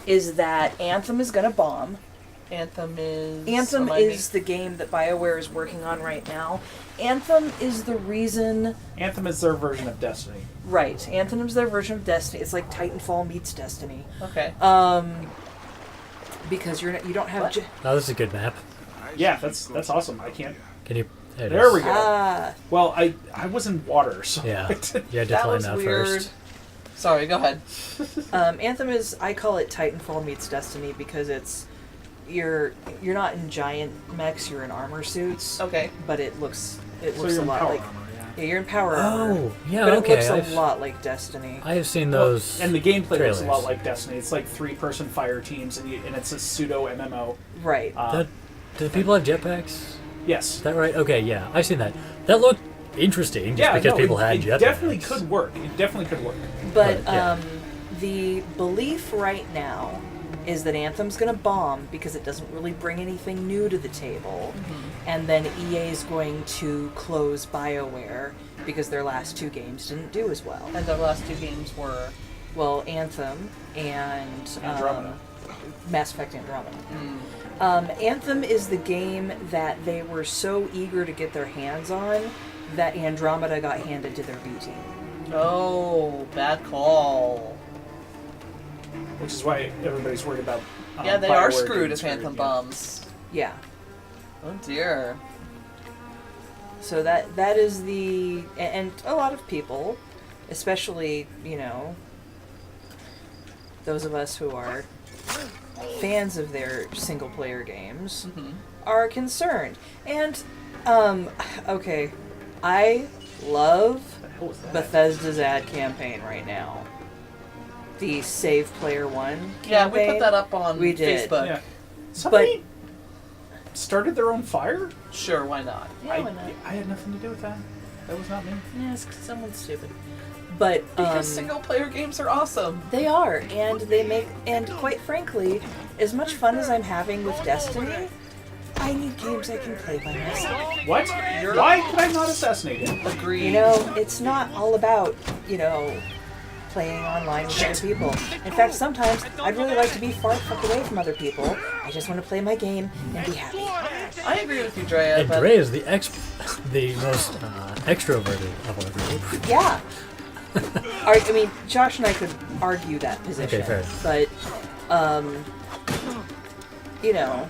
is that Anthem is going to bomb. Anthem is... Anthem remind me. is the game that BioWare is working on right now. Anthem is the reason... Anthem is their version of Destiny. Right. Anthem is their version of Destiny. It's like Titanfall meets Destiny. Okay. Because you don't have... Oh, this is a good map. Yeah, that's awesome. I can't... Can you... There we go. Ah. Well, I was in water, so... Yeah, you had to That climb was out weird. first. Sorry, go ahead. Anthem is... I call it Titanfall meets Destiny because it's... You're not in giant mechs, you're in armor suits. Okay. But it looks So a you're in lot power like... armor, Yeah, you're in power armor. Oh, yeah, but okay, it looks I've- a lot like Destiny. I have seen those And the gameplay trailers. looks a lot like Destiny. It's like 3-person fire teams, and it's a pseudo MMO. Right. Do the people have jetpacks? Yes. Is that right? Okay, yeah, I've seen that. That looked interesting just because people had jetpacks. It definitely could work. It definitely could work. But yeah. the belief right now is that Anthem's going to bomb because it doesn't really bring anything new to the table. And then EA is going to close BioWare because their last 2 games didn't do as well. And their last 2 games were... Well, Anthem and... Andromeda. Mass Effect Andromeda. Anthem is the game that they were so eager to get their hands on that Andromeda got handed to their B team. Oh, bad call. Which is why everybody's worried about... Yeah, they are BioWare screwed getting if Anthem yeah. bombs. Yeah. Oh dear. So that is the... And a lot of people, especially, those of us who are fans of their single-player games, are concerned. And, okay, I love Bethesda's ad campaign right now. The Save Player One campaign. Yeah, we put that up on We did. Facebook. Yeah. Somebody started their own fire? Sure, why not? Yeah, why not? I had nothing to do with that. That was not me. Yeah, it's 'cause someone's stupid. But Because single-player games are awesome. they are, and they make, and quite frankly, as much fun as I'm having with Destiny, I need games I can play by myself. What? Why could I not assassinate him? Agreed. You know, it's not all about, you know, playing online with other people. In fact, sometimes I'd really like to be far fuck away from other people. I just want to play my game and be happy. I agree with you, Drea. And but Dre is the most extroverted of our group. Yeah. I mean, Josh and I could argue that position. Okay, fair. But, you know,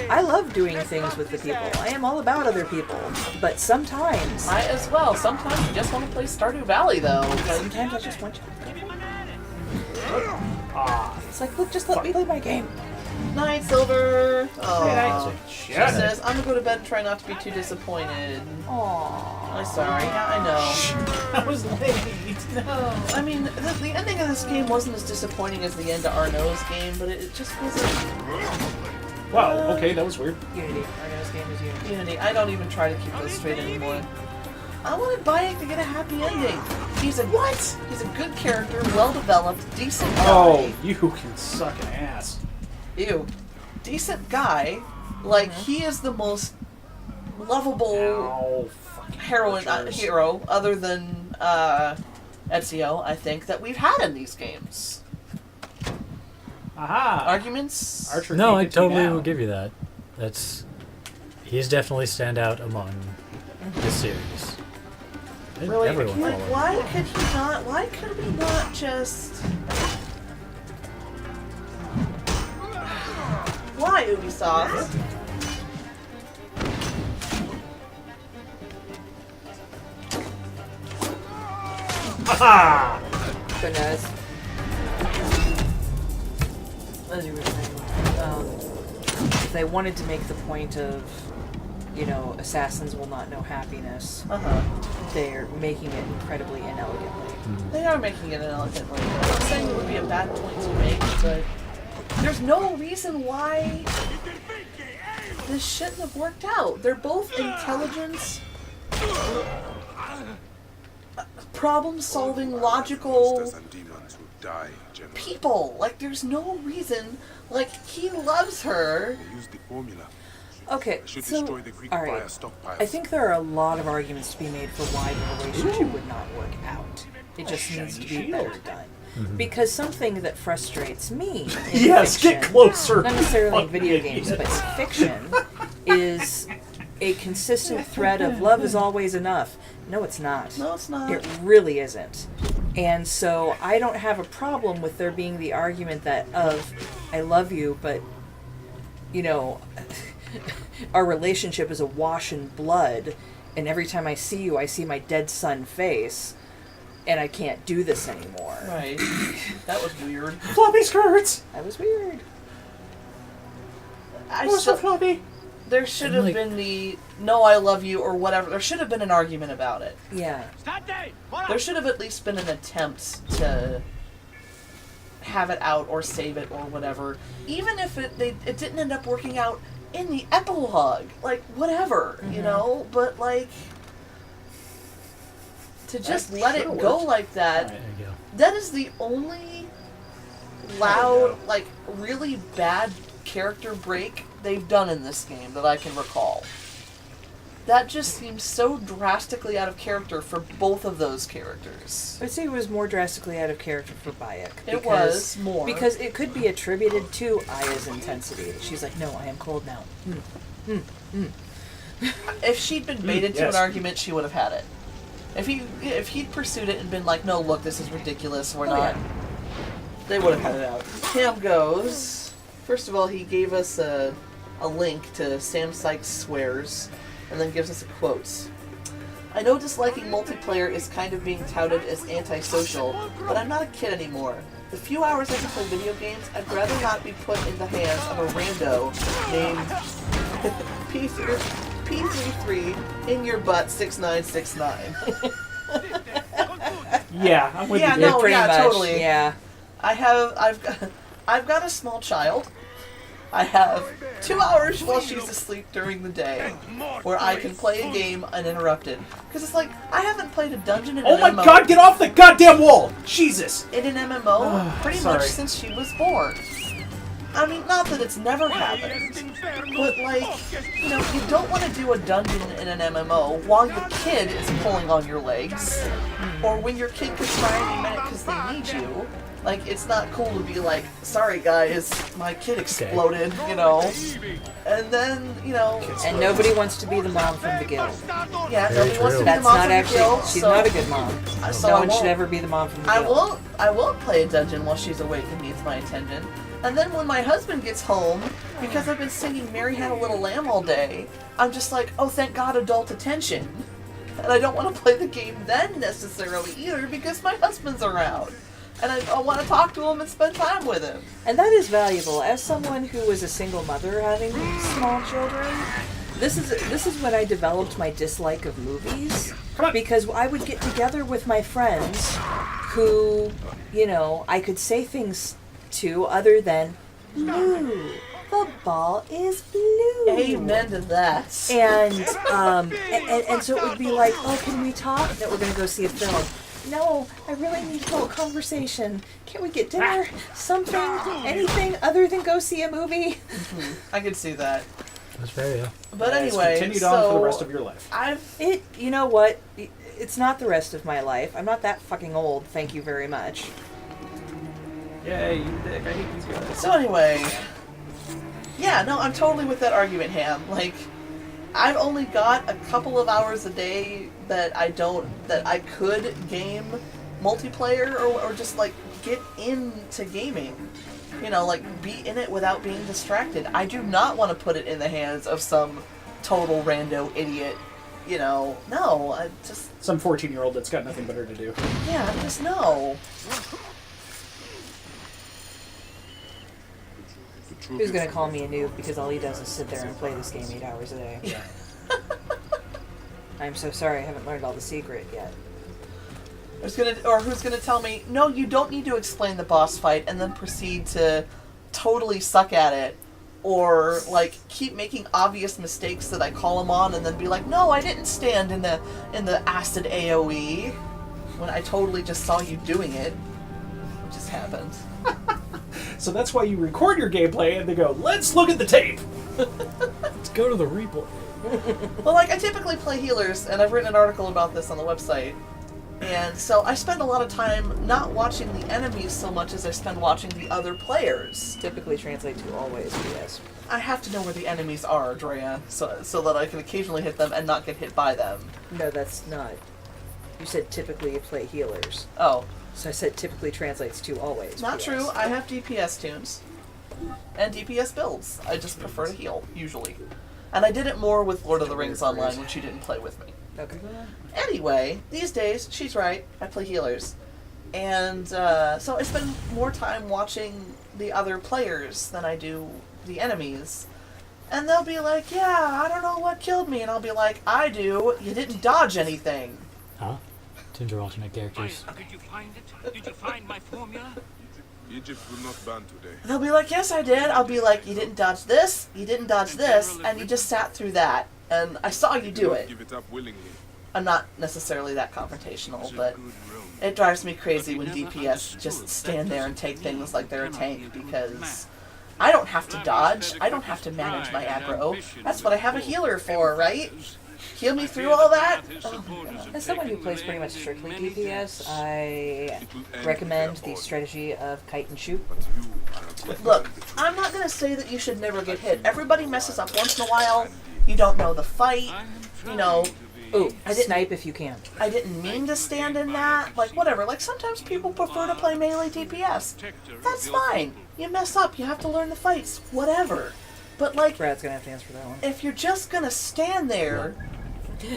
I love doing things with the people. I am all about other people. But sometimes... I as well. Sometimes you just want to play Stardew Valley, though. Sometimes I just want to... It's like, look, just let me play my game. Night, Silver. Oh, She she says, I'm gonna go to bed and try not to be too disappointed. Aww. I'm sorry. Yeah, I know. That was late. No. I mean, the ending of this game wasn't as disappointing as the end of Arnaud's game, but it just wasn't... Wow, okay, that was weird. Unity. Arnaud's game is Unity. Unity. I don't even try to keep those straight anymore. I wanted Bayek to get a happy ending. He's a what? He's a good character, well developed, decent guy. Oh, you can suck an ass. Ew. Decent guy. Like, he is the most lovable hero, other than Ezio, I think, that we've had in these games. Aha! Arguments? Archer No, I can't get totally you will down. give you that. He's definitely standout among the series. And Really? everyone Like, followed. why could we not just... Why, Ubisoft? Aha! Goodness. As you were saying, if they wanted to make the point of, you know, assassins will not know happiness, they're making it incredibly inelegantly. They are making it inelegantly. I'm not saying it would be a bad point to make, but there's no reason why this shouldn't have worked out. They're both intelligent, problem-solving, logical people. Like, there's no reason. Like, he loves her. Okay, so, alright, I think there are a lot of arguments to be made for why the relationship would not work out. It just needs to be better done. Because something that frustrates me in Yes, fiction, get closer. not necessarily in video games, but fiction, is a consistent thread of love is always enough. No, it's not. No, it's not. It really isn't. And so I don't have a problem with there being the argument that of, I love you, but, you know, our relationship is awash in blood, and every time I see you, I see my dead son face, and I can't do this anymore. Right. That was weird. Floppy skirts! That was weird. Floppy. There should have been the no, I love you, or whatever. There should have been an argument about it. Yeah. There should have at least been an attempt to have it out or save it or whatever. Even if it didn't end up working out in the epilogue. Like, whatever, you know? But, like, to just let it go like that, that is the only loud, like, really bad character break they've done in this game that I can recall. That just seems so drastically out of character for both of those characters. I'd say it was more drastically out of character for Bayek. It was more. Because it could be attributed to Aya's intensity. She's like, no, I am cold now. If she'd been baited to an argument, she would have had it. If he'd pursued it and been like, no, look, this is ridiculous, we're not... Yeah. They would have had it out. Cam goes... First of all, he gave us a link to Sam Sykes' Swears, and then gives us a quote. I know disliking multiplayer is kind of being touted as antisocial, but I'm not a kid anymore. The few hours I can play video games, I'd rather not be put in the hands of a rando named P33 in your butt 6969. Yeah, I'm with you. No, pretty much, totally. Yeah. I've got a small child. I have 2 hours while she's asleep during the day where I can play a game uninterrupted. Because it's like, I haven't played a dungeon in an MMO. Oh my god, get off the goddamn wall! Jesus! In an MMO pretty much since she was born. I mean, not that it's never happened, but like, you know, you don't want to do a dungeon in an MMO while your kid is pulling on your legs, or when your kid could try any minute because they need you. Like, it's not cool to be like, sorry guys, my kid exploded, you know, and then, you know... And nobody wants to be the mom from the guild. Yeah, nobody wants to be the mom from the guild. She's not a good mom. So No one should ever be the mom from the guild. I will play a dungeon while she's awake and needs my attention. And then when my husband gets home, because I've been singing Mary Had a Little Lamb all day, I'm just like, oh, thank God, adult attention. And I don't want to play the game then necessarily either because my husband's around. And I want to talk to him and spend time with him. And that is valuable. As someone who was a single mother having small children, this is when I developed my dislike of movies. Because I would get together with my friends who, you know, I could say things to other than, blue. The ball is blue. Amen to that. And so it would be like, oh, can we talk? That we're going to go see a film. No, I really need to hold conversation. Can't we get dinner? Something? Anything other than go see a movie? I could see that. That's fair, yeah. But anyway, continued on for the rest of your life. You know what? It's not the rest of my life. I'm not that fucking old. Thank you very much. Yay, you dick. I hate these guys. So anyway, yeah, no, I'm totally with that argument, Ham. Like, I've only got a couple of hours a day that I could game multiplayer or just like get into gaming. You know, like be in it without being distracted. I do not want to put it in the hands of some total rando idiot. You know, no, I just... Some 14-year-old that's got nothing better to do. Yeah, just no. Who's gonna call me a noob because all he does is sit there and play this game 8 hours a day? Yeah. I'm so sorry I haven't learned all the secret yet. Who's gonna tell me, no, you don't need to explain the boss fight and then proceed to totally suck at it, or like keep making obvious mistakes that I call them on and then be like, no, I didn't stand in the acid AoE when I totally just saw you doing it. It just happened. So that's why you record your gameplay and they go, let's look at the tape. Let's go to the replay. Well, like, I typically play healers, and I've written an article about this on the website. And so I spend a lot of time not watching the enemies so much as I spend watching the other players. Typically translate to always, yes. I have to know where the enemies are, Drea, so that I can occasionally hit them and not get hit by them. No, that's not. You said typically you play healers. Oh. So I said typically translates to always. It's not true. I have DPS tunes. And DPS builds. I just prefer to heal, usually. And I did it more with Lord of the Rings Online when she didn't play with me. Okay. Anyway, these days, she's right. I play healers. And so I spend more time watching the other players than I do the enemies. And they'll be like, yeah, I don't know what killed me. And I'll be like, I do. You didn't dodge anything. Huh? Tunes are alternate characters. Did you find it? Did you find my formula? Egypt will not ban today. They'll be like, yes, I did. I'll be like, you didn't dodge this, you didn't dodge this, and you just sat through that. And I saw you do it. Give it up willingly. I'm not necessarily that confrontational, but it drives me crazy when DPS just stand there and take things like they're a tank, because I don't have to dodge. I don't have to manage my aggro. That's what I have a healer for, right? Heal me through all that? Oh, as someone who plays pretty much strictly DPS, I recommend the strategy of kite and shoot. Look, I'm not going to say that you should never get hit. Everybody messes up once in a while. You don't know the fight. You know... Ooh, snipe if you can. I didn't mean to stand in that. Like, whatever. Like, sometimes people prefer to play melee DPS. That's fine. You mess up. You have to learn the fights. Whatever. But, like... Brad's going to have to answer for that one. If you're just going to stand there...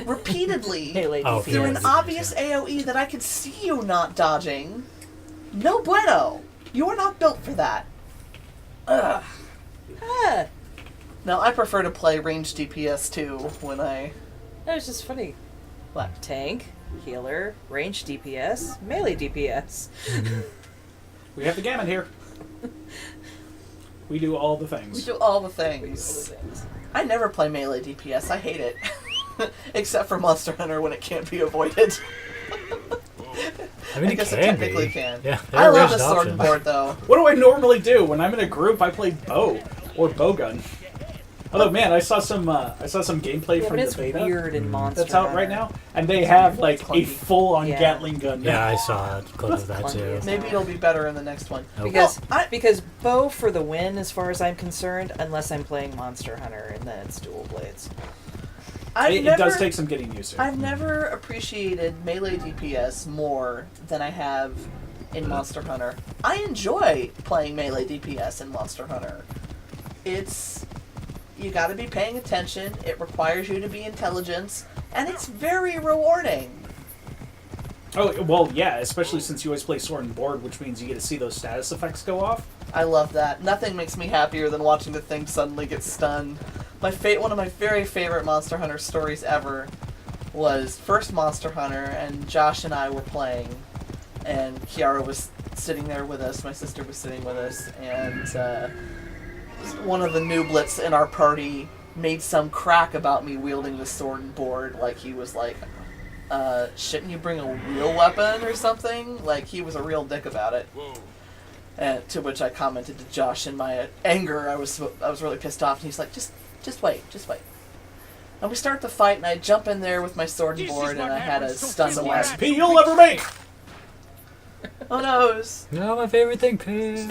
repeatedly through through an obvious AoE that I can see you not dodging, no bueno. You are not built for that. Ugh. No, I prefer to play ranged DPS too when I... That was just funny. What? Tank, healer, ranged DPS, melee DPS. We have the gamut here. We do all the things. We do all the things. I never play melee DPS. I hate it. Except for Monster Hunter when it can't be avoided. I mean, it guess can it technically be. can. Yeah, I love the there's an sword option. and board though. What do I normally do when I'm in a group? I play bow or bowgun. Although, man, I saw some gameplay Yeah, from but it's the beta. weird in Monster That's out right Hunter. now, and they have like a Clunky. full-on Yeah. Gatling gun. Yeah, I saw a clip of that too. Maybe it'll be better in the next one. Because bow for the win, as far as I'm concerned, unless I'm playing Monster Hunter, and then it's dual blades. It does take some getting used to. I've never appreciated melee DPS more than I have in Monster Hunter. I enjoy playing melee DPS in Monster Hunter. You gotta be paying attention, it requires you to be intelligent, and it's very rewarding. Oh, well, yeah, especially since you always play sword and board, which means you get to see those status effects go off. I love that. Nothing makes me happier than watching the thing suddenly get stunned. One of my very favorite Monster Hunter stories ever was first Monster Hunter, and Josh and I were playing, and Kiara was sitting there with us, my sister was sitting with us, and one of the nooblets in our party made some crack about me wielding the sword and board, like he was like, shouldn't you bring a real weapon or something? Like, he was a real dick about it. And to which I commented to Josh in my anger, I was really pissed off, and he's like, just wait. And we start the fight, and I jump in there with my sword and board, and I had a stun the blast. last P you'll ever make! Oh no! No, my favorite thing, P.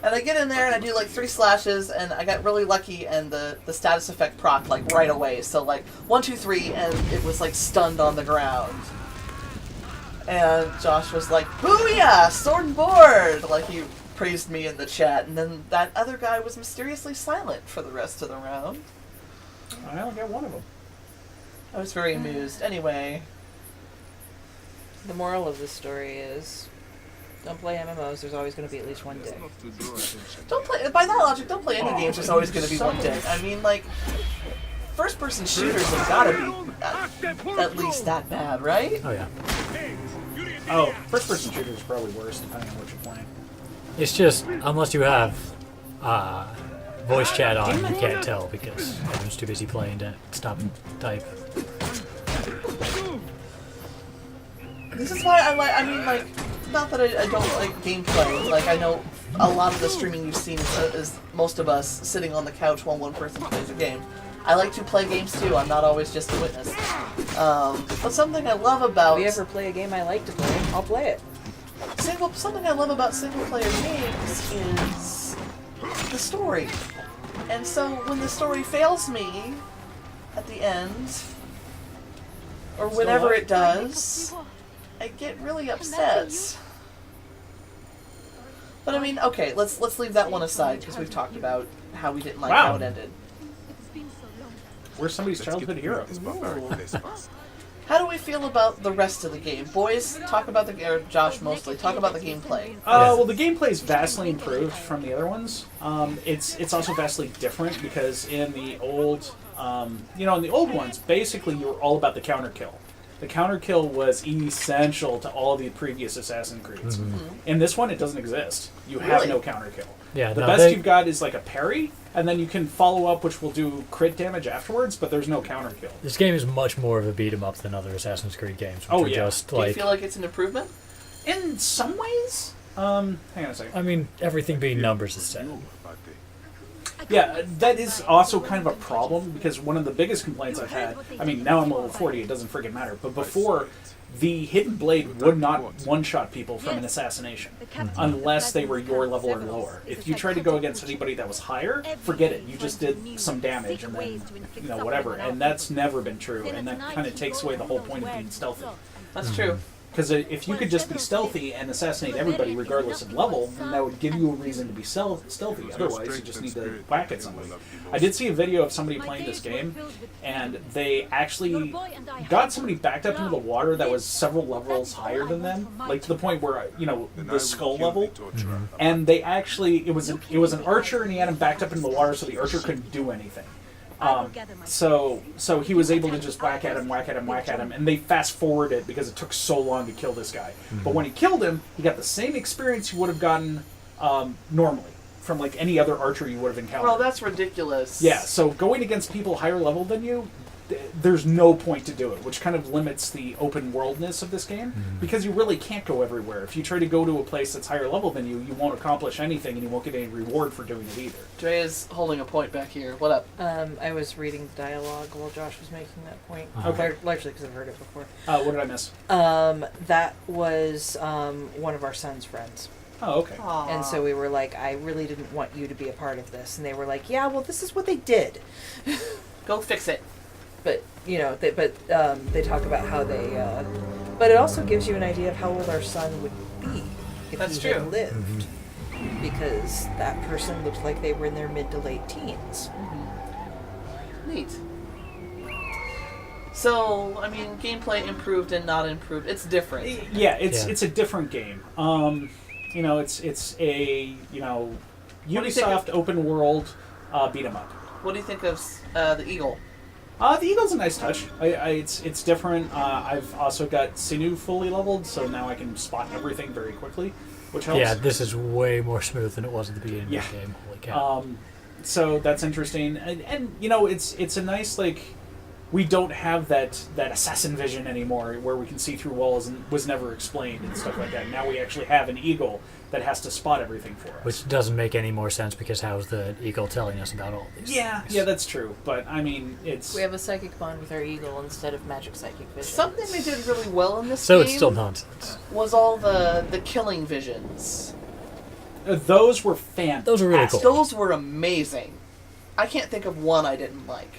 And I get in there and I do like 3 slashes, and I got really lucky, and the status effect proc like right away. So like 1, 2, 3, and it was like stunned on the ground. And Josh was like, "Booyah! Sword and board!" Like, he praised me in the chat, and then that other guy was mysteriously silent for the rest of the round. I only got one of them. I was very amused. Anyway, The moral of this story is, don't play MMOs. There's always going to be at least one dick. don't play. By that logic, don't play any games. There's always going to be one dick. I mean, like, first-person shooters have got to be at least that bad, right? Oh yeah. Oh, first-person shooter is probably worse, depending on what you're playing. It's just, unless you have voice chat on, you can't tell because everyone's too busy playing to stop and type. This is why I not that I don't like gameplay. Like, I know a lot of the streaming you've seen is most of us sitting on the couch while one person plays a game. I like to play games too. I'm not always just a witness. But something I love about... If you ever play a game I like to play, I'll play it. Something I love about single-player games is the story. And so when the story fails me at the end, or whenever it does, I get really upset. But I mean, okay, let's leave that one aside, because we've talked about how we didn't like how it ended. We're somebody's childhood hero. How do we feel about the rest of the game? Boys, talk about or Josh mostly, talk about the gameplay. Well, the gameplay is vastly improved from the other ones. It's also vastly different because in the old, in the old ones, basically you were all about the counter kill. The counter kill was essential to all the previous Assassin's Creeds. In this one, it doesn't exist. You have no counter kill. Yeah, the best you've got is like a parry, and then you can follow up, which will do crit damage afterwards, but there's no counter kill. This game is much more of a beat 'em up than other Assassin's Creed games. Which are just Do you feel like it's an improvement? In some ways. Hang on a second. I mean, everything being numbers is set. Yeah, that is also kind of a problem, because one of the biggest complaints I've had, I mean, now I'm level 40, it doesn't friggin' matter, but before, the hidden blade would not one-shot people from an assassination, unless they were your level or lower. If you tried to go against anybody that was higher, forget it, you just did some damage, and then, whatever, and that's never been true, and that kind of takes away the whole point of being stealthy. That's true. Because if you could just be stealthy and assassinate everybody regardless of level, then that would give you a reason to be stealthy. Otherwise, you just need to whack at somebody. I did see a video of somebody playing this game, and they actually got somebody backed up into the water that was several levels higher than them, like to the point where, the skull level. And they actually, it was an archer, and he had him backed up into the water so the archer couldn't do anything. So he was able to just whack at him, and they fast forwarded because it took so long to kill this guy. But when he killed him, he got the same experience he would have gotten normally from like any other archer you would have encountered. Well, that's ridiculous. Yeah, so going against people higher level than you, there's no point to do it, which kind of limits the open worldness of this game, because you really can't go everywhere. If you try to go to a place that's higher level than you, you won't accomplish anything, and you won't get any reward for doing it either. Dre is holding a point back here. What up? I was reading dialogue while Josh was making that point. Okay. Largely because I've heard it before. What did I miss? That was one of our son's friends. Oh, okay. And so we were like, I really didn't want you to be a part of this. And they were like, yeah, well, this is what they did. Go fix it. But, you know, they talk about how they... but it also gives you an idea of how old our son would be if That's he had true. lived. Because that person looked like they were in their mid to late teens. Neat. So, I mean, gameplay improved and not improved. It's different. Yeah, it's a different game. You know, it's a Ubisoft open world beat 'em up. What do you think of the Eagle? The Eagle's a nice touch. It's different. I've also got Sinew fully leveled, so now I can spot everything very quickly, which helps. Yeah, this is way more smooth than it was at the beginning of the game. Holy cow. So that's interesting, and you know, it's a nice, like, we don't have that assassin vision anymore, where we can see through walls and was never explained and stuff like that. Now we actually have an eagle that has to spot everything for us. Which doesn't make any more sense, because how's the eagle telling us about all these things? Yeah, that's true. But I mean, it's We have a psychic bond with our eagle instead of magic psychic vision. Something they did really well in this So game it's still nonsense. was all the killing visions. Those were fantastic. Those were really cool. Those were amazing. I can't think of one I didn't like.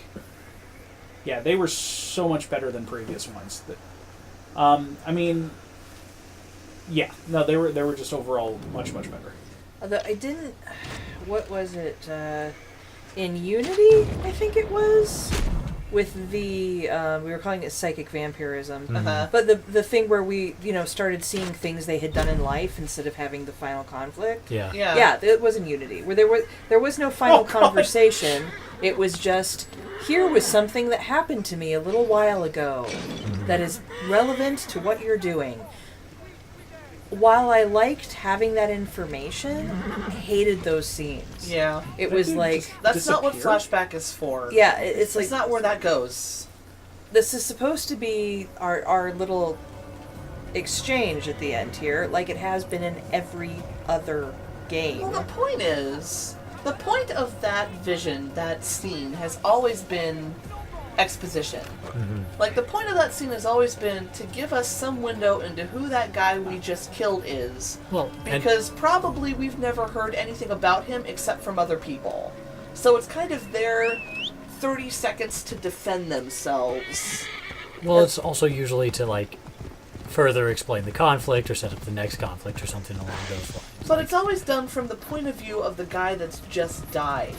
Yeah, they were so much better than previous ones. I mean, yeah, no, they were just overall much better. Although I didn't... What was it? In Unity, I think it was? With the... we were calling it psychic vampirism. Uh-huh. But the thing where we, started seeing things they had done in life instead of having the final conflict. Yeah. Yeah, it was in Unity. Where there was no final conversation. It was just... Here was something that happened to me a little while ago that is relevant to what you're doing. While I liked having that information, I hated those scenes. Yeah. It was like... That's not what flashback is for. Yeah, it's like... It's not where that goes. This is supposed to be our little exchange at the end here, like it has been in every other game. Well, the point is... The point of that vision, that scene, has always been exposition. Like, the point of that scene has always been to give us some window into who that guy we just killed is. Well, because probably we've never heard anything about him except from other people. So it's kind of their 30 seconds to defend themselves. Well, it's also usually to, like, further explain the conflict or set up the next conflict or something along those lines. But it's always done from the point of view of the guy that's just died.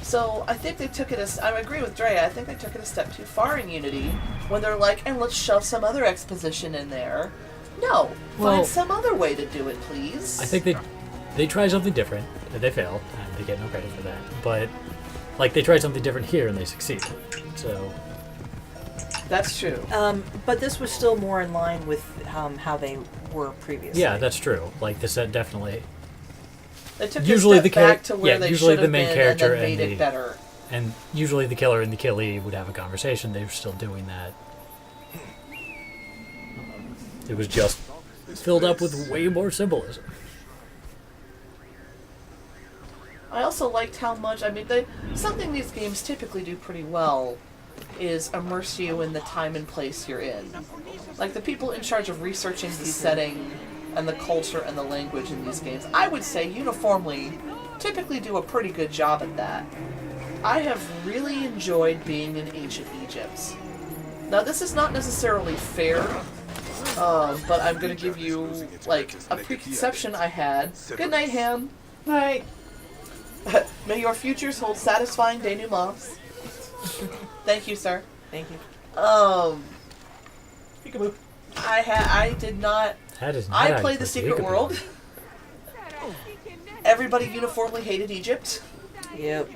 So I think they took it I agree with Dre, I think they took it a step too far in Unity when they're like, and let's shove some other exposition in there. No, find some other way to do it, please. I think they tried something different, and they failed, and they get no credit for that. But, like, they tried something different here, and they succeeded. So... That's true. But this was still more in line with how they were previously. Yeah, that's true. Like, this set definitely... They took usually a step back to where they usually should the have main been character and then made it better. And usually the killer and the killee would have a conversation. They were still doing that. It was just filled up with way more symbolism. I also liked how much, something these games typically do pretty well is immerse you in the time and place you're in. Like, the people in charge of researching the setting and the culture and the language in these games, I would say uniformly typically do a pretty good job at that. I have really enjoyed being in ancient Egypt. Now, this is not necessarily fair, but I'm going to give you, like, a preconception I had. Good night, Ham. Night. May your futures hold satisfying denouements. Thank you, sir. Thank you. Peekaboo. I did not. That is not I played The Secret peekaboo. World. Everybody uniformly hated Egypt. Yep.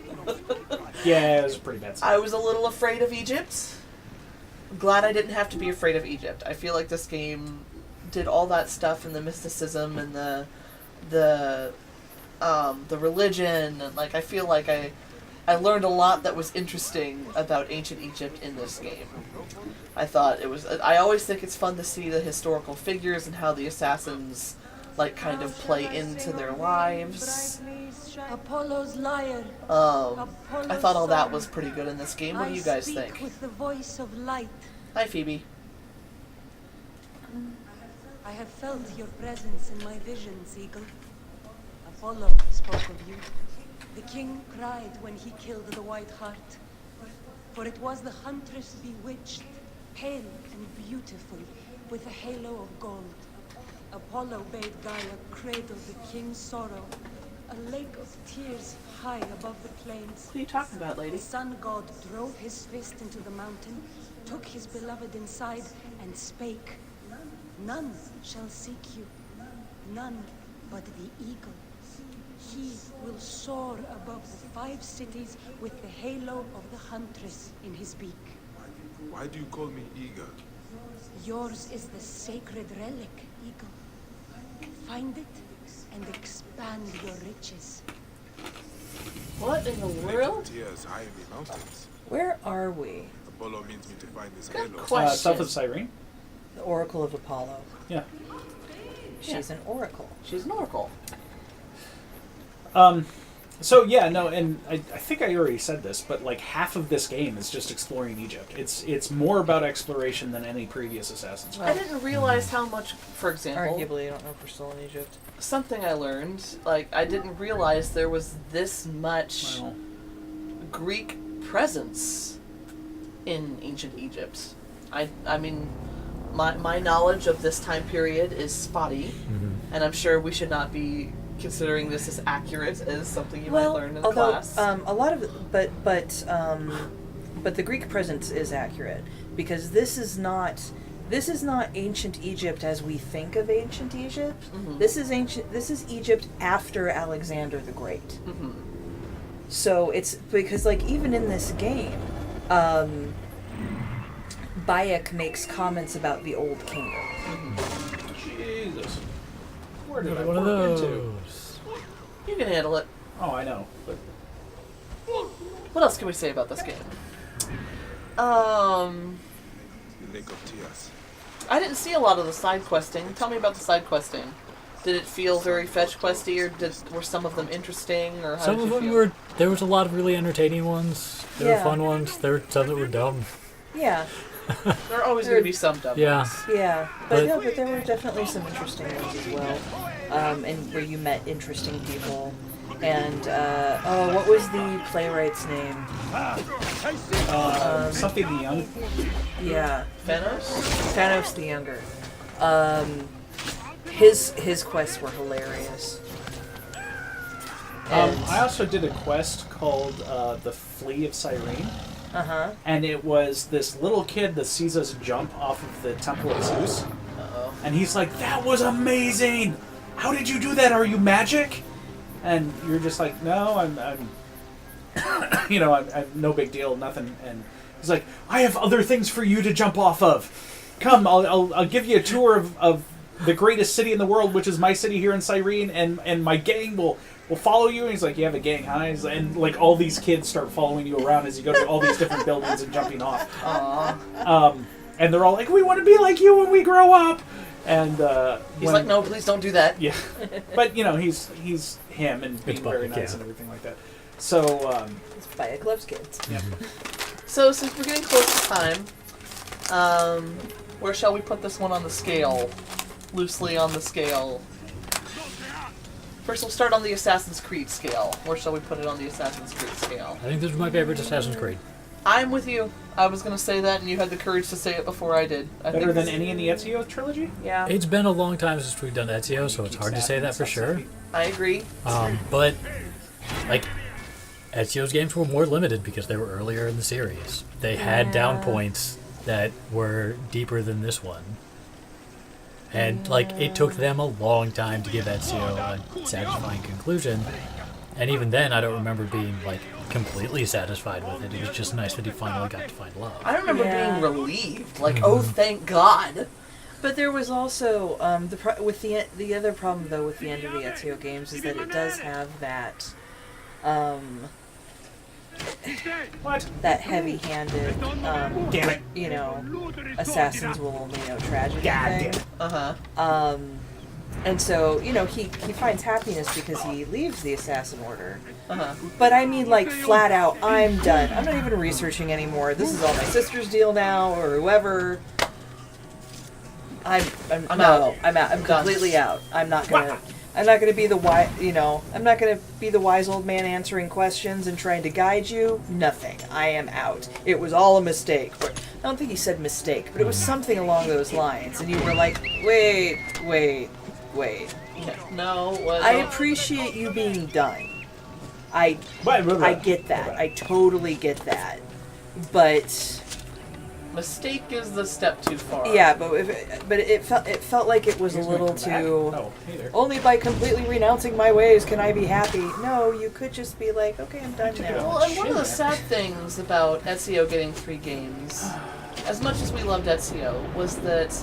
Yeah, it was a pretty bad scene. I was a little afraid of Egypt. Glad I didn't have to be afraid of Egypt. I feel like this game did all that stuff and the mysticism and the religion, and like I feel like I learned a lot that was interesting about ancient Egypt in this game. I thought it was... I always think it's fun to see the historical figures and how the assassins, like, kind of play into their lives. Apollo's lyre. I thought all that was pretty good in this game. What do you guys I think? speak with the voice of light. Hi, Phoebe. I have felt your presence in my visions, Eagle. Apollo spoke of you. The king cried when he killed the White Hart. For it was the huntress bewitched, pale and beautiful, with a halo of gold. Apollo bade Gaia cradle the king's sorrow, a lake of tears high above the plains. What are you talking about, lady? The sun god drove his fist into the mountain, took his beloved inside, and spake, "None shall seek you, none but the eagle. He will soar above the 5 cities with the halo of the huntress in his beak. Why do you call me eager? Yours is the sacred relic, eagle. Find it and expand your riches." What in the world? Tears high in the mountains. Where are we? Apollo means me to find this Good halo. question. South of Cyrene. The Oracle of Apollo. Yeah. She's an oracle. She's an oracle. So yeah, no, and I think I already said this, but like half of this game is just exploring Egypt. It's more about exploration than any previous Assassin's Creed. I didn't realize how much, for example... Arguably, I don't know if we're still in Egypt. Something I learned, like, I didn't realize there was this much Greek presence in ancient Egypt. I mean, my knowledge of this time period is spotty, and I'm sure we should not be considering this as accurate as something you might learn in class. A lot of it, but the Greek presence is accurate because this is not ancient Egypt as we think of ancient Egypt. This is Egypt after Alexander the Great. So it's because, like, even in this game, Bayek makes comments about the Old Kingdom. Jesus. Where did I One of work those. into? You can handle it. Oh, I know. But What else can we say about this game? The Lake of Tears. I didn't see a lot of the side questing. Tell me about the side questing. Did it feel very fetch questy, or were some of them interesting, or how Some did of you them feel? were. There was a lot of really entertaining ones. There were fun ones. There were some that were dumb. Yeah. There are always going to be some dumb Yeah. ones. Yeah, but there were definitely some interesting ones as well, and where you met interesting people. And what was the playwright's name? something the young. Yeah, Thanos. Thanos the Younger. His quests were hilarious. I also did a quest called the Flea of Cyrene. And it was this little kid that sees us jump off of the Temple of Zeus. And he's like, "That was amazing! How did you do that? Are you magic?" And you're just like, "No, I'm you know, I'm no big deal, nothing." And he's like, "I have other things for you to jump off of. Come, I'll give you a tour of the greatest city in the world, which is my city here in Cyrene, and my gang will follow you." And he's like, "You have a gang, huh?" And like all these kids start following you around as you go to all these different buildings and jumping off. And they're all like, "We want to be like you when we grow up." And he's like, "No, please don't do that." Yeah, but you know, he's him and being very nice and everything like that. So Bayek loves kids. Yeah. So since we're getting close to time, where shall we put this one on the scale? Loosely on the scale. First, we'll start on the Assassin's Creed scale. Where shall we put it on the Assassin's Creed scale? I think this is my favorite Assassin's Creed. I'm with you. I was going to say that, and you had the courage to say it before I did. Better than any in the Ezio trilogy? Yeah. It's been a long time since we've done Ezio, so it's hard to say that for sure. I agree. But, like, Ezio's games were more limited because they were earlier in the series. They had down points that were deeper than this one. And, like, it took them a long time to give Ezio a satisfying conclusion. And even then, I don't remember being, like, completely satisfied with it. It was just nice that he finally got to find love. I remember being relieved. Like, oh, thank God. But there was also the other problem though with the end of the Ezio games is that it does have that that heavy-handed, damn it, you know, assassins will only know tragedy thing. And so, you know, he finds happiness because he leaves the assassin order. But I mean, like, flat out, I'm done. I'm not even researching anymore. This is all my sister's deal now, or whoever. I'm out. I'm out. I'm completely out. I'm not gonna be the I'm not gonna be the wise old man answering questions and trying to guide you. Nothing. I am out. It was all a mistake. I don't think he said mistake, but it was something along those lines. And you were like, wait. No. I appreciate you being done. I get that. I totally get that. But mistake is the step too far. yeah, but it felt like it was a little too. Oh, hey there. Only by completely renouncing my ways can I be happy. No, you could just be like, okay, I'm done now. Well, and one of the sad things about Ezio getting 3 games, as much as we loved Ezio, was that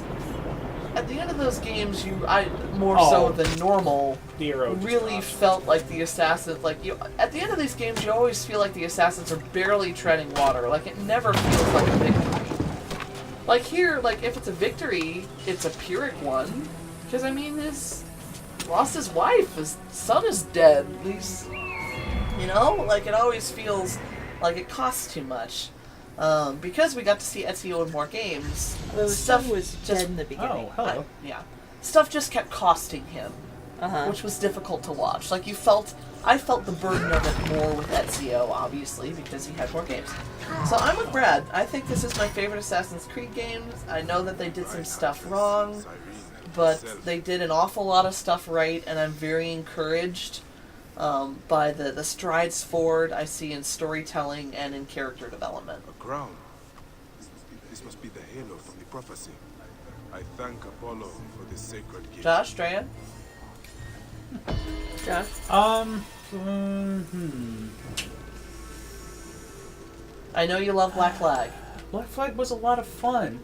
at the end of those games, so than normal, really felt like the assassins. At the end of these games, you always feel like the assassins are barely treading water. Like it never feels like a victory. Like here, like if it's a victory, it's a Pyrrhic one, because I mean, lost his wife, his son is dead. At least, you know, like it always feels like it costs too much. Because we got to see Ezio in more games, stuff was dead in the beginning. Oh, hello. Stuff just kept costing him, which was difficult to watch. Like I felt the burden of it more with Ezio, obviously, because he had more games. So I'm with Brad. I think this is my favorite Assassin's Creed game. I know that they did some stuff wrong, but they did an awful lot of stuff right, and I'm very encouraged by the strides forward I see in storytelling and in character development. A crown. This must be the halo from the prophecy. I thank Apollo for this sacred gift. Josh, Drea? Josh? I know you love Black Flag. Black Flag was a lot of fun.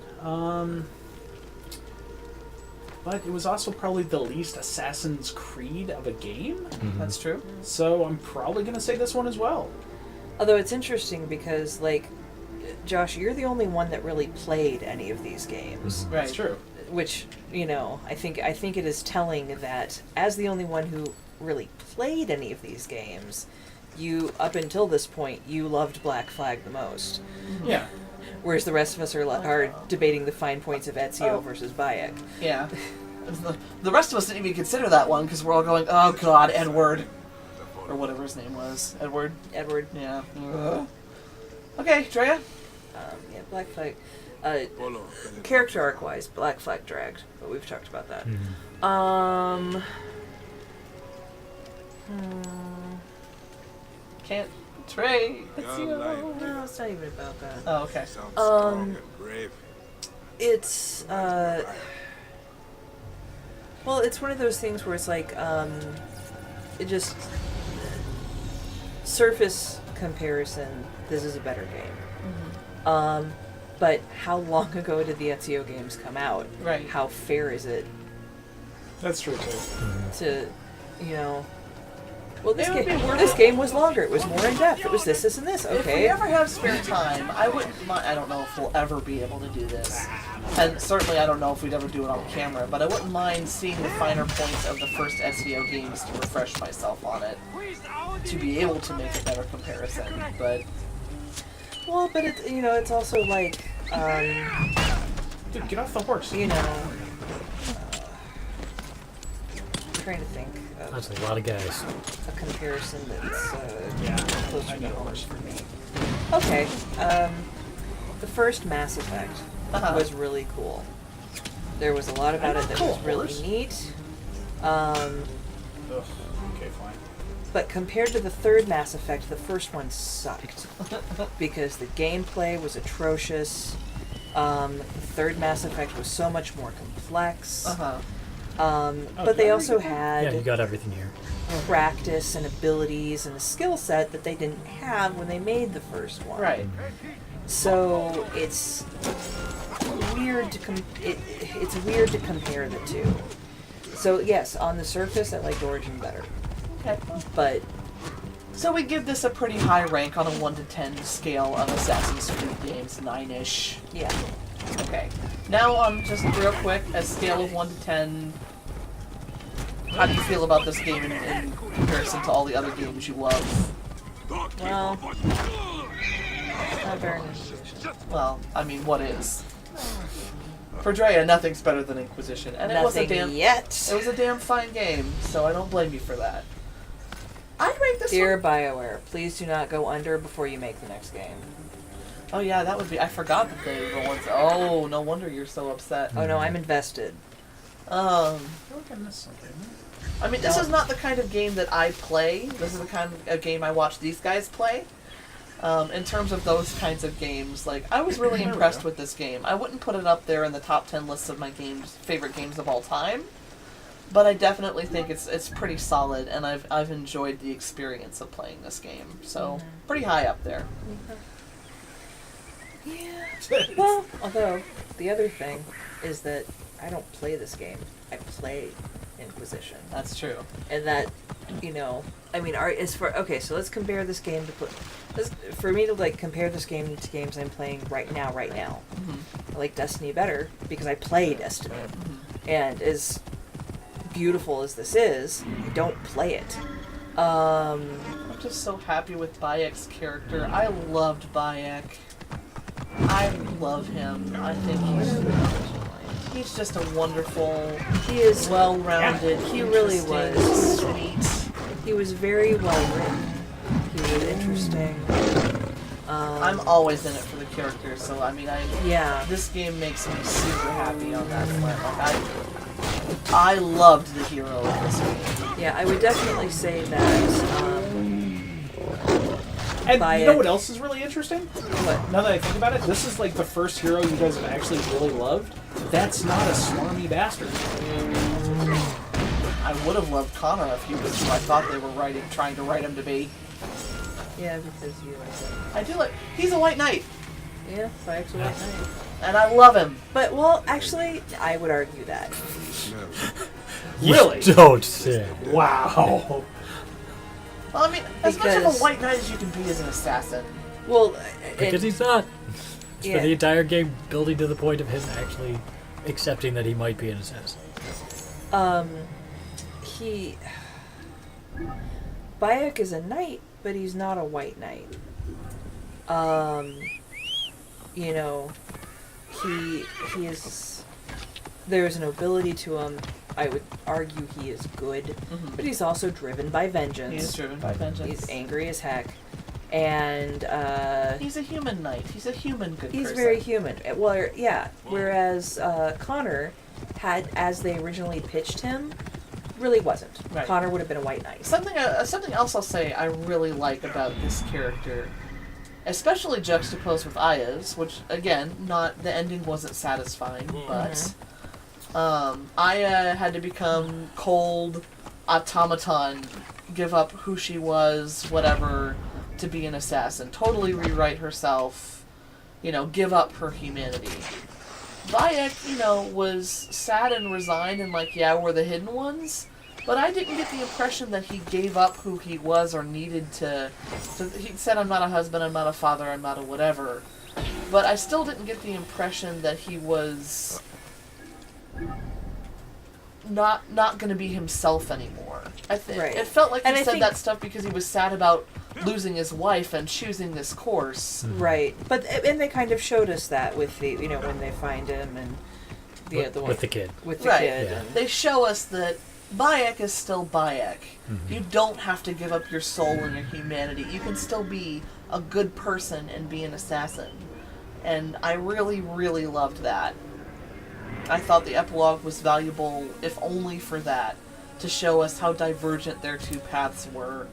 But it was also probably the least Assassin's Creed of a game. Mm-hmm. That's true. So I'm probably going to say this one as well. Although it's interesting because, like, Josh, you're the only one that really played any of these games. Mm-hmm. Right. That's true. Which, you know, I think it is telling that as the only one who really played any of these games, you, up until this point, you loved Black Flag the most. Yeah. Whereas the rest of us are debating the fine points of Ezio versus Bayek. Yeah. The rest of us didn't even consider that one because we're all going, oh god, Edward. Or whatever his name was. Edward? Edward. Yeah. Okay, Drea? Yeah, Black Flag. Character arc-wise, Black Flag dragged, but we've talked about that. Can't betray. No, it's not even about that. Oh, okay. It's well, it's one of those things where it's like it just surface comparison. This is a better game. But how long ago did the Ezio games come out? Right. How fair is it? That's true too. To, you know. Well, this game was longer. It was more in depth. It was this, and this. Okay. If we ever have spare time, I wouldn't mind. I don't know if we'll ever be able to do this, and certainly I don't know if we'd ever do it on camera. But I wouldn't mind seeing the finer points of the first Ezio games to refresh myself on it, to be able to make a better comparison. But it's it's also like dude, get off the horse. You know, I'm trying to think. That's a lot of guys. A comparison that's closer to home for me. Okay, the first Mass Effect was really cool. There was a lot about it that was really neat. Okay, fine. But compared to the third Mass Effect, the first one sucked because the gameplay was atrocious. The third Mass Effect was so much more complex. But they also had you got everything here. Practice and abilities and a skill set that they didn't have when they made the first one. Right. So it's weird to it's weird to compare the two. So yes, on the surface, I liked Origin better. Okay. But So we give this a pretty high rank on a 1 to 10 scale of Assassin's Creed games, 9-ish. Yeah. Okay. Now just real quick, a scale of 1 to 10. How do you feel about this game in comparison to all the other games you love? Well, not very nice. Well, I mean, what is? For Drea, nothing's better than Inquisition, and it was a damn fine game. So I don't blame you for that. I'd rate this Dear one. BioWare, please do not go under before you make the next game. Oh yeah, that would be. I forgot that they were the ones. Oh, no wonder you're so upset. Oh no, I'm invested. I mean, this is not the kind of game that I play. This is the kind of game I watch these guys play. In terms of those kinds of games, like, I was really impressed with this game. I wouldn't put it up there in the top 10 lists of my favorite games of all time, but I definitely think it's pretty solid, and I've enjoyed the experience of playing this game. So, pretty high up there. Yeah. Well, although, the other thing is that I don't play this game. I play Inquisition. That's true. And that, I mean, so let's compare this game to for me to like compare this game to games I'm playing right now. Mm-hmm. I like Destiny better because I play Destiny, and as beautiful as this is, I don't play it. I'm just so happy with Bayek's character. I loved Bayek. I love him. I think he's just a wonderful. He is well-rounded. He really was sweet. He was very well written. He was interesting. I'm always in it for the character, so I mean, this game makes me super happy on that front. Like, I loved the hero of this game. Yeah, I would definitely say that. And you know what else is really interesting? Now that I think about it, this is like the first hero you guys have actually really loved. That's not a smarmy bastard. I would have loved Connor if he was who I thought they were trying to write him to be. Yeah, because you like it. I do like. He's a white knight. Yeah, Bayek's a white knight. And I love him. But, well, actually, I would argue that. Really? You don't say. Wow. Well, I mean, as much of a white knight as you can be as an assassin. Well, because he's not. Spent the entire game building to the point of him actually accepting that he might be an assassin. Bayek is a knight, but he's not a white knight. He is. There's an nobility to him. I would argue he is good, but he's also driven by vengeance. He is driven by vengeance. He's angry as heck. And, he's a human knight. He's a human good person. He's very human. Well, yeah. Whereas, Connor had, as they originally pitched him, really wasn't. Right. Connor would have been a white knight. Something else I'll say I really like about this character, especially juxtaposed with Aya's, which, again, the ending wasn't satisfying, but Aya had to become cold, automaton, give up who she was, whatever, to be an assassin. Totally rewrite herself, give up her humanity. Bayek, was sad and resigned and like, yeah, we're the hidden ones. But I didn't get the impression that he gave up who he was or needed to. He said, I'm not a husband, I'm not a father, I'm not a whatever. But I still didn't get the impression that he was not going to be himself anymore. It felt like he said that stuff because he was sad about losing his wife and choosing this course. Right. And they kind of showed us that with the, when they find him and with the kid. With the kid. Yeah. They show us that Bayek is still Bayek. Mm-hmm. You don't have to give up your soul and your humanity. You can still be a good person and be an assassin. And I really, really loved that. I thought the epilogue was valuable, if only for that, to show us how divergent their two paths were.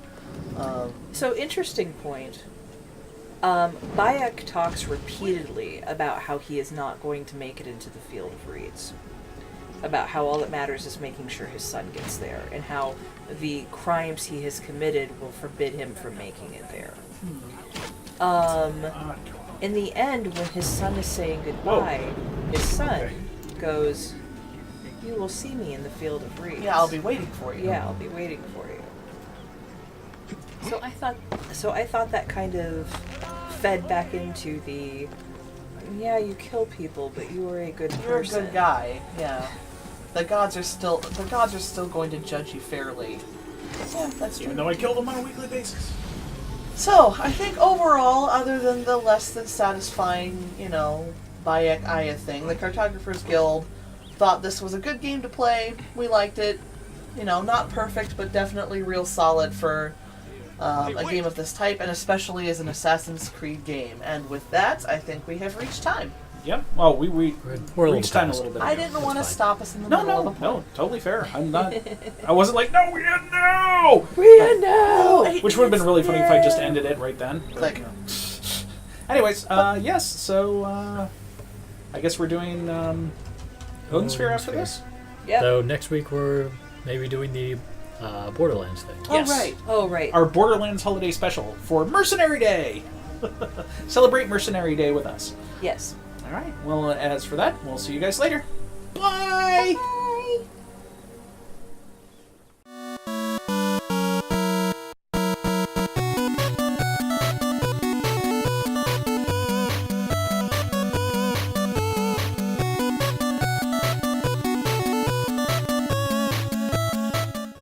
So, interesting point. Bayek talks repeatedly about how he is not going to make it into the Field of Reeds. About how all that matters is making sure his son gets there, and how the crimes he has committed will forbid him from making it there. In the end, when his son is saying goodbye, his son goes, "You will see me in the Field of Reeds." Yeah, I'll be waiting for you. Yeah, I'll be waiting for you. So I thought that kind of fed back into the, yeah, you kill people, but you were a good person. You're a good guy. Yeah. The gods are still going to judge you fairly. Yeah, that's true. Even though I kill them on a weekly basis. So, I think overall, other than the less than satisfying, Bayek Aya thing, the Cartographers Guild thought this was a good game to play. We liked it. Not perfect, but definitely real solid for a game of this type, and especially as an Assassin's Creed game. And with that, I think we have reached time. Yep. Well, we We're reached time a little bit. I ago. didn't want to stop us in the No, middle of a point. no, totally fair. I'm not. I wasn't like, no, we didn't know. We didn't know. Which would have been really funny if I just ended it right then. Like, anyways, yes. So I guess we're doing Odin Sphere after this. Yep. So next week we're maybe doing the Borderlands thing. Yes. Oh, right. Our Borderlands holiday special for Mercenary Day. Celebrate Mercenary Day with us. Yes. All right. Well, as for that, we'll see you guys later. Bye.